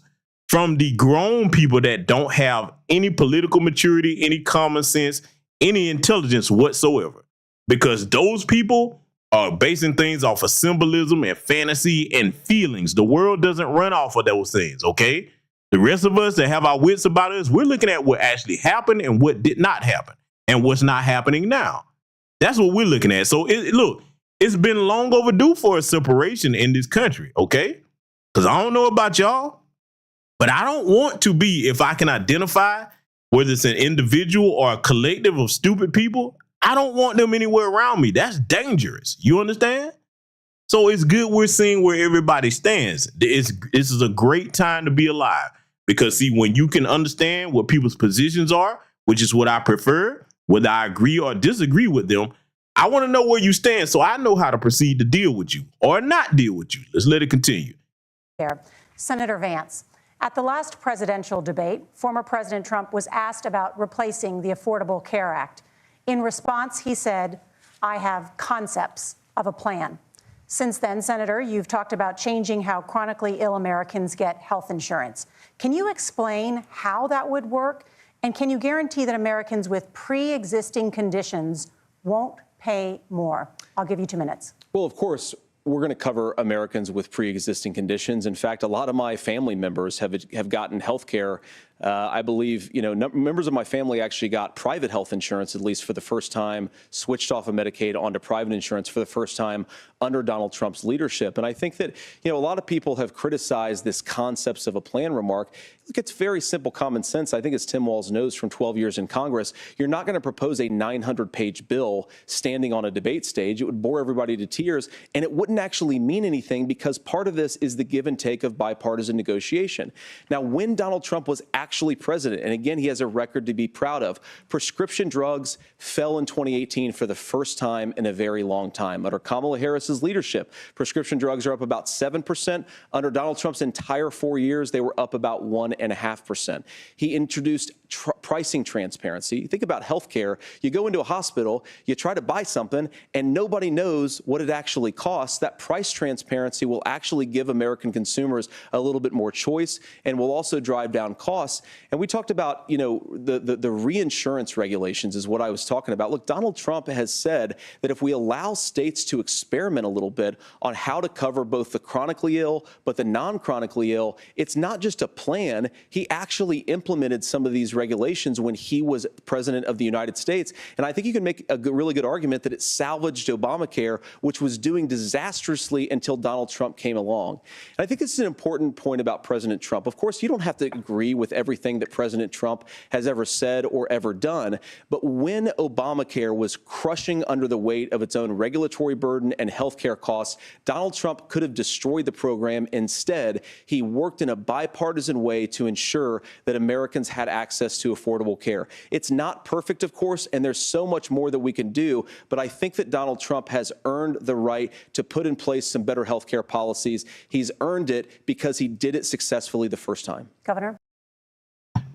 from the grown people that don't have any political maturity, any common sense, any intelligence whatsoever. Because those people are basing things off of symbolism and fantasy and feelings. The world doesn't run off of those things, okay? The rest of us that have our wits about us, we're looking at what actually happened and what did not happen and what's not happening now. That's what we're looking at. So look, it's been long overdue for a separation in this country, okay? Because I don't know about y'all, but I don't want to be, if I can identify whether it's an individual or a collective of stupid people, I don't want them anywhere around me. That's dangerous. You understand? So it's good we're seeing where everybody stands. This is a great time to be alive because, see, when you can understand what people's positions are, which is what I prefer, whether I agree or disagree with them, I want to know where you stand so I know how to proceed to deal with you or not deal with you. Let's let it continue. Senator Vance, at the last presidential debate, former President Trump was asked about replacing the Affordable Care Act. In response, he said, "I have concepts of a plan." Since then, Senator, you've talked about changing how chronically ill Americans get health insurance. Can you explain how that would work? And can you guarantee that Americans with pre-existing conditions won't pay more? I'll give you 2 minutes. Well, of course, we're going to cover Americans with pre-existing conditions. In fact, a lot of my family members have gotten health care. I believe, members of my family actually got private health insurance, at least for the first time, switched off of Medicaid onto private insurance for the first time under Donald Trump's leadership. And I think that, a lot of people have criticized this concepts of a plan remark. Look, it's very simple common sense. I think as Tim Walz knows from 12 years in Congress, you're not going to propose a 900-page bill standing on a debate stage. It would bore everybody to tears, and it wouldn't actually mean anything because part of this is the give and take of bipartisan negotiation. Now, when Donald Trump was actually president, and again, he has a record to be proud of, prescription drugs fell in 2018 for the first time in a very long time. Under Kamala Harris's leadership, prescription drugs are up about 7%. Under Donald Trump's entire 4 years, they were up about 1.5%. He introduced pricing transparency. Think about healthcare. You go into a hospital, you try to buy something, and nobody knows what it actually costs. That price transparency will actually give American consumers a little bit more choice and will also drive down costs. And we talked about, the reinsurance regulations is what I was talking about. Look, Donald Trump has said that if we allow states to experiment a little bit on how to cover both the chronically ill but the non-chronically ill, it's not just a plan. He actually implemented some of these regulations when he was president of the United States. And I think you can make a really good argument that it salvaged Obamacare, which was doing disastrously until Donald Trump came along. And I think this is an important point about President Trump. Of course, you don't have to agree with everything that President Trump has ever said or ever done. But when Obamacare was crushing under the weight of its own regulatory burden and healthcare costs, Donald Trump could have destroyed the program. Instead, he worked in a bipartisan way to ensure that Americans had access to affordable care. It's not perfect, of course, and there's so much more that we can do, but I think that Donald Trump has earned the right to put in place some better health care policies. He's earned it because he did it successfully the first time. Governor?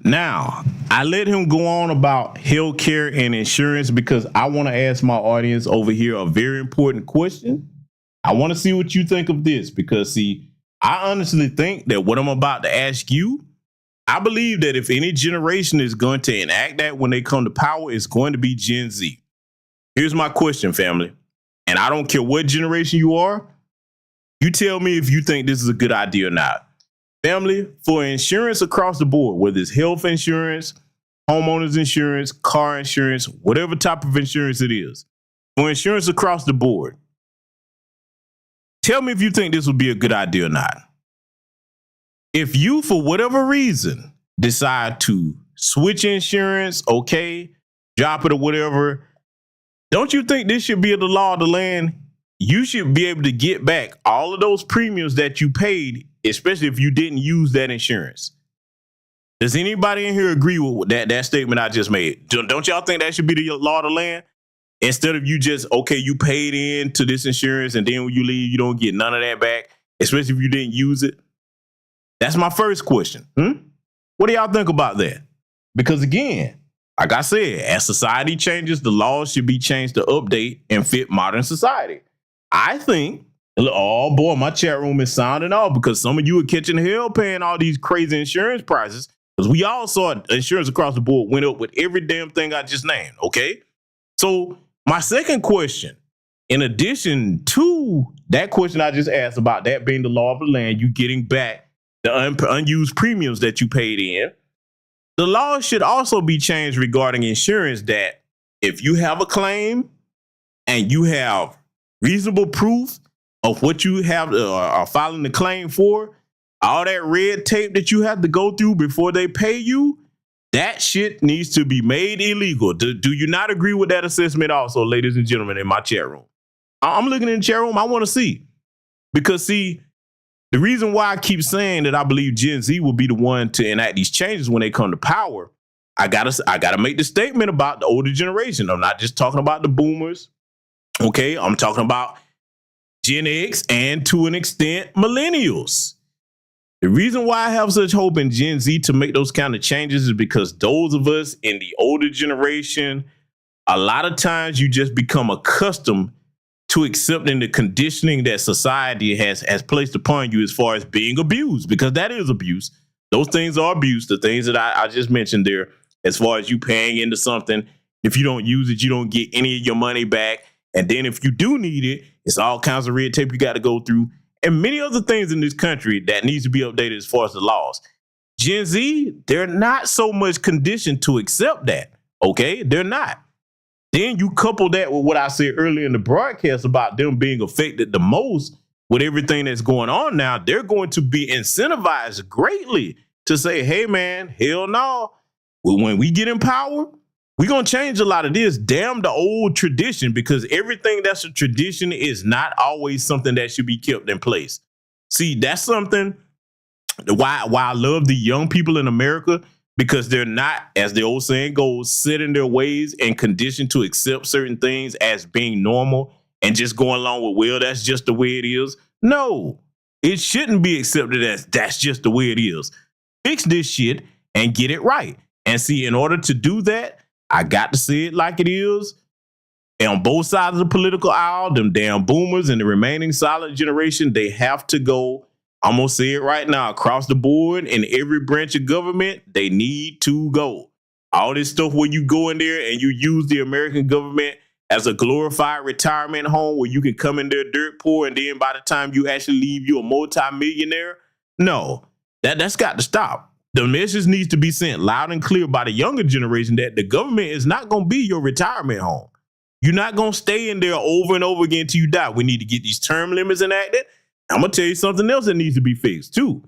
Now, I let him go on about health care and insurance because I want to ask my audience over here a very important question. I want to see what you think of this because, see, I honestly think that what I'm about to ask you, I believe that if any generation is going to enact that when they come to power, it's going to be Gen Z. Here's my question, family. And I don't care what generation you are. You tell me if you think this is a good idea or not. Family, for insurance across the board, whether it's health insurance, homeowners insurance, car insurance, whatever type of insurance it is, for insurance across the board, tell me if you think this would be a good idea or not. If you, for whatever reason, decide to switch insurance, okay, drop it or whatever, don't you think this should be the law of the land? You should be able to get back all of those premiums that you paid, especially if you didn't use that insurance. Does anybody in here agree with that statement I just made? Don't y'all think that should be the law of the land? Instead of you just, okay, you paid into this insurance and then when you leave, you don't get none of that back, especially if you didn't use it. That's my first question. What do y'all think about that? Because again, like I said, as society changes, the laws should be changed to update and fit modern society. I think, oh boy, my chat room is sounding off because some of you are catching hell paying all these crazy insurance prices because we all saw insurance across the board went up with every damn thing I just named, okay? So my second question, in addition to that question I just asked about that being the law of the land, you getting back the unused premiums that you paid in, the law should also be changed regarding insurance that if you have a claim and you have reasonable proof of what you have are filing the claim for, all that red tape that you have to go through before they pay you, that shit needs to be made illegal. Do you not agree with that assessment also, ladies and gentlemen, in my chat room? I'm looking in the chat room. I want to see. Because, see, the reason why I keep saying that I believe Gen Z will be the one to enact these changes when they come to power, I gotta make the statement about the older generation. I'm not just talking about the boomers. Okay, I'm talking about Gen X and, to an extent, millennials. The reason why I have such hope in Gen Z to make those kind of changes is because those of us in the older generation, a lot of times you just become accustomed to accepting the conditioning that society has placed upon you as far as being abused, because that is abuse. Those things are abuse, the things that I just mentioned there, as far as you paying into something. If you don't use it, you don't get any of your money back. And then if you do need it, it's all kinds of red tape you got to go through. And many other things in this country that needs to be updated as far as the laws. Gen Z, they're not so much conditioned to accept that. Okay, they're not. Then you couple that with what I said earlier in the broadcast about them being affected the most with everything that's going on now. They're going to be incentivized greatly to say, hey, man, hell no. When we get in power, we're going to change a lot of this. Damn the old tradition, because everything that's a tradition is not always something that should be kept in place. See, that's something why I love the young people in America, because they're not, as the old saying goes, set in their ways and conditioned to accept certain things as being normal and just going along with, well, that's just the way it is. No, it shouldn't be accepted as that's just the way it is. Fix this shit and get it right. And see, in order to do that, I got to say it like it is. And on both sides of the political aisle, them damn boomers and the remaining silent generation, they have to go. I'm going to say it right now, across the board in every branch of government, they need to go. All this stuff where you go in there and you use the American government as a glorified retirement home where you can come in there dirt poor and then by the time you actually leave, you a multimillionaire. No, that's got to stop. The message needs to be sent loud and clear by the younger generation that the government is not going to be your retirement home. You're not going to stay in there over and over again until you die. We need to get these term limits enacted. I'm going to tell you something else that needs to be fixed too.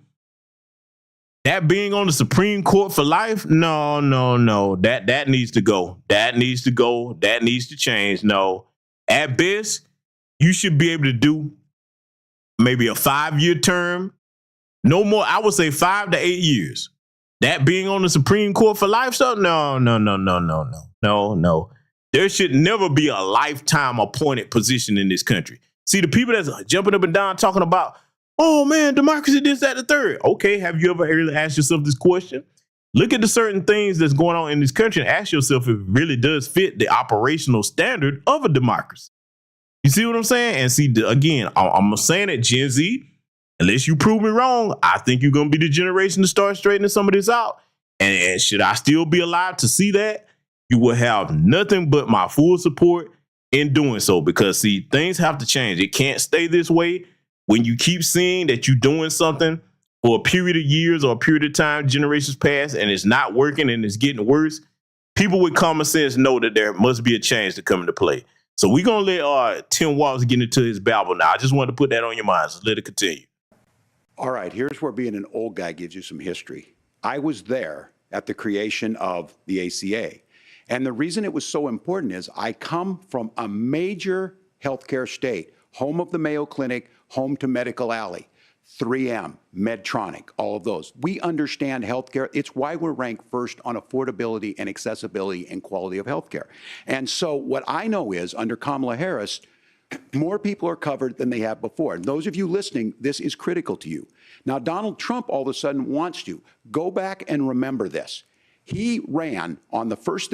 That being on the Supreme Court for life, no. That needs to go. That needs to go. That needs to change. No. At best, you should be able to do maybe a 5-year term. No more, I would say 5 to 8 years. That being on the Supreme Court for life, so no. There should never be a lifetime appointed position in this country. See, the people that's jumping up and down talking about, oh man, democracy, this, that, the third. Okay, have you ever really asked yourself this question? Look at the certain things that's going on in this country and ask yourself if it really does fit the operational standard of a democracy. You see what I'm saying? And see, again, I'm saying that Gen Z, unless you prove me wrong, I think you're going to be the generation to start straightening some of this out. And should I still be alive to see that? You will have nothing but my full support in doing so, because see, things have to change. It can't stay this way. When you keep seeing that you're doing something for a period of years or a period of time, generations pass, and it's not working and it's getting worse, people with common sense know that there must be a change to come into play. So we're going to let Tim Walz get into his babble now. I just wanted to put that on your mind. So let it continue. All right, here's where being an old guy gives you some history. I was there at the creation of the ACA. And the reason it was so important is I come from a major healthcare state, home of the Mayo Clinic, home to Medical Alley, 3M, Medtronic, all of those. We understand healthcare. It's why we're ranked first on affordability and accessibility and quality of healthcare. And so what I know is under Kamala Harris, more people are covered than they have before. And those of you listening, this is critical to you. Now, Donald Trump all of a sudden wants to go back and remember this. He ran on the first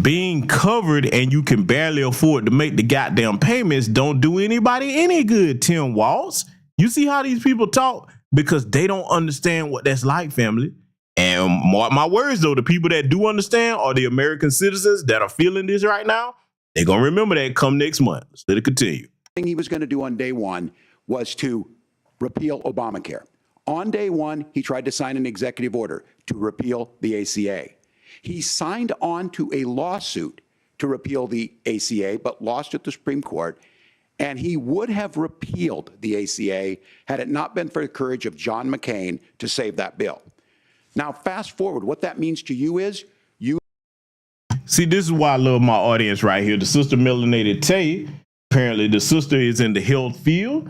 being covered and you can barely afford to make the goddamn payments don't do anybody any good, Tim Walz. You see how these people talk? Because they don't understand what that's like, family. And mark my words, though, the people that do understand are the American citizens that are feeling this right now. They're going to remember that come next month. Let's let it continue. The thing he was going to do on day one was to repeal Obamacare. On day one, he tried to sign an executive order to repeal the ACA. He signed on to a lawsuit to repeal the ACA, but lost at the Supreme Court. And he would have repealed the ACA had it not been for the courage of John McCain to save that bill. Now, fast forward, what that means to you is you. See, this is why I love my audience right here. The sister Melanated Tay, apparently the sister is in the health field.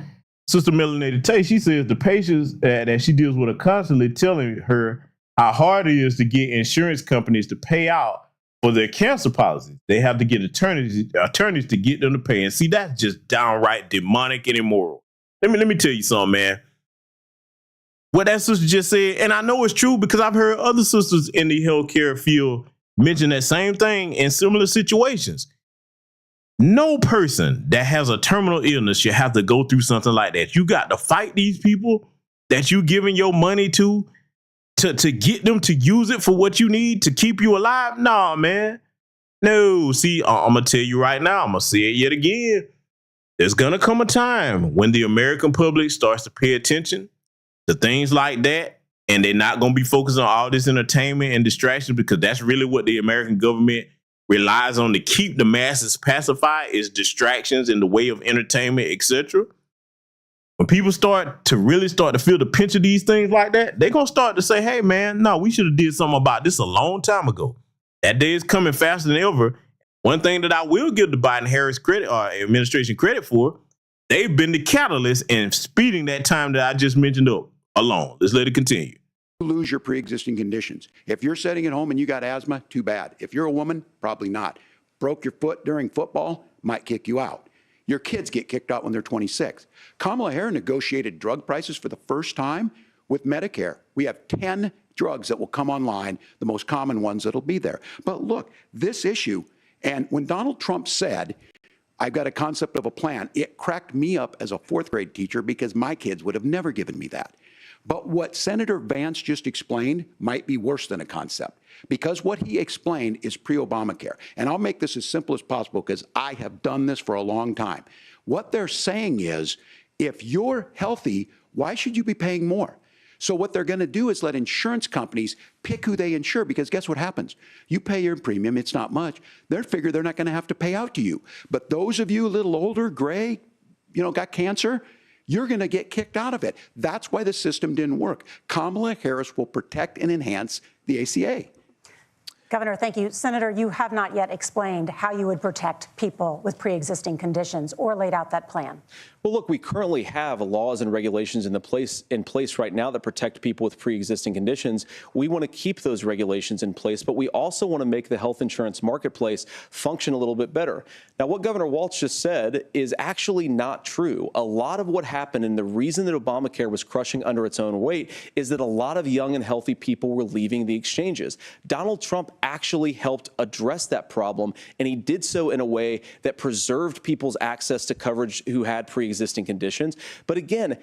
Sister Melanated Tay, she says the patients that she deals with are constantly telling her how hard it is to get insurance companies to pay out for their cancer policies. They have to get attorneys to get them to pay. And see, that's just downright demonic and immoral. Let me tell you something, man. What that sister just said, and I know it's true because I've heard other sisters in the healthcare field mention that same thing in similar situations. No person that has a terminal illness should have to go through something like that. You got to fight these people that you giving your money to get them to use it for what you need to keep you alive. Nah, man. No, see, I'm going to tell you right now, I'm going to say it yet again. There's going to come a time when the American public starts to pay attention to things like that, and they're not going to be focused on all this entertainment and distractions, because that's really what the American government relies on to keep the masses pacified, is distractions in the way of entertainment, etc. When people start to feel the pinch of these things like that, they're going to start to say, hey, man, no, we should have did something about this a long time ago. That day is coming faster than ever. One thing that I will give the Biden-Harris credit or administration credit for, they've been the catalyst in speeding that time that I just mentioned up along. Let's let it continue. Lose your pre-existing conditions. If you're sitting at home and you got asthma, too bad. If you're a woman, probably not. Broke your foot during football, might kick you out. Your kids get kicked out when they're 26. Kamala Harris negotiated drug prices for the first time with Medicare. We have 10 drugs that will come online, the most common ones that'll be there. But look, this issue, and when Donald Trump said, I've got a concept of a plan, it cracked me up as a fourth grade teacher because my kids would have never given me that. But what Senator Vance just explained might be worse than a concept, because what he explained is pre-Obamacare. And I'll make this as simple as possible because I have done this for a long time. What they're saying is, if you're healthy, why should you be paying more? So what they're going to do is let insurance companies pick who they insure, because guess what happens? You pay your premium, it's not much. They figure they're not going to have to pay out to you. But those of you a little older, gray, got cancer, you're going to get kicked out of it. That's why the system didn't work. Kamala Harris will protect and enhance the ACA. Governor, thank you. Senator, you have not yet explained how you would protect people with pre-existing conditions or laid out that plan. Well, look, we currently have laws and regulations in place right now that protect people with pre-existing conditions. We want to keep those regulations in place, but we also want to make the health insurance marketplace function a little bit better. Now, what Governor Walz just said is actually not true. A lot of what happened, and the reason that Obamacare was crushing under its own weight, is that a lot of young and healthy people were leaving the exchanges. Donald Trump actually helped address that problem, and he did so in a way that preserved people's access to coverage who had pre-existing conditions. But again,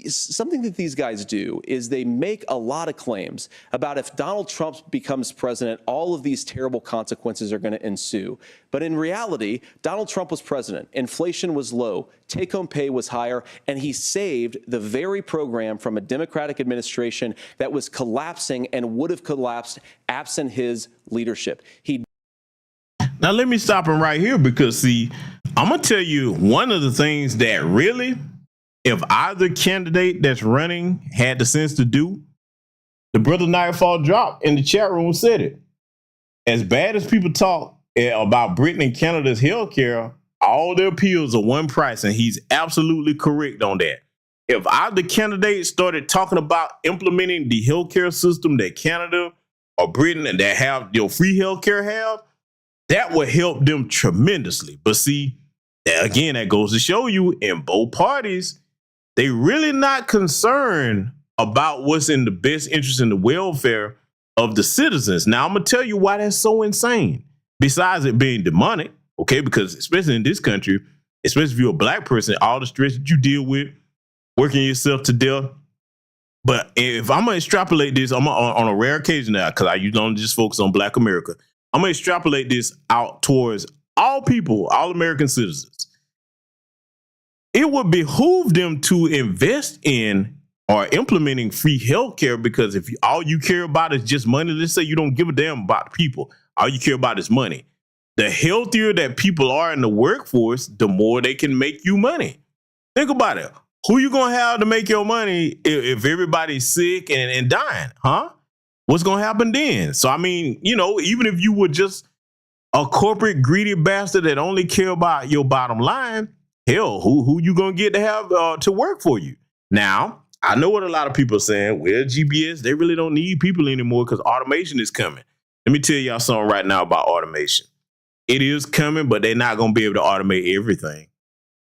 something that these guys do is they make a lot of claims about if Donald Trump becomes president, all of these terrible consequences are going to ensue. But in reality, Donald Trump was president. Inflation was low. Take-home pay was higher. And he saved the very program from a Democratic administration that was collapsing and would have collapsed absent his leadership. Now, let me stop him right here because, see, I'm going to tell you one of the things that really, if either candidate that's running had the sense to do, the brother Nightfall Drop in the chat room said it. As bad as people talk about Britain and Canada's health care, all their pills are one price, and he's absolutely correct on that. If either candidate started talking about implementing the healthcare system that Canada or Britain and that have your free healthcare have, that would help them tremendously. But see, again, that goes to show you in both parties, they really not concerned about what's in the best interest in the welfare of the citizens. Now, I'm going to tell you why that's so insane. Besides it being demonic, okay, because especially in this country, especially if you're a black person, all the stress that you deal with, working yourself to death. But if I'm going to extrapolate this, I'm on a rare occasion now, because I usually don't just focus on Black America. I'm going to extrapolate this out towards all people, all American citizens. It would behoove them to invest in or implementing free health care, because if all you care about is just money, let's say you don't give a damn about the people, all you care about is money. The healthier that people are in the workforce, the more they can make you money. Think about it. Who you going to have to make your money if everybody's sick and dying, huh? What's going to happen then? So, I mean, even if you were just a corporate greedy bastard that only care about your bottom line, hell, who you going to get to have to work for you? Now, I know what a lot of people are saying. Well, GBS, they really don't need people anymore because automation is coming. Let me tell y'all something right now about automation. It is coming, but they're not going to be able to automate everything.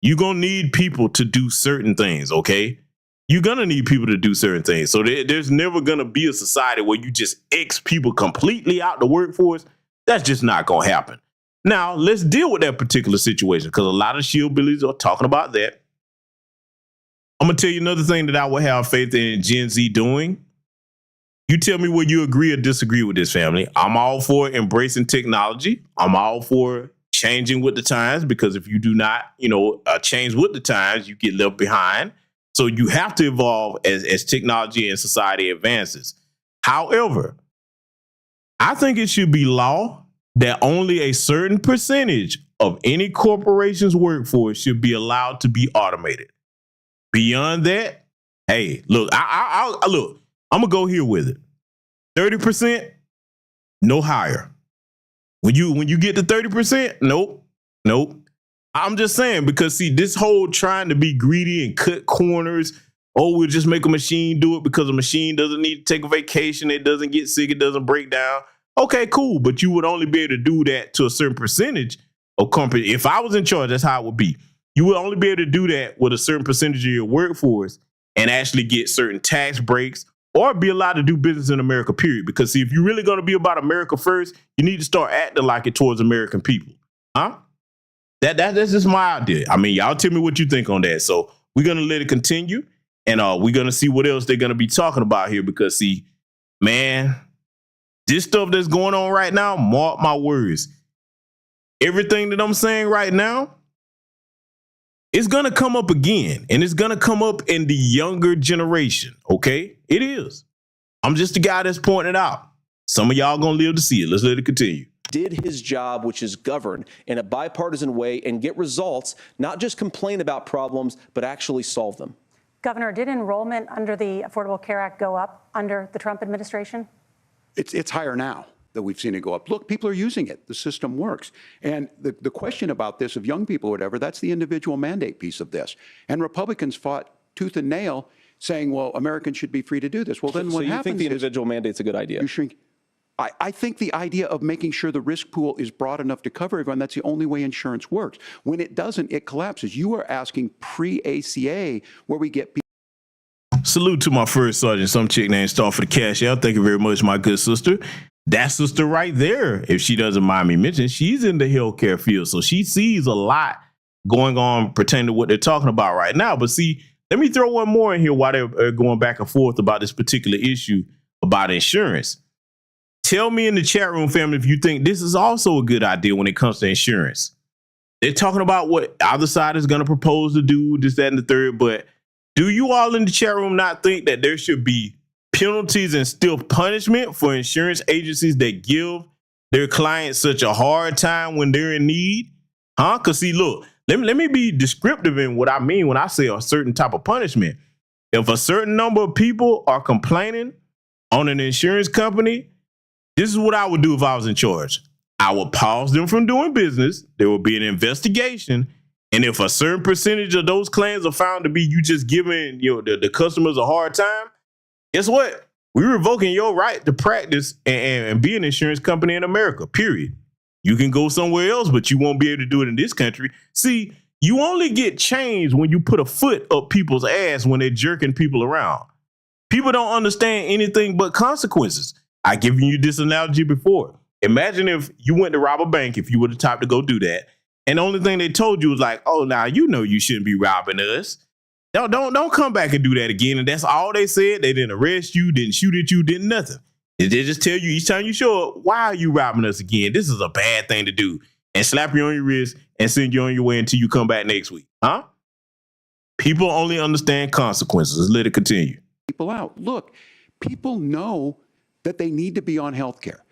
You're going to need people to do certain things, okay? You're going to need people to do certain things. So there's never going to be a society where you just X people completely out the workforce. That's just not going to happen. Now, let's deal with that particular situation, because a lot of shillbillies are talking about that. I'm going to tell you another thing that I would have faith in Gen Z doing. You tell me whether you agree or disagree with this, family. I'm all for embracing technology. I'm all for changing with the times, because if you do not, change with the times, you get left behind. So you have to evolve as technology and society advances. However, I think it should be law that only a certain percentage of any corporation's workforce should be allowed to be automated. Beyond that, hey, look, I'm gonna go here with it. 30%, no higher. When you get to 30%, nope. I'm just saying, because see, this whole trying to be greedy and cut corners, we'll just make a machine do it because a machine doesn't need to take a vacation, it doesn't get sick, it doesn't break down. Okay, cool, but you would only be able to do that to a certain percentage of company. If I was in charge, that's how it would be. You would only be able to do that with a certain percentage of your workforce. and actually get certain tax breaks or be allowed to do business in America, period. Because see, if you're really going to be about America first, you need to start acting like it towards American people. Huh? That's just my idea. I mean, y'all tell me what you think on that. So we're going to let it continue, and we're going to see what else they're going to be talking about here. Because see, man, this stuff that's going on right now, mark my words, everything that I'm saying right now, it's going to come up again, and it's going to come up in the younger generation, okay? It is. I'm just the guy that's pointing it out. Some of y'all going to live to see it. Let's let it continue. Did his job, which is govern in a bipartisan way and get results, not just complain about problems, but actually solve them. Governor, did enrollment under the Affordable Care Act go up under the Trump administration? It's higher now that we've seen it go up. Look, people are using it. The system works. And the question about this of young people or whatever, that's the individual mandate piece of this. And Republicans fought tooth and nail saying, well, Americans should be free to do this. Well, then what happens is... So you think the individual mandate's a good idea? You shrink. I think the idea of making sure the risk pool is broad enough to cover everyone, that's the only way insurance works. When it doesn't, it collapses. You are asking pre-ACA where we get people. Salute to my first sergeant, some chick named Star for the cash out. Thank you very much, my good sister. That sister right there, if she doesn't mind me mentioning, she's in the healthcare field. So she sees a lot going on pertaining to what they're talking about right now. But see, let me throw one more in here while they're going back and forth about this particular issue about insurance. Tell me in the chat room, family, if you think this is also a good idea when it comes to insurance. They're talking about what either side is going to propose to do, this, that, and the third. But do you all in the chat room not think that there should be penalties and still punishment for insurance agencies that give their clients such a hard time when they're in need? Huh? Because see, look, let me be descriptive in what I mean when I say a certain type of punishment. If a certain number of people are complaining on an insurance company, this is what I would do if I was in charge. I would pause them from doing business. There will be an investigation. And if a certain percentage of those claims are found to be you just giving the customers a hard time, guess what? We're revoking your right to practice and be an insurance company in America, period. You can go somewhere else, but you won't be able to do it in this country. See, you only get changed when you put a foot up people's ass when they're jerking people around. People don't understand anything but consequences. I've given you this analogy before. Imagine if you went to rob a bank, if you were the type to go do that, and the only thing they told you was like, oh, now you know you shouldn't be robbing us. Don't come back and do that again. And that's all they said. They didn't arrest you, didn't shoot at you, didn't nothing. They just tell you each time you show up, why are you robbing us again? This is a bad thing to do. And slap you on your wrist and send you on your way until you come back next week. Huh? People only understand consequences. Let's let it continue. People out. Look, people know that they need to be on health care.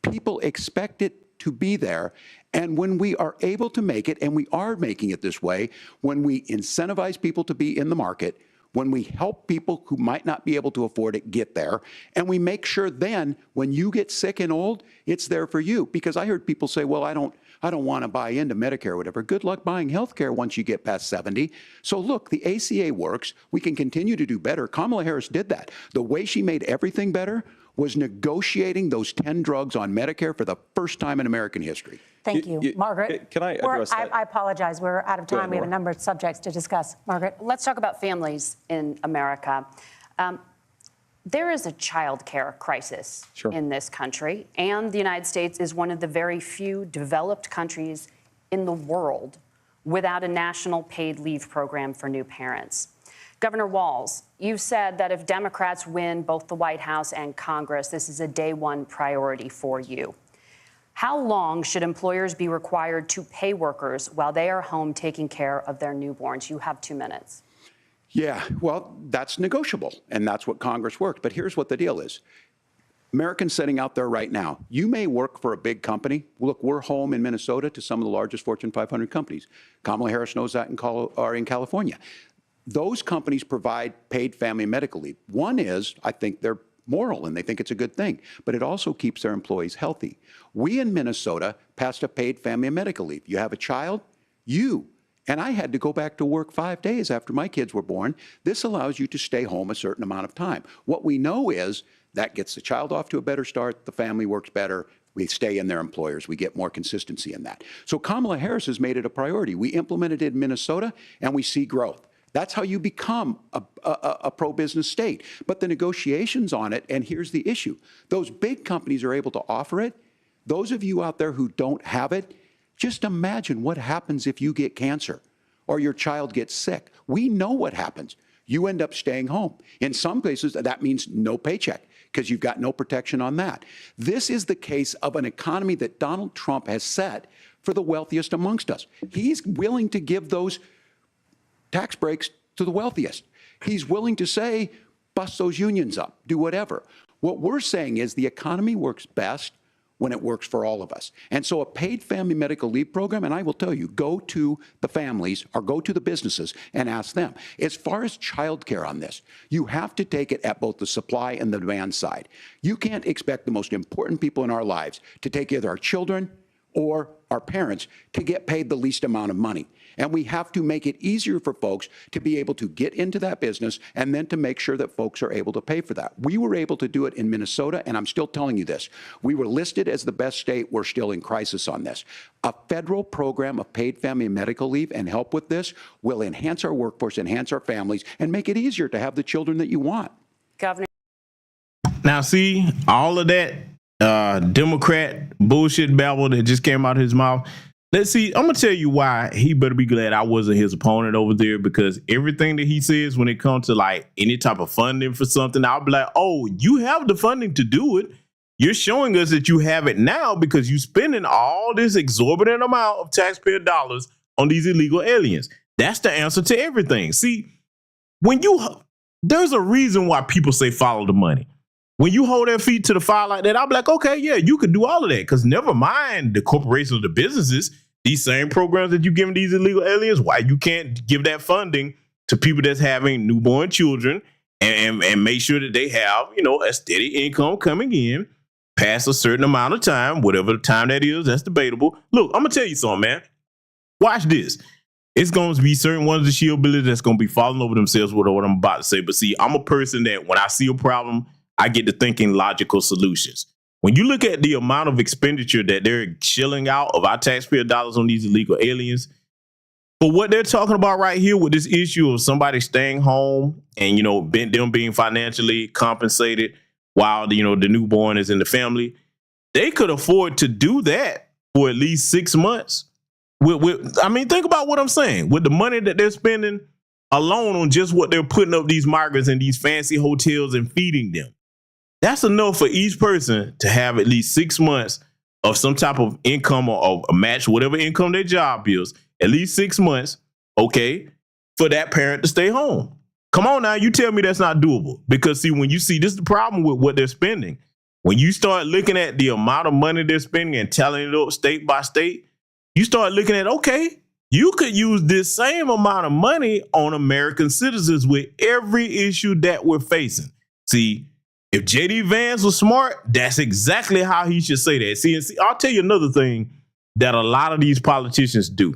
People expect it to be there. And when we are able to make it, and we are making it this way, when we incentivize people to be in the market, when we help people who might not be able to afford it get there, and we make sure then when you get sick and old, it's there for you. Because I heard people say, well, I don't want to buy into Medicare or whatever. Good luck buying health care once you get past 70. So look, the ACA works. We can continue to do better. Kamala Harris did that. The way she made everything better was negotiating those 10 drugs on Medicare for the first time in American history. Thank you. Margaret. Can I address that? I apologize. We're out of time. We have a number of subjects to discuss. Margaret. Let's talk about families in America. There is a child care crisis in this country, and the United States is one of the very few developed countries in the world without a national paid leave program for new parents. Governor Walz, you've said that if Democrats win both the White House and Congress, this is a day one priority for you. How long should employers be required to pay workers while they are home taking care of their newborns? You have 2 minutes. Yeah, well, that's negotiable, and that's what Congress worked. But here's what the deal is. Americans sitting out there right now, you may work for a big company. Look, we're home in Minnesota to some of the largest Fortune 500 companies. Kamala Harris knows that in California. Those companies provide paid family medical leave. One is, I think they're moral and they think it's a good thing, but it also keeps their employees healthy. We in Minnesota passed a paid family medical leave. You have a child, and I had to go back to work 5 days after my kids were born. This allows you to stay home a certain amount of time. What we know is that gets the child off to a better start, the family works better, we stay in their employers, we get more consistency in that. So Kamala Harris has made it a priority. We implemented it in Minnesota and we see growth. That's how you become a pro-business state. But the negotiations on it, and here's the issue, those big companies are able to offer it. Those of you out there who don't have it, just imagine what happens if you get cancer or your child gets sick. We know what happens. You end up staying home. In some cases, that means no paycheck because you've got no protection on that. This is the case of an economy that Donald Trump has set for the wealthiest amongst us. He's willing to give those tax breaks to the wealthiest. He's willing to say, bust those unions up, do whatever. What we're saying is the economy works best when it works for all of us. And so a paid family medical leave program, and I will tell you, go to the families or go to the businesses and ask them. As far as childcare on this, you have to take it at both the supply and the demand side. You can't expect the most important people in our lives to take either our children or our parents to get paid the least amount of money. And we have to make it easier for folks to be able to get into that business and then to make sure that folks are able to pay for that. We were able to do it in Minnesota, and I'm still telling you this. We were listed as the best state. We're still in crisis on this. A federal program of paid family and medical leave and help with this will enhance our workforce, enhance our families, and make it easier to have the children that you want. Governor. Now, see, all of that Democrat bullshit babble that just came out of his mouth. Let's see, I'm going to tell you why he better be glad I wasn't his opponent over there, because everything that he says when it comes to like any type of funding for something, I'll be like, oh, you have the funding to do it. You're showing us that you have it now because you're spending all this exorbitant amount of taxpayer dollars on these illegal aliens. That's the answer to everything. See, there's a reason why people say follow the money. When you hold their feet to the fire like that, I'll be like, okay, yeah, you could do all of that. Because never mind the corporations, the businesses, these same programs that you're giving these illegal aliens, why you can't give that funding to people that's having newborn children and make sure that they have, a steady income coming in past a certain amount of time, whatever the time that is, that's debatable. Look, I'm going to tell you something, man. Watch this. It's going to be certain ones of the shield abilities that's going to be falling over themselves with what I'm about to say. But see, I'm a person that when I see a problem, I get to thinking logical solutions. When you look at the amount of expenditure that they're shilling out of our taxpayer dollars on these illegal aliens, for what they're talking about right here with this issue of somebody staying home and, them being financially compensated while, the newborn is in the family, they could afford to do that for at least 6 months. Think about what I'm saying. With the money that they're spending alone on just what they're putting up these migrants in these fancy hotels and feeding them. That's enough for each person to have at least 6 months of some type of income or a match, whatever income their job is, at least 6 months, okay, for that parent to stay home. Come on now, you tell me that's not doable. Because see, when you see, this is the problem with what they're spending. When you start looking at the amount of money they're spending and tallying it up state by state, you start looking at, okay, you could use this same amount of money on American citizens with every issue that we're facing. See, if J.D. Vance was smart, that's exactly how he should say that. See, I'll tell you another thing that a lot of these politicians do.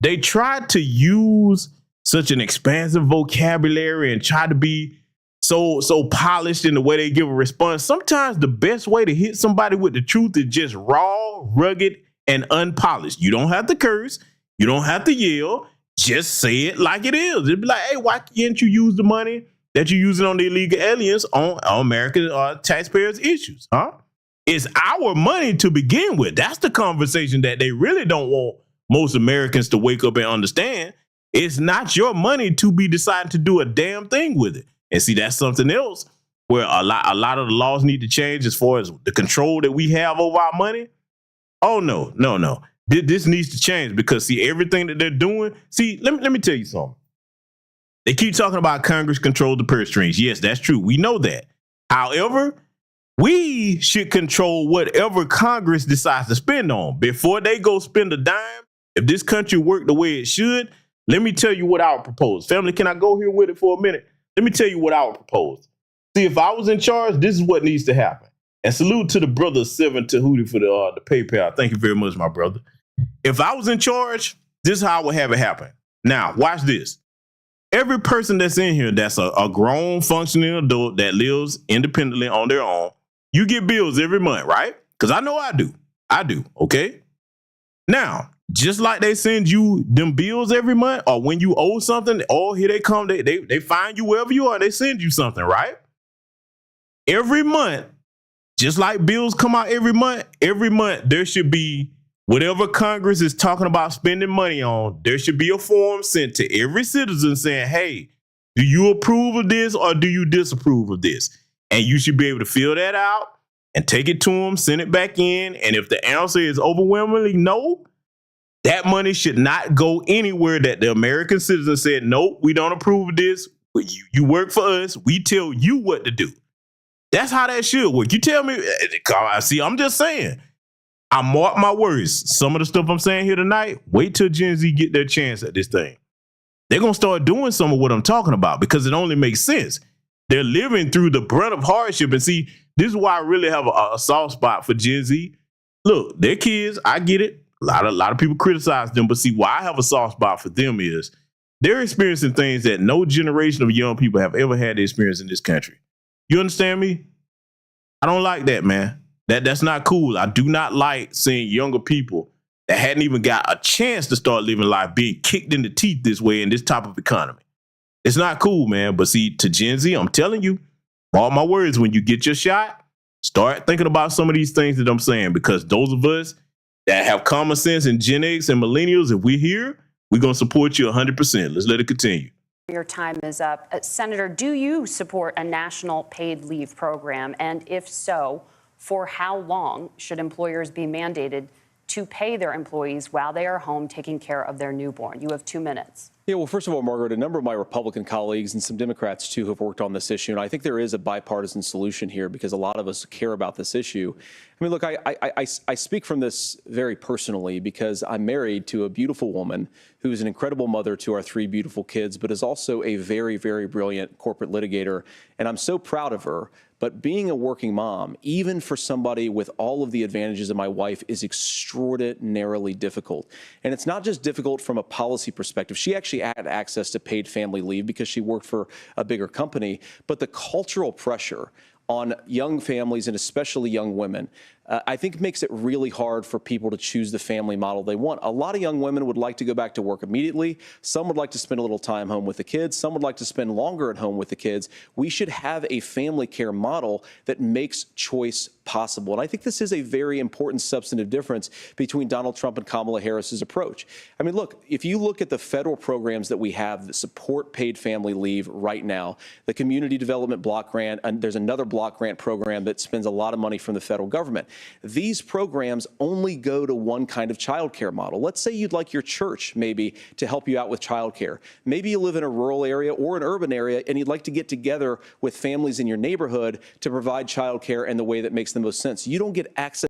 They try to use such an expansive vocabulary and try to be so polished in the way they give a response. Sometimes the best way to hit somebody with the truth is just raw, rugged, and unpolished. You don't have to curse. You don't have to yell. Just say it like it is. It'd be like, hey, why can't you use the money that you're using on the illegal aliens on American taxpayers' issues? Huh? It's our money to begin with. That's the conversation that they really don't want most Americans to wake up and understand. It's not your money to be deciding to do a damn thing with it. And see, that's something else where a lot of the laws need to change as far as the control that we have over our money. Oh, no. This needs to change because, see, everything that they're doing. See, let me tell you something. They keep talking about Congress control the purse strings. Yes, that's true. We know that. However, we should control whatever Congress decides to spend on. Before they go spend a dime, if this country worked the way it should, let me tell you what I would propose. Family, can I go here with it for a minute? Let me tell you what I would propose. See, if I was in charge, this is what needs to happen. And salute to the brother Seven Tahuti for the PayPal. Thank you very much, my brother. If I was in charge, this is how I would have it happen. Now, watch this. Every person that's in here that's a grown, functioning adult that lives independently on their own, you get bills every month, right? Because I know I do. Okay? Now, just like they send you them bills every month, or when you owe something, oh, here they come, they find you wherever you are, they send you something, right? Every month, just like bills come out every month there should be whatever Congress is talking about spending money on, there should be a form sent to every citizen saying, hey, do you approve of this or do you disapprove of this? And you should be able to fill that out and take it to them, send it back in. And if the answer is overwhelmingly no, that money should not go anywhere that the American citizen said, nope, we don't approve of this. You work for us. We tell you what to do. That's how that should work. You tell me, see, I'm just saying. I mark my words. Some of the stuff I'm saying here tonight, wait till Gen Z get their chance at this thing. They're going to start doing some of what I'm talking about because it only makes sense. They're living through the brunt of hardship. And see, this is why I really have a soft spot for Gen Z. Look, they're kids. I get it. A lot of people criticize them. But see, why I have a soft spot for them is they're experiencing things that no generation of young people have ever had to experience in this country. You understand me? I don't like that, man. That's not cool. I do not like seeing younger people that hadn't even got a chance to start living life being kicked in the teeth this way in this type of economy. It's not cool, man. But see, to Gen Z, I'm telling you, all my words, when you get your shot, start thinking about some of these things that I'm saying, because those of us that have common sense and Gen X and millennials, if we're here, we're going to support you 100%. Let's let it continue. Your time is up. Senator, do you support a national paid leave program? And if so, for how long should employers be mandated to pay their employees while they are home taking care of their newborn? You have 2 minutes. Yeah, well, first of all, Margaret, a number of my Republican colleagues and some Democrats, too, have worked on this issue. And I think there is a bipartisan solution here because a lot of us care about this issue. I mean, look, I speak from this very personally because I'm married to a beautiful woman who is an incredible mother to our 3 beautiful kids, but is also a very, very brilliant corporate litigator. And I'm so proud of her. But being a working mom, even for somebody with all of the advantages of my wife, is extraordinarily difficult. And it's not just difficult from a policy perspective. She actually had access to paid family leave because she worked for a bigger company. But the cultural pressure on young families and especially young women, I think makes it really hard for people to choose the family model they want. A lot of young women would like to go back to work immediately. Some would like to spend a little time home with the kids. Some would like to spend longer at home with the kids. We should have a family care model that makes choice possible. And I think this is a very important substantive difference between Donald Trump and Kamala Harris's approach. I mean, look, if you look at the federal programs that we have that support paid family leave right now, the Community Development Block Grant, and there's another block grant program that spends a lot of money from the federal government. These programs only go to one kind of childcare model. Let's say you'd like your church maybe to help you out with childcare. Maybe you live in a rural area or an urban area and you'd like to get together with families in your neighborhood to provide childcare in the way that makes the most sense. You don't get access.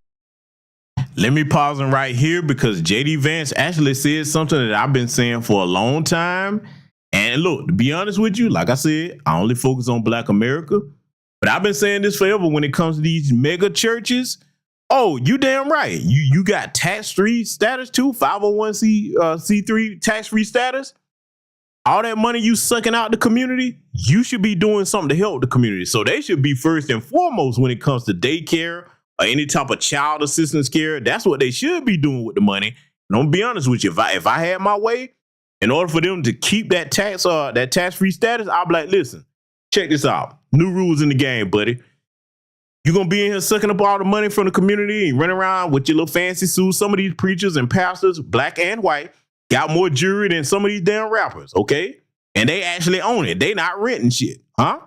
Let me pause him right here because JD Vance actually said something that I've been saying for a long time. And look, to be honest with you, like I said, I only focus on Black America. But I've been saying this forever when it comes to these mega churches. Oh, you damn right. You got tax-free status too, 501c3 tax-free status. All that money you sucking out the community, you should be doing something to help the community. So they should be first and foremost when it comes to daycare or any type of child assistance care. That's what they should be doing with the money. And I'm gonna be honest with you, if I had my way, in order for them to keep that tax-free status, I'll be like, listen, check this out. New rules in the game, buddy. You're going to be in here sucking up all the money from the community and running around with your little fancy suits. Some of these preachers and pastors, Black and white, got more jewelry than some of these damn rappers, okay? And they actually own it. They not renting shit, huh?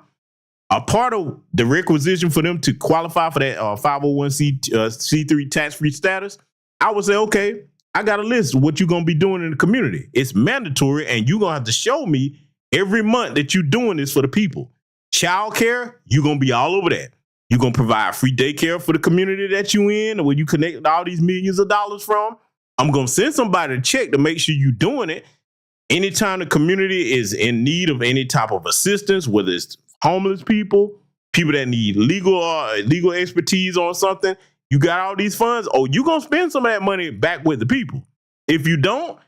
A part of the requisition for them to qualify for that 501c3 tax-free status, I would say, okay, I got a list of what you're going to be doing in the community. It's mandatory, and you're going to have to show me every month that you're doing this for the people. Child care, you're going to be all over that. You're going to provide free daycare for the community that you in, or where you connect all these millions of dollars from. I'm going to send somebody to check to make sure you're doing it. Anytime the community is in need of any type of assistance, whether it's homeless people, people that need legal expertise on something, you got all these funds. Oh, you're going to spend some of that money back with the people. If you don't,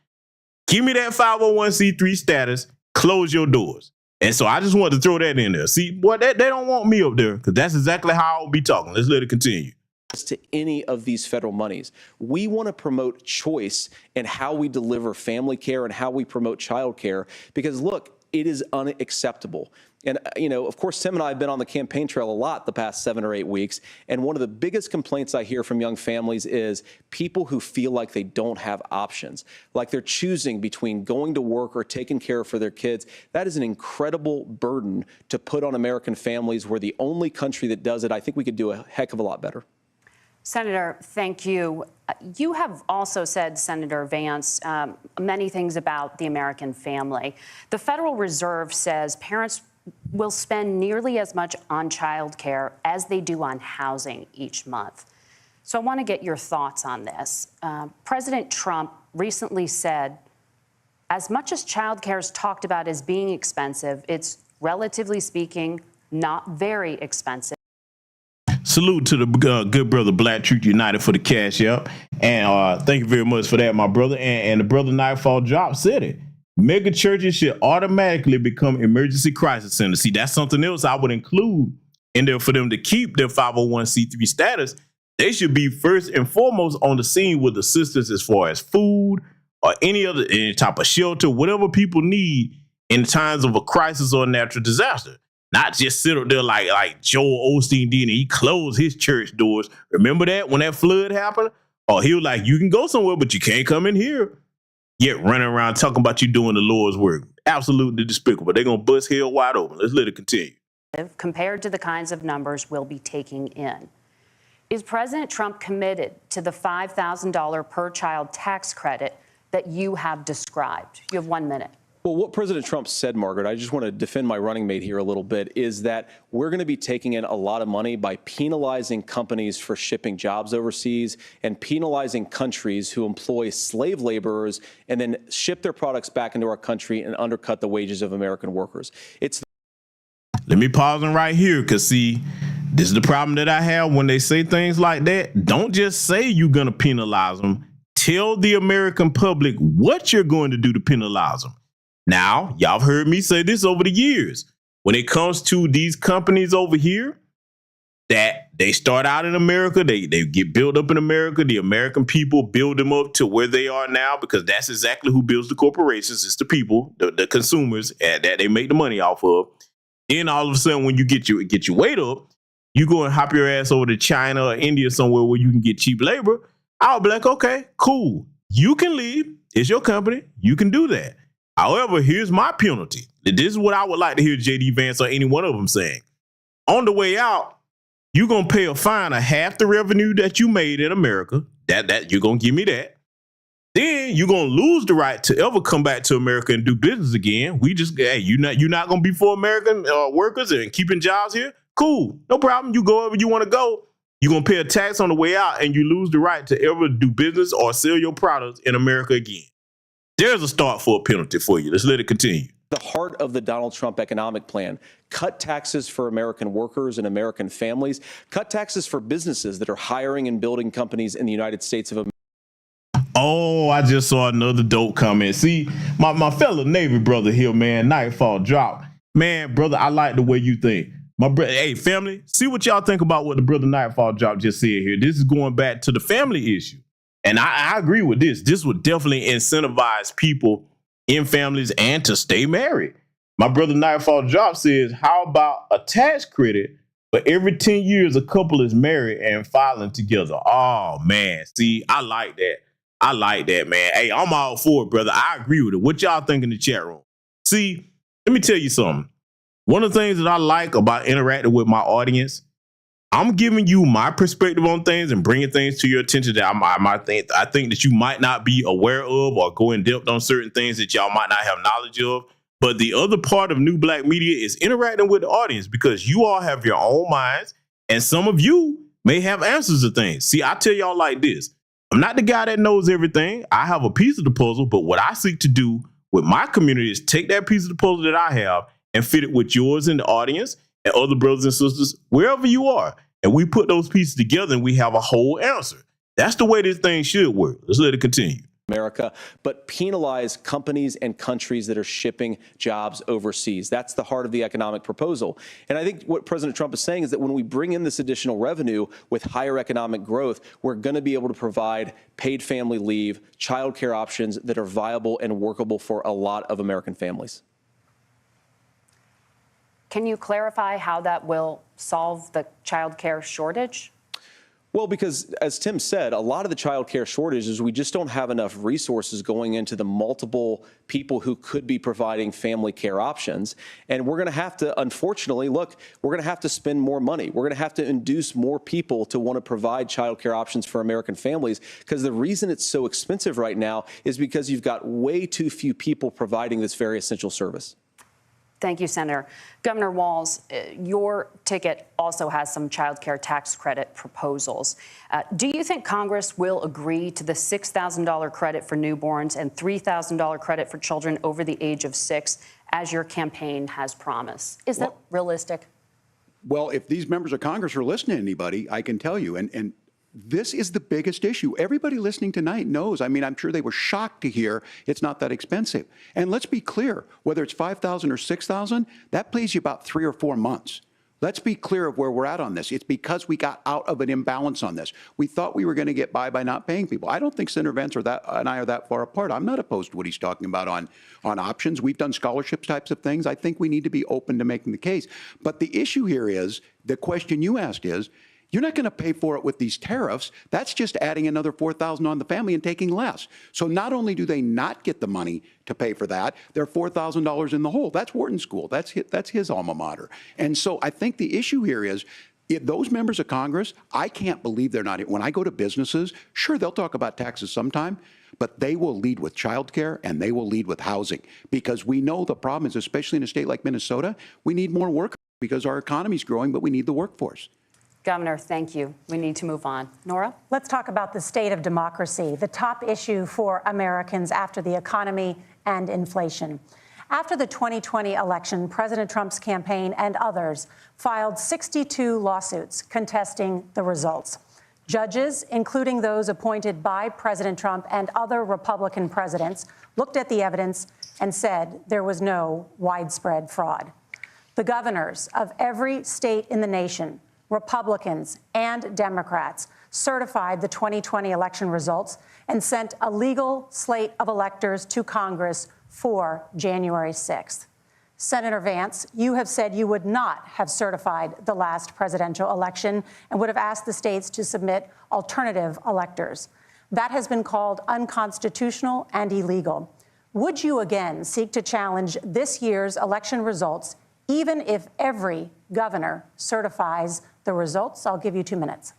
give me that 501c3 status, close your doors. And so I just wanted to throw that in there. See, boy, they don't want me up there because that's exactly how I'll be talking. Let's let it continue. to any of these federal monies. We want to promote choice in how we deliver family care and how we promote child care, because look, it is unacceptable. And, of course, Tim and I have been on the campaign trail a lot the past 7 or 8 weeks. And one of the biggest complaints I hear from young families is people who feel like they don't have options, like they're choosing between going to work or taking care for their kids. That is an incredible burden to put on American families. We're the only country that does it. I think we could do a heck of a lot better. Senator, thank you. You have also said, Senator Vance, many things about the American family. The Federal Reserve says parents will spend nearly as much on child care as they do on housing each month. So I want to get your thoughts on this. President Trump recently said, as much as child care is talked about as being expensive, it's relatively speaking not very expensive. Salute to the good brother Black Truth United for the cash up. And thank you very much for that, my brother. And the brother Nightfall Drop said it. Mega churches should automatically become emergency crisis centers. See, that's something else I would include in there for them to keep their 501c3 status. They should be first and foremost on the scene with assistance as far as food or any type of shelter, whatever people need in times of a crisis or a natural disaster. Not just sit up there like Joel Osteen did and he closed his church doors. Remember that when that flood happened? Or he was like, you can go somewhere, but you can't come in here. Yet running around talking about you doing the Lord's work. Absolutely despicable. They're going to bust hell wide open. Let's let it continue. Compared to the kinds of numbers we'll be taking in. Is President Trump committed to the $5,000 per child tax credit that you have described? You have 1 minute. Well, what President Trump said, Margaret, I just want to defend my running mate here a little bit, is that we're going to be taking in a lot of money by penalizing companies for shipping jobs overseas and penalizing countries who employ slave laborers and then ship their products back into our country and undercut the wages of American workers. Let me pause right here, because see, this is the problem that I have when they say things like that. Don't just say you're going to penalize them. Tell the American public what you're going to do to penalize them. Now, y'all have heard me say this over the years. When it comes to these companies over here, that they start out in America, they get built up in America. The American people build them up to where they are now, because that's exactly who builds the corporations. It's the people, the consumers that they make the money off of. Then all of a sudden, when you get your weight up, you go and hop your ass over to China or India somewhere where you can get cheap labor. I'll be like, okay, cool. You can leave. It's your company. You can do that. However, here's my penalty. This is what I would like to hear J.D. Vance or any one of them saying. On the way out, you're going to pay a fine of half the revenue that you made in America. That you're going to give me that. Then you're going to lose the right to ever come back to America and do business again. You're not going to be for American workers and keeping jobs here? Cool. No problem. You go wherever you want to go. You're going to pay a tax on the way out, and you lose the right to ever do business or sell your products in America again. There's a start for a penalty for you. Let's let it continue. The heart of the Donald Trump economic plan. Cut taxes for American workers and American families. Cut taxes for businesses that are hiring and building companies in the United States of America. Oh, I just saw another dope comment. See, my fellow Navy brother here, man, Nightfall Drop. Man, brother, I like the way you think. My brother, hey, family, see what y'all think about what the brother Nightfall Drop just said here. This is going back to the family issue. And I agree with this. This would definitely incentivize people in families and to stay married. My brother Nightfall Drop says, how about a tax credit for every 10 years a couple is married and filing together? Oh, man. See, I like that. I like that, man. Hey, I'm all for it, brother. I agree with it. What y'all think in the chat room? See, let me tell you something. One of the things that I like about interacting with my audience, I'm giving you my perspective on things and bringing things to your attention that I think that you might not be aware of, or go in depth on certain things that y'all might not have knowledge of. But the other part of New Black Media is interacting with the audience, because you all have your own minds, and some of you may have answers to things. See, I tell y'all like this. I'm not the guy that knows everything. I have a piece of the puzzle, but what I seek to do with my community is take that piece of the puzzle that I have and fit it with yours in the audience and other brothers and sisters, wherever you are. And we put those pieces together and we have a whole answer. That's the way this thing should work. Let's let it continue. America, but penalize companies and countries that are shipping jobs overseas. That's the heart of the economic proposal. And I think what President Trump is saying is that when we bring in this additional revenue with higher economic growth, we're going to be able to provide paid family leave, childcare options that are viable and workable for a lot of American families. Can you clarify how that will solve the childcare shortage? Well, because as Tim said, a lot of the child care shortage is we just don't have enough resources going into the multiple people who could be providing family care options. And we're going to have to, unfortunately, look, we're going to have to spend more money. We're going to have to induce more people to want to provide child care options for American families, because the reason it's so expensive right now is because you've got way too few people providing this very essential service. Thank you, Senator. Governor Walz, your ticket also has some child care tax credit proposals. Do you think Congress will agree to the $6,000 credit for newborns and $3,000 credit for children over the age of 6, as your campaign has promised? Is that realistic? Well, if these members of Congress are listening to anybody, I can tell you, and this is the biggest issue. Everybody listening tonight knows. I mean, I'm sure they were shocked to hear it's not that expensive. And let's be clear, whether it's $5,000 or $6,000, that pays you about 3 or 4 months. Let's be clear of where we're at on this. It's because we got out of an imbalance on this. We thought we were going to get by not paying people. I don't think Senator Vance and I are that far apart. I'm not opposed to what he's talking about on options. We've done scholarships types of things. I think we need to be open to making the case. But the issue here is, the question you asked is, you're not going to pay for it with these tariffs. That's just adding another $4,000 on the family and taking less. So not only do they not get the money to pay for that, they're $4,000 in the hole. That's Wharton School. That's his alma mater. And so I think the issue here is, those members of Congress, I can't believe they're not. When I go to businesses, sure, they'll talk about taxes sometime, but they will lead with childcare and they will lead with housing, because we know the problem is, especially in a state like Minnesota, we need more workers because our economy's growing, but we need the workforce. Governor, thank you. We need to move on. Nora? Let's talk about the state of democracy, the top issue for Americans after the economy and inflation. After the 2020 election, President Trump's campaign and others filed 62 lawsuits contesting the results. Judges, including those appointed by President Trump and other Republican presidents, looked at the evidence and said there was no widespread fraud. The governors of every state in the nation, Republicans and Democrats, certified the 2020 election results and sent a legal slate of electors to Congress for January 6th. Senator Vance, you have said you would not have certified the last presidential election and would have asked the states to submit alternative electors. That has been called unconstitutional and illegal. Would you again seek to challenge this year's election results, even if every governor certifies the results? I'll give you 2 minutes.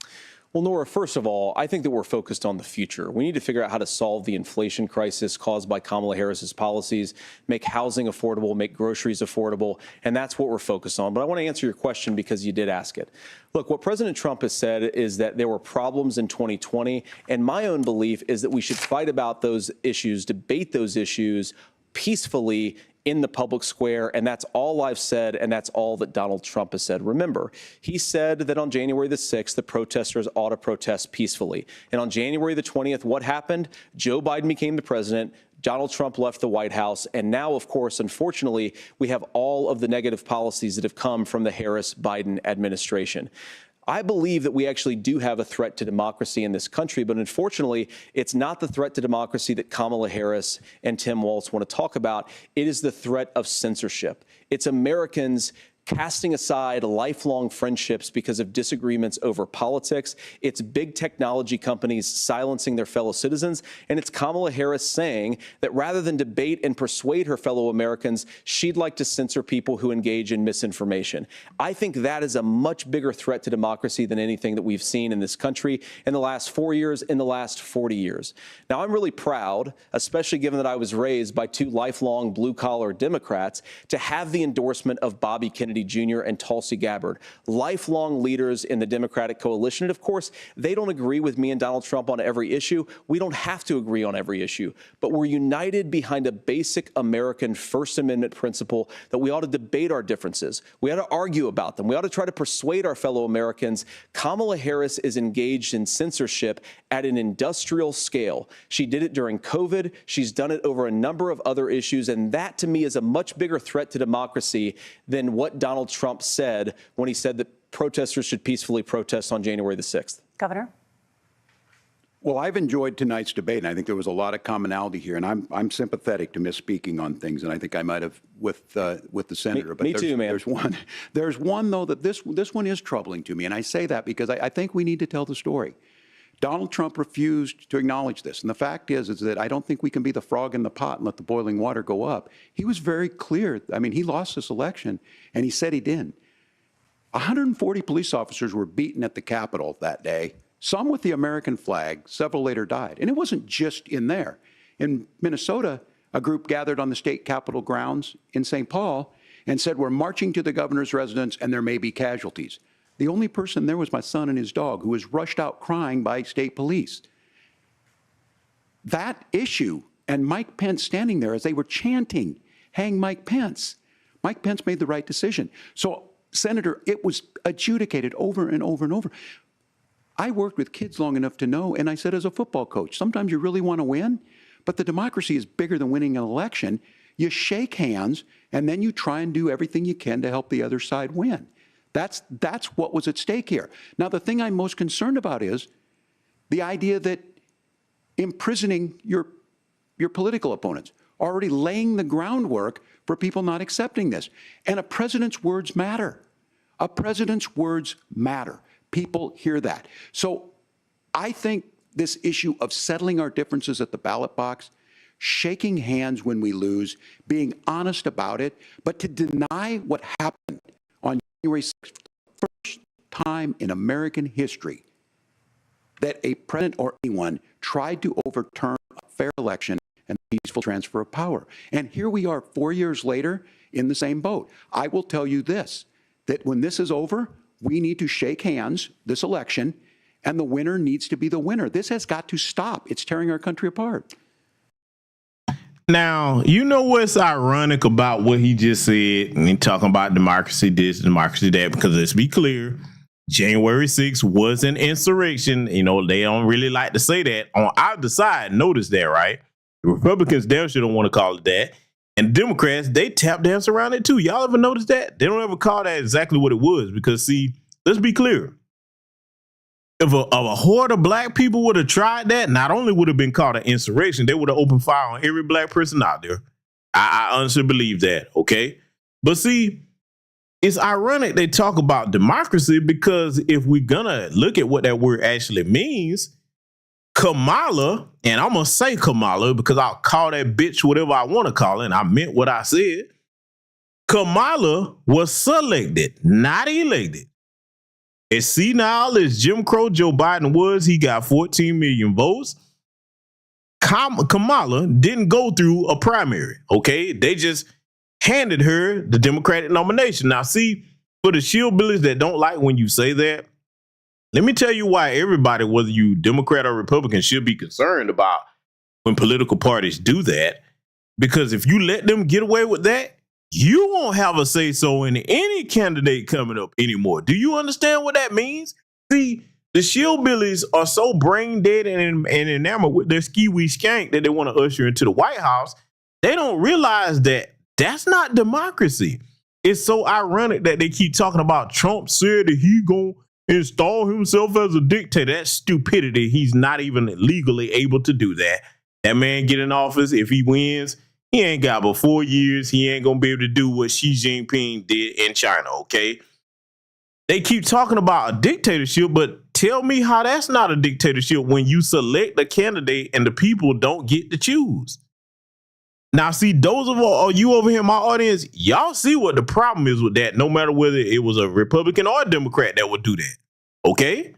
Well, Nora, first of all, I think that we're focused on the future. We need to figure out how to solve the inflation crisis caused by Kamala Harris's policies, make housing affordable, make groceries affordable, and that's what we're focused on. But I want to answer your question because you did ask it. Look, what President Trump has said is that there were problems in 2020, and my own belief is that we should fight about those issues, debate those issues peacefully in the public square, and that's all I've said, and that's all that Donald Trump has said. Remember, he said that on January the 6th, the protesters ought to protest peacefully. And on January the 20th, what happened? Joe Biden became the president, Donald Trump left the White House, and now, of course, unfortunately, we have all of the negative policies that have come from the Harris-Biden administration. I believe that we actually do have a threat to democracy in this country, but unfortunately, it's not the threat to democracy that Kamala Harris and Tim Walz want to talk about. It is the threat of censorship. It's Americans casting aside lifelong friendships because of disagreements over politics. It's big technology companies silencing their fellow citizens. And it's Kamala Harris saying that rather than debate and persuade her fellow Americans, she'd like to censor people who engage in misinformation. I think that is a much bigger threat to democracy than anything that we've seen in this country in the last 4 years, in the last 40 years. Now, I'm really proud, especially given that I was raised by 2 lifelong blue-collar Democrats, to have the endorsement of Bobby Kennedy Kennedy Jr. and Tulsi Gabbard, lifelong leaders in the Democratic coalition. And of course, they don't agree with me and Donald Trump on every issue. We don't have to agree on every issue, but we're united behind a basic American First Amendment principle that we ought to debate our differences. We ought to argue about them. We ought to try to persuade our fellow Americans. Kamala Harris is engaged in censorship at an industrial scale. She did it during COVID. She's done it over a number of other issues. And that, to me, is a much bigger threat to democracy than what Donald Trump said when he said that protesters should peacefully protest on January the 6th. Governor? Well, I've enjoyed tonight's debate, and I think there was a lot of commonality here. And I'm sympathetic to misspeaking on things, and I think I might have with the senator. Me too, man. There's one though that this one is troubling to me, and I say that because I think we need to tell the story. Donald Trump refused to acknowledge this, and the fact is that I don't think we can be the frog in the pot and let the boiling water go up. He was very clear. I mean, he lost this election, and he said he didn't. 140 police officers were beaten at the Capitol that day. Some with the American flag, several later died. And it wasn't just in there. In Minnesota, a group gathered on the state capitol grounds in St. Paul and said, we're marching to the governor's residence and there may be casualties. The only person there was my son and his dog, who was rushed out crying by state police. That issue, and Mike Pence standing there as they were chanting, hang Mike Pence. Mike Pence made the right decision. So, Senator, it was adjudicated over and over and over. I worked with kids long enough to know, and I said as a football coach, sometimes you really want to win, but the democracy is bigger than winning an election. You shake hands, and then you try and do everything you can to help the other side win. That's what was at stake here. Now, the thing I'm most concerned about is the idea that imprisoning your political opponents, already laying the groundwork for people not accepting this. And a president's words matter. A president's words matter. People hear that. So I think this issue of settling our differences at the ballot box, shaking hands when we lose, being honest about it, but to deny what happened on January 6th, the first time in American history that a president or anyone tried to overturn a fair election and peaceful transfer of power. And here we are 4 years later in the same boat. I will tell you this, that when this is over, we need to shake hands this election, and the winner needs to be the winner. This has got to stop. It's tearing our country apart. Now, you know what's ironic about what he just said, and he talking about democracy this, democracy that, because let's be clear, January 6th was an insurrection. You know, they don't really like to say that. On either side, notice that, right? The Republicans damn sure don't want to call it that. And Democrats, they tap dance around it too. Y'all ever notice that? They don't ever call that exactly what it was, because see, let's be clear. If a horde of black people would have tried that, not only would have been called an insurrection, they would have opened fire on every black person out there. I honestly believe that, okay? But see, it's ironic they talk about democracy, because if we're gonna look at what that word actually means, Kamala, and I'm gonna say Kamala because I'll call that bitch whatever I want to call it, and I meant what I said. Kamala was selected, not elected. As senile as Jim Crow Joe Biden was, he got 14 million votes. Kamala didn't go through a primary, okay? They just handed her the Democratic nomination. Now, see, for the shillbillies that don't like when you say that, let me tell you why everybody, whether you Democrat or Republican, should be concerned about when political parties do that. Because if you let them get away with that, you won't have a say-so in any candidate coming up anymore. Do you understand what that means? See, the shillbillies are so brain dead and enamored with their ski-wee skank that they want to usher into the White House. They don't realize that that's not democracy. It's so ironic that they keep talking about Trump said that he gonna install himself as a dictator. That's stupidity. He's not even legally able to do that. That man get in office, if he wins, he ain't got but 4 years. He ain't gonna be able to do what Xi Jinping did in China, okay? They keep talking about a dictatorship, but tell me how that's not a dictatorship when you select a candidate and the people don't get to choose. Now, see, those of you over here in my audience, y'all see what the problem is with that, no matter whether it was a Republican or a Democrat that would do that, okay?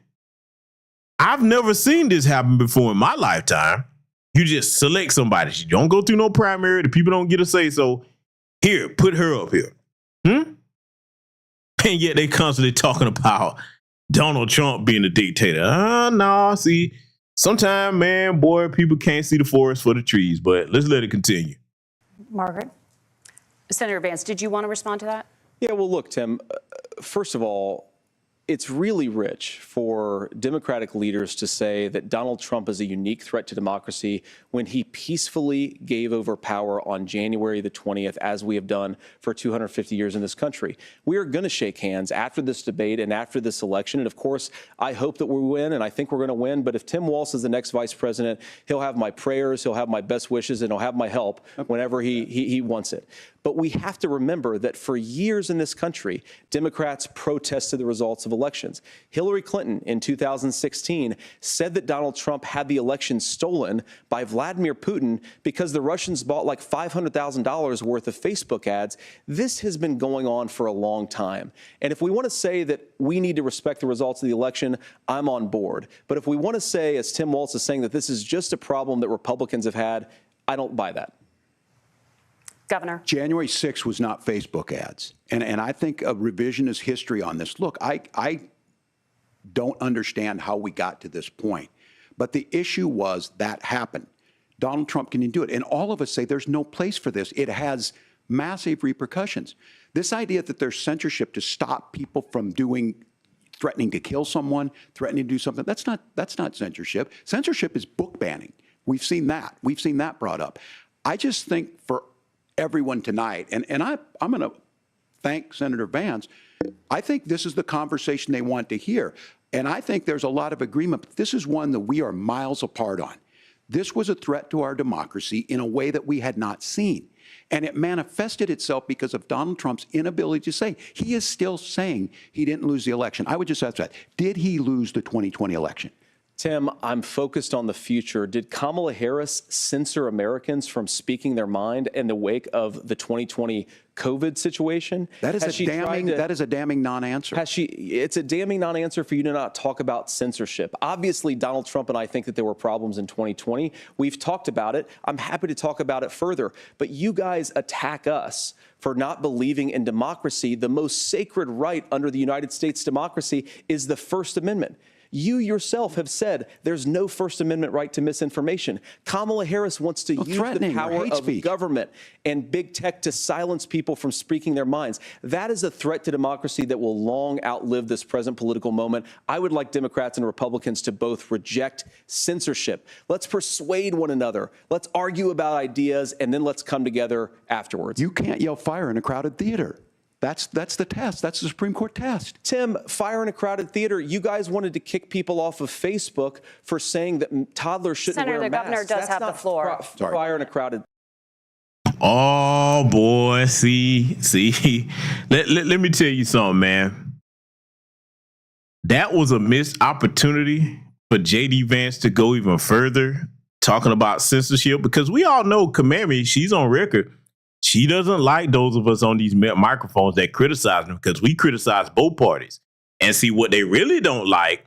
I've never seen this happen before in my lifetime. You just select somebody. You don't go through no primary. The people don't get a say. So here, put her up here. And yet they constantly talking about Donald Trump being a dictator. No, see, sometimes, man, boy, people can't see the forest for the trees, but let's let it continue. Margaret? Senator Vance, did you want to respond to that? Yeah, well, look, Tim, first of all, it's really rich for Democratic leaders to say that Donald Trump is a unique threat to democracy when he peacefully gave over power on January the 20th, as we have done for 250 years in this country. We are going to shake hands after this debate and after this election. And of course, I hope that we win, and I think we're going to win. But if Tim Walz is the next vice president, he'll have my prayers, he'll have my best wishes, and he'll have my help whenever he wants it. But we have to remember that for years in this country, Democrats protested the results of elections. Hillary Clinton in 2016 said that Donald Trump had the election stolen by Vladimir Putin because the Russians bought like $500,000 worth of Facebook ads. This has been going on for a long time. And if we want to say that we need to respect the results of the election, I'm on board. But if we want to say, as Tim Walz is saying, that this is just a problem that Republicans have had, I don't buy that. Governor. January 6th was not Facebook ads. And I think a revisionist history on this. Look, I don't understand how we got to this point. But the issue was that happened. Donald Trump can do it. And all of us say there's no place for this. It has massive repercussions. This idea that there's censorship to stop people from threatening to kill someone, threatening to do something, that's not censorship. Censorship is book banning. We've seen that. We've seen that brought up. I just think for everyone tonight, and I'm going to thank Senator Vance. I think this is the conversation they want to hear. And I think there's a lot of agreement. But this is one that we are miles apart on. This was a threat to our democracy in a way that we had not seen. And it manifested itself because of Donald Trump's inability to say. He is still saying he didn't lose the election. I would just ask that. Did he lose the 2020 election? Tim, I'm focused on the future. Did Kamala Harris censor Americans from speaking their mind in the wake of the 2020 COVID situation? That is a damning non-answer. It's a damning non-answer for you to not talk about censorship. Obviously, Donald Trump and I think that there were problems in 2020. We've talked about it. I'm happy to talk about it further. But you guys attack us for not believing in democracy. The most sacred right under the United States democracy is the First Amendment. You yourself have said there's no First Amendment right to misinformation. Kamala Harris wants to use the power of government and big tech to silence people from speaking their minds. That is a threat to democracy that will long outlive this present political moment. I would like Democrats and Republicans to both reject censorship. Let's persuade one another. Let's argue about ideas, and then let's come together afterwards. You can't yell fire in a crowded theater. That's the test. That's the Supreme Court test. Tim, fire in a crowded theater. You guys wanted to kick people off of Facebook for saying that toddlers shouldn't wear masks. Senator, the governor does have the floor. Fire in a crowded. Oh boy, see. Let me tell you something, man. That was a missed opportunity for JD Vance to go even further talking about censorship, because we all know Kamami, she's on record. She doesn't like those of us on these microphones that criticize them, because we criticize both parties. And see, what they really don't like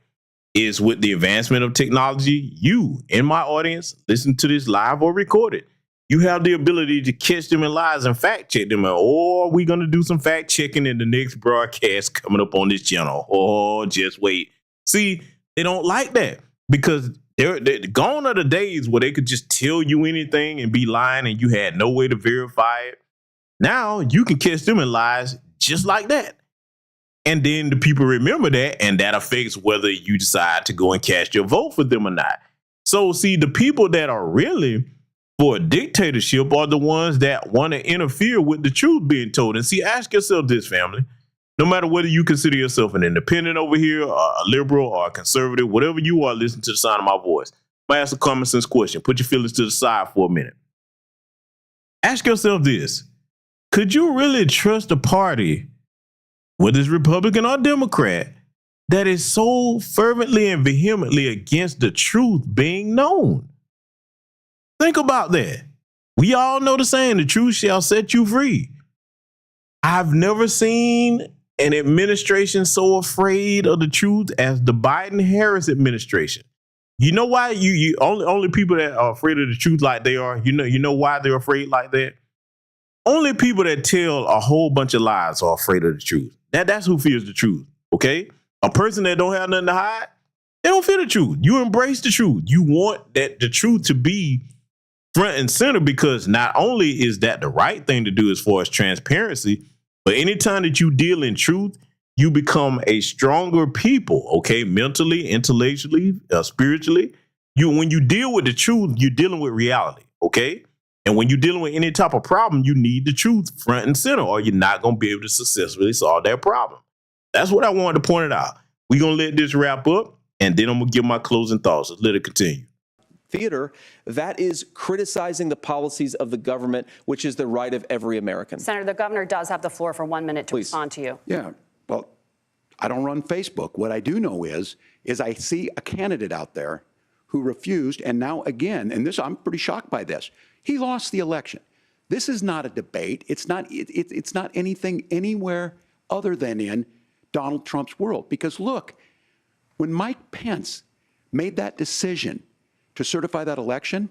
is with the advancement of technology, you in my audience, listen to this live or recorded. You have the ability to catch them in lies and fact check them. Or we're going to do some fact checking in the next broadcast coming up on this channel. Oh, just wait. See, they don't like that, because they're gone are the days where they could just tell you anything and be lying and you had no way to verify it. Now you can catch them in lies just like that. And then the people remember that, and that affects whether you decide to go and cast your vote for them or not. So see, the people that are really for a dictatorship are the ones that want to interfere with the truth being told. And see, ask yourself this, family. No matter whether you consider yourself an independent over here, or a liberal or a conservative, whatever you are, listen to the sound of my voice. I'm going to ask a common sense question. Put your feelings to the side for a minute. Ask yourself this. Could you really trust a party, whether it's Republican or Democrat, that is so fervently and vehemently against the truth being known? Think about that. We all know the saying, the truth shall set you free. I've never seen an administration so afraid of the truth as the Biden-Harris administration. You know why? You only people that are afraid of the truth like they are, you know why they're afraid like that? Only people that tell a whole bunch of lies are afraid of the truth. That's who fears the truth, okay? A person that don't have nothing to hide, they don't fear the truth. You embrace the truth. You want the truth to be front and center, because not only is that the right thing to do as far as transparency, but anytime that you deal in truth, you become a stronger people, okay? Mentally, intellectually, spiritually. When you deal with the truth, you're dealing with reality, okay? And when you're dealing with any type of problem, you need the truth front and center, or you're not going to be able to successfully solve that problem. That's what I wanted to point it out. We're going to let this wrap up, and then I'm going to give my closing thoughts. Let's let it continue. Theater, that is criticizing the policies of the government, which is the right of every American. Senator, the governor does have the floor for 1 minute to respond to you. Yeah, well, I don't run Facebook. What I do know is I see a candidate out there who refused, and now again, and this, I'm pretty shocked by this, he lost the election. This is not a debate. It's not anything anywhere other than in Donald Trump's world. Because look, when Mike Pence made that decision to certify that election,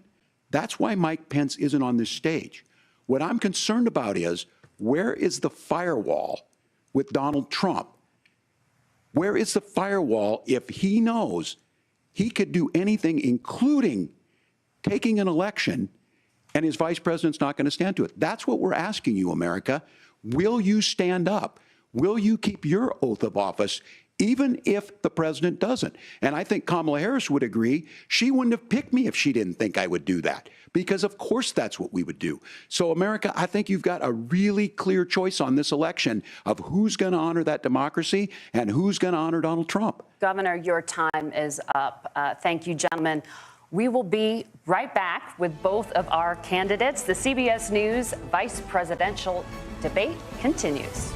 that's why Mike Pence isn't on this stage. What I'm concerned about is, where is the firewall with Donald Trump? Where is the firewall if he knows he could do anything, including taking an election, and his vice president's not going to stand to it? That's what we're asking you, America. Will you stand up? Will you keep your oath of office, even if the president doesn't? And I think Kamala Harris would agree. She wouldn't have picked me if she didn't think I would do that, because of course that's what we would do. So America, I think you've got a really clear choice on this election of who's going to honor that democracy and who's going to honor Donald Trump. Governor, your time is up. Thank you, gentlemen. We will be right back with both of our candidates. The CBS News vice presidential debate continues.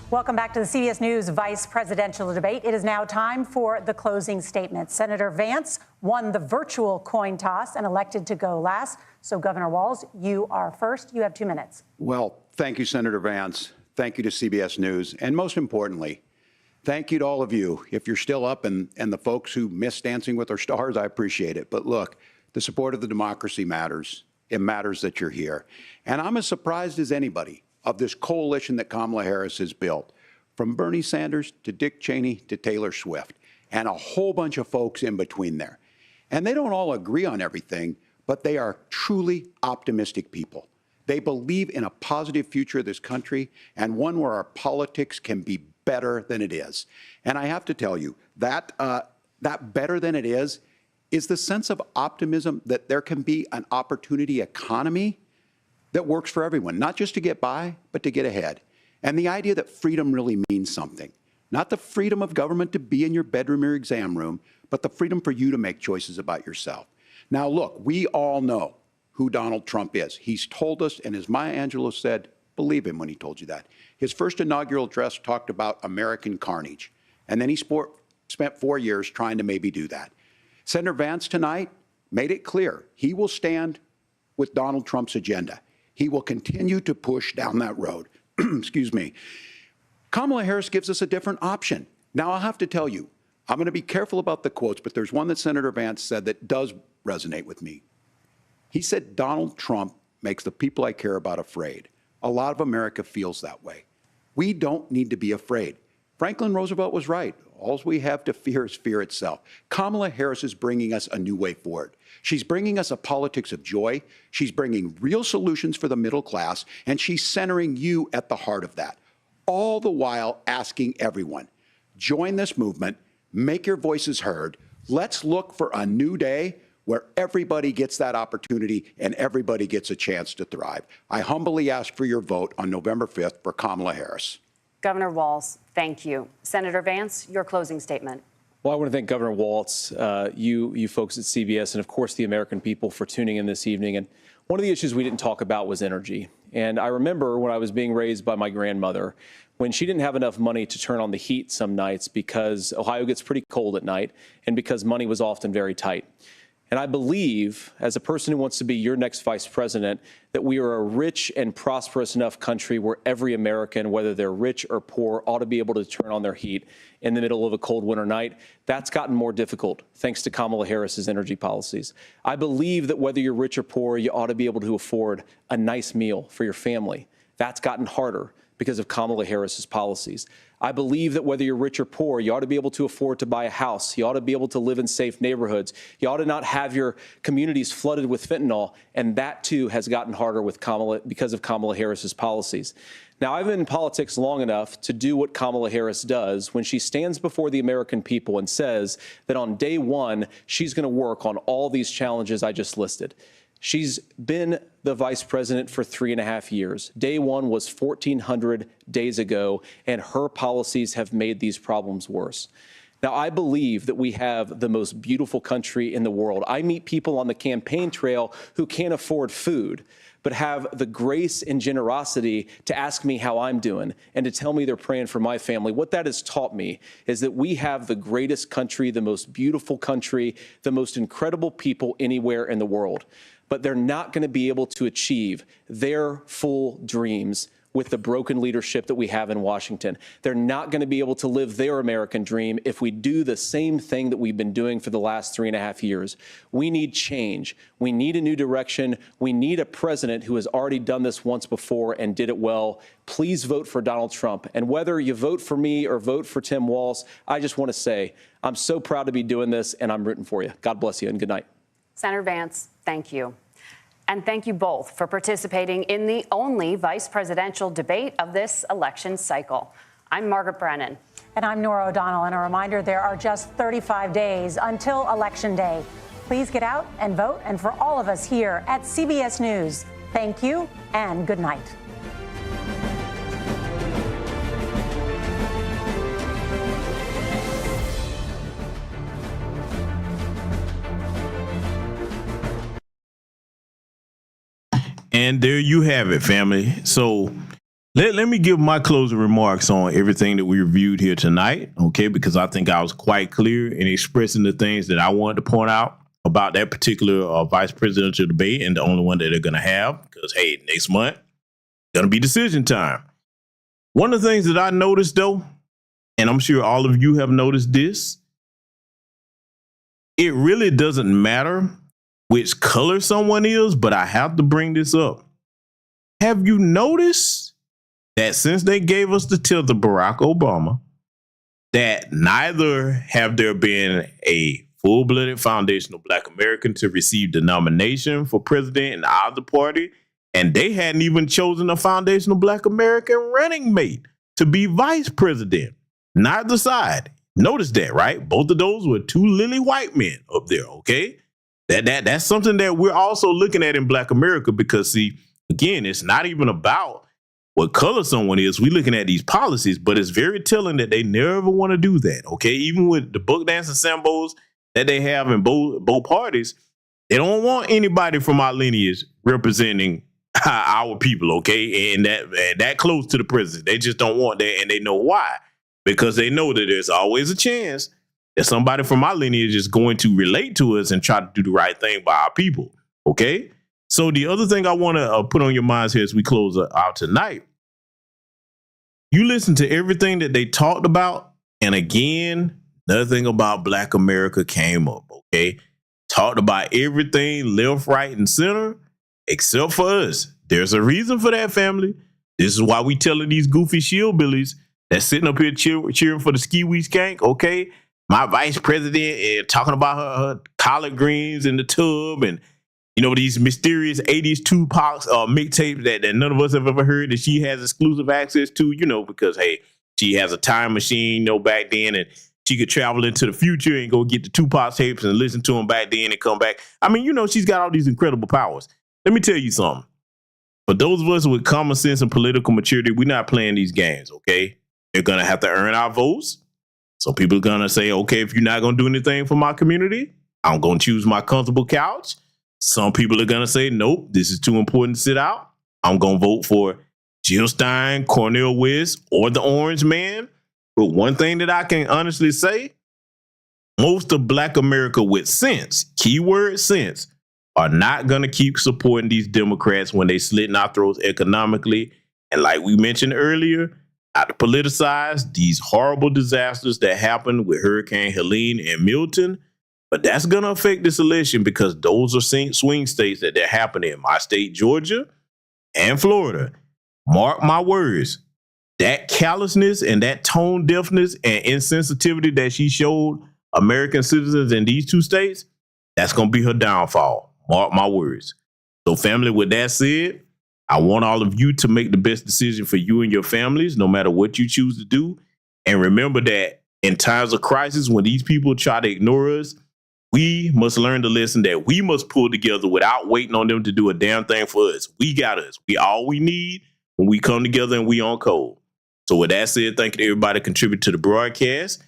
Welcome back to the CBS News vice presidential debate. It is now time for the closing statement. Senator Vance won the virtual coin toss and elected to go last. So, Governor Walz, you are first. You have 2 minutes. Well, thank you, Senator Vance. Thank you to CBS News. And most importantly, thank you to all of you. If you're still up and the folks who miss Dancing with Our Stars, I appreciate it. But look, the support of the democracy matters. It matters that you're here. And I'm as surprised as anybody of this coalition that Kamala Harris has built, from Bernie Sanders to Dick Cheney to Taylor Swift, and a whole bunch of folks in between there. And they don't all agree on everything, but they are truly optimistic people. They believe in a positive future of this country, and one where our politics can be better than it is. And I have to tell you, that better than it is the sense of optimism that there can be an opportunity economy that works for everyone, not just to get by, but to get ahead. And the idea that freedom really means something. Not the freedom of government to be in your bedroom or exam room, but the freedom for you to make choices about yourself. Now, look, we all know who Donald Trump is. He's told us, and as Maya Angelou said, believe him when he told you that. His first inaugural address talked about American carnage. And then he spent 4 years trying to maybe do that. Senator Vance tonight made it clear he will stand with Donald Trump's agenda. He will continue to push down that road. Excuse me. Kamala Harris gives us a different option. Now, I'll have to tell you, I'm going to be careful about the quotes, but there's one that Senator Vance said that does resonate with me. He said, Donald Trump makes the people I care about afraid. A lot of America feels that way. We don't need to be afraid. Franklin Roosevelt was right. All we have to fear is fear itself. Kamala Harris is bringing us a new way forward. She's bringing us a politics of joy. She's bringing real solutions for the middle class, and she's centering you at the heart of that. All the while asking everyone, join this movement, make your voices heard. Let's look for a new day where everybody gets that opportunity and everybody gets a chance to thrive. I humbly ask for your vote on November 5th for Kamala Harris. Governor Walz, thank you. Senator Vance, your closing statement. Well, I want to thank Governor Walz, you folks at CBS, and of course the American people for tuning in this evening. And one of the issues we didn't talk about was energy. And I remember when I was being raised by my grandmother, when she didn't have enough money to turn on the heat some nights because Ohio gets pretty cold at night and because money was often very tight. And I believe, as a person who wants to be your next vice president, that we are a rich and prosperous enough country where every American, whether they're rich or poor, ought to be able to turn on their heat in the middle of a cold winter night. That's gotten more difficult thanks to Kamala Harris's energy policies. I believe that whether you're rich or poor, you ought to be able to afford a nice meal for your family. That's gotten harder because of Kamala Harris's policies. I believe that whether you're rich or poor, you ought to be able to afford to buy a house. You ought to be able to live in safe neighborhoods. You ought to not have your communities flooded with fentanyl. And that, too, has gotten harder with because of Kamala Harris's policies. Now, I've been in politics long enough to do what Kamala Harris does when she stands before the American people and says that on day one, she's going to work on all these challenges I just listed. She's been the vice president for 3.5 years. Day one was 1,400 days ago, and her policies have made these problems worse. Now, I believe that we have the most beautiful country in the world. I meet people on the campaign trail who can't afford food, but have the grace and generosity to ask me how I'm doing and to tell me they're praying for my family. What that has taught me is that we have the greatest country, the most beautiful country, the most incredible people anywhere in the world. But they're not going to be able to achieve their full dreams with the broken leadership that we have in Washington. They're not going to be able to live their American dream if we do the same thing that we've been doing for the last 3.5 years. We need change. We need a new direction. We need a president who has already done this once before and did it well. Please vote for Donald Trump. And whether you vote for me or vote for Tim Walz, I just want to say I'm so proud to be doing this, and I'm rooting for you. God bless you, and good night. Senator Vance, thank you. And thank you both for participating in the only vice presidential debate of this election cycle. I'm Margaret Brennan. And I'm Nora O'Donnell. And a reminder, there are just 35 days until Election Day. Please get out and vote. And for all of us here at CBS News, thank you and good night. And there you have it, family. So let me give my closing remarks on everything that we reviewed here tonight, okay? Because I think I was quite clear in expressing the things that I wanted to point out about that particular vice presidential debate, and the only one that they're going to have, because, hey, next month, going to be decision time. One of the things that I noticed, though, and I'm sure all of you have noticed this, it really doesn't matter which color someone is, but I have to bring this up. Have you noticed that since they gave us the tilt of Barack Obama, that neither have there been a full-blooded foundational Black American to receive the nomination for president in either party, and they hadn't even chosen a foundational Black American running mate to be vice president? Neither side. Notice that, right? Both of those were two lily white men up there, okay? That's something that we're also looking at in Black America, because, see, again, it's not even about what color someone is. We're looking at these policies, but it's very telling that they never want to do that, okay? Even with the book dancing symbols that they have in both parties, they don't want anybody from our lineage representing our people, okay? And that close to the president. They just don't want that, and they know why. Because they know that there's always a chance that somebody from our lineage is going to relate to us and try to do the right thing by our people, okay? So the other thing I want to put on your minds here as we close out tonight, you listen to everything that they talked about, and again, nothing about Black America came up, okay? Talked about everything left, right, and center, except for us. There's a reason for that, family. This is why we telling these goofy shillbillies that's sitting up here cheering for the ski-wee skank, okay? My vice president talking about her collard greens in the tub, and, you know, these mysterious 80s Tupac's mixtapes that none of us have ever heard that she has exclusive access to, you know, because, hey, she has a time machine, you know, back then, and she could travel into the future and go get the Tupac tapes and listen to them back then and come back. I mean, you know, she's got all these incredible powers. Let me tell you something. For those of us with common sense and political maturity, we're not playing these games, okay? They're going to have to earn our votes. So people are going to say, okay, if you're not going to do anything for my community, I'm going to choose my comfortable couch. Some people are going to say, nope, this is too important to sit out. I'm going to vote for Jill Stein, Cornel West, or the Orange Man. But one thing that I can honestly say, most of Black America with sense, keyword sense, are not going to keep supporting these Democrats when they slitting our throats economically. And like we mentioned earlier, not to politicize these horrible disasters that happened with Hurricane Helene and Milton. But that's going to affect this election because those are swing states that they're happening in. My state, Georgia, and Florida. Mark my words, that callousness and that tone deafness and insensitivity that she showed American citizens in these two states, that's going to be her downfall. Mark my words. So family, with that said, I want all of you to make the best decision for you and your families, no matter what you choose to do. And remember that in times of crisis, when these people try to ignore us, we must learn the lesson that we must pull together without waiting on them to do a damn thing for us. We got us. We all we need when we come together and we on code. So with that said, thank you to everybody contribute to the broadcast.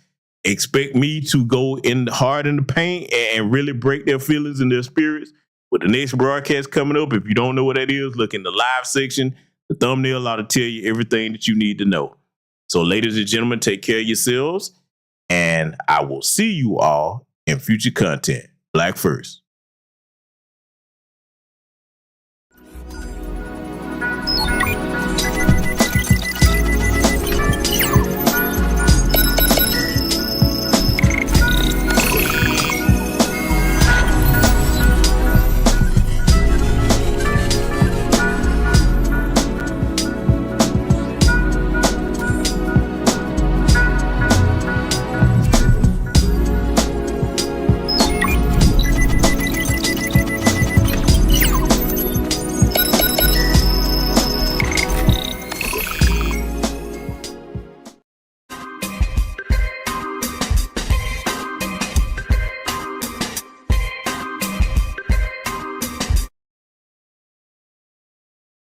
Expect me to go hard in the paint and really break their feelings and their spirits with the next broadcast coming up. If you don't know what that is, look in the live section. The thumbnail ought to tell you everything that you need to know. So ladies and gentlemen, take care of yourselves, and I will see you all in future content. Black first.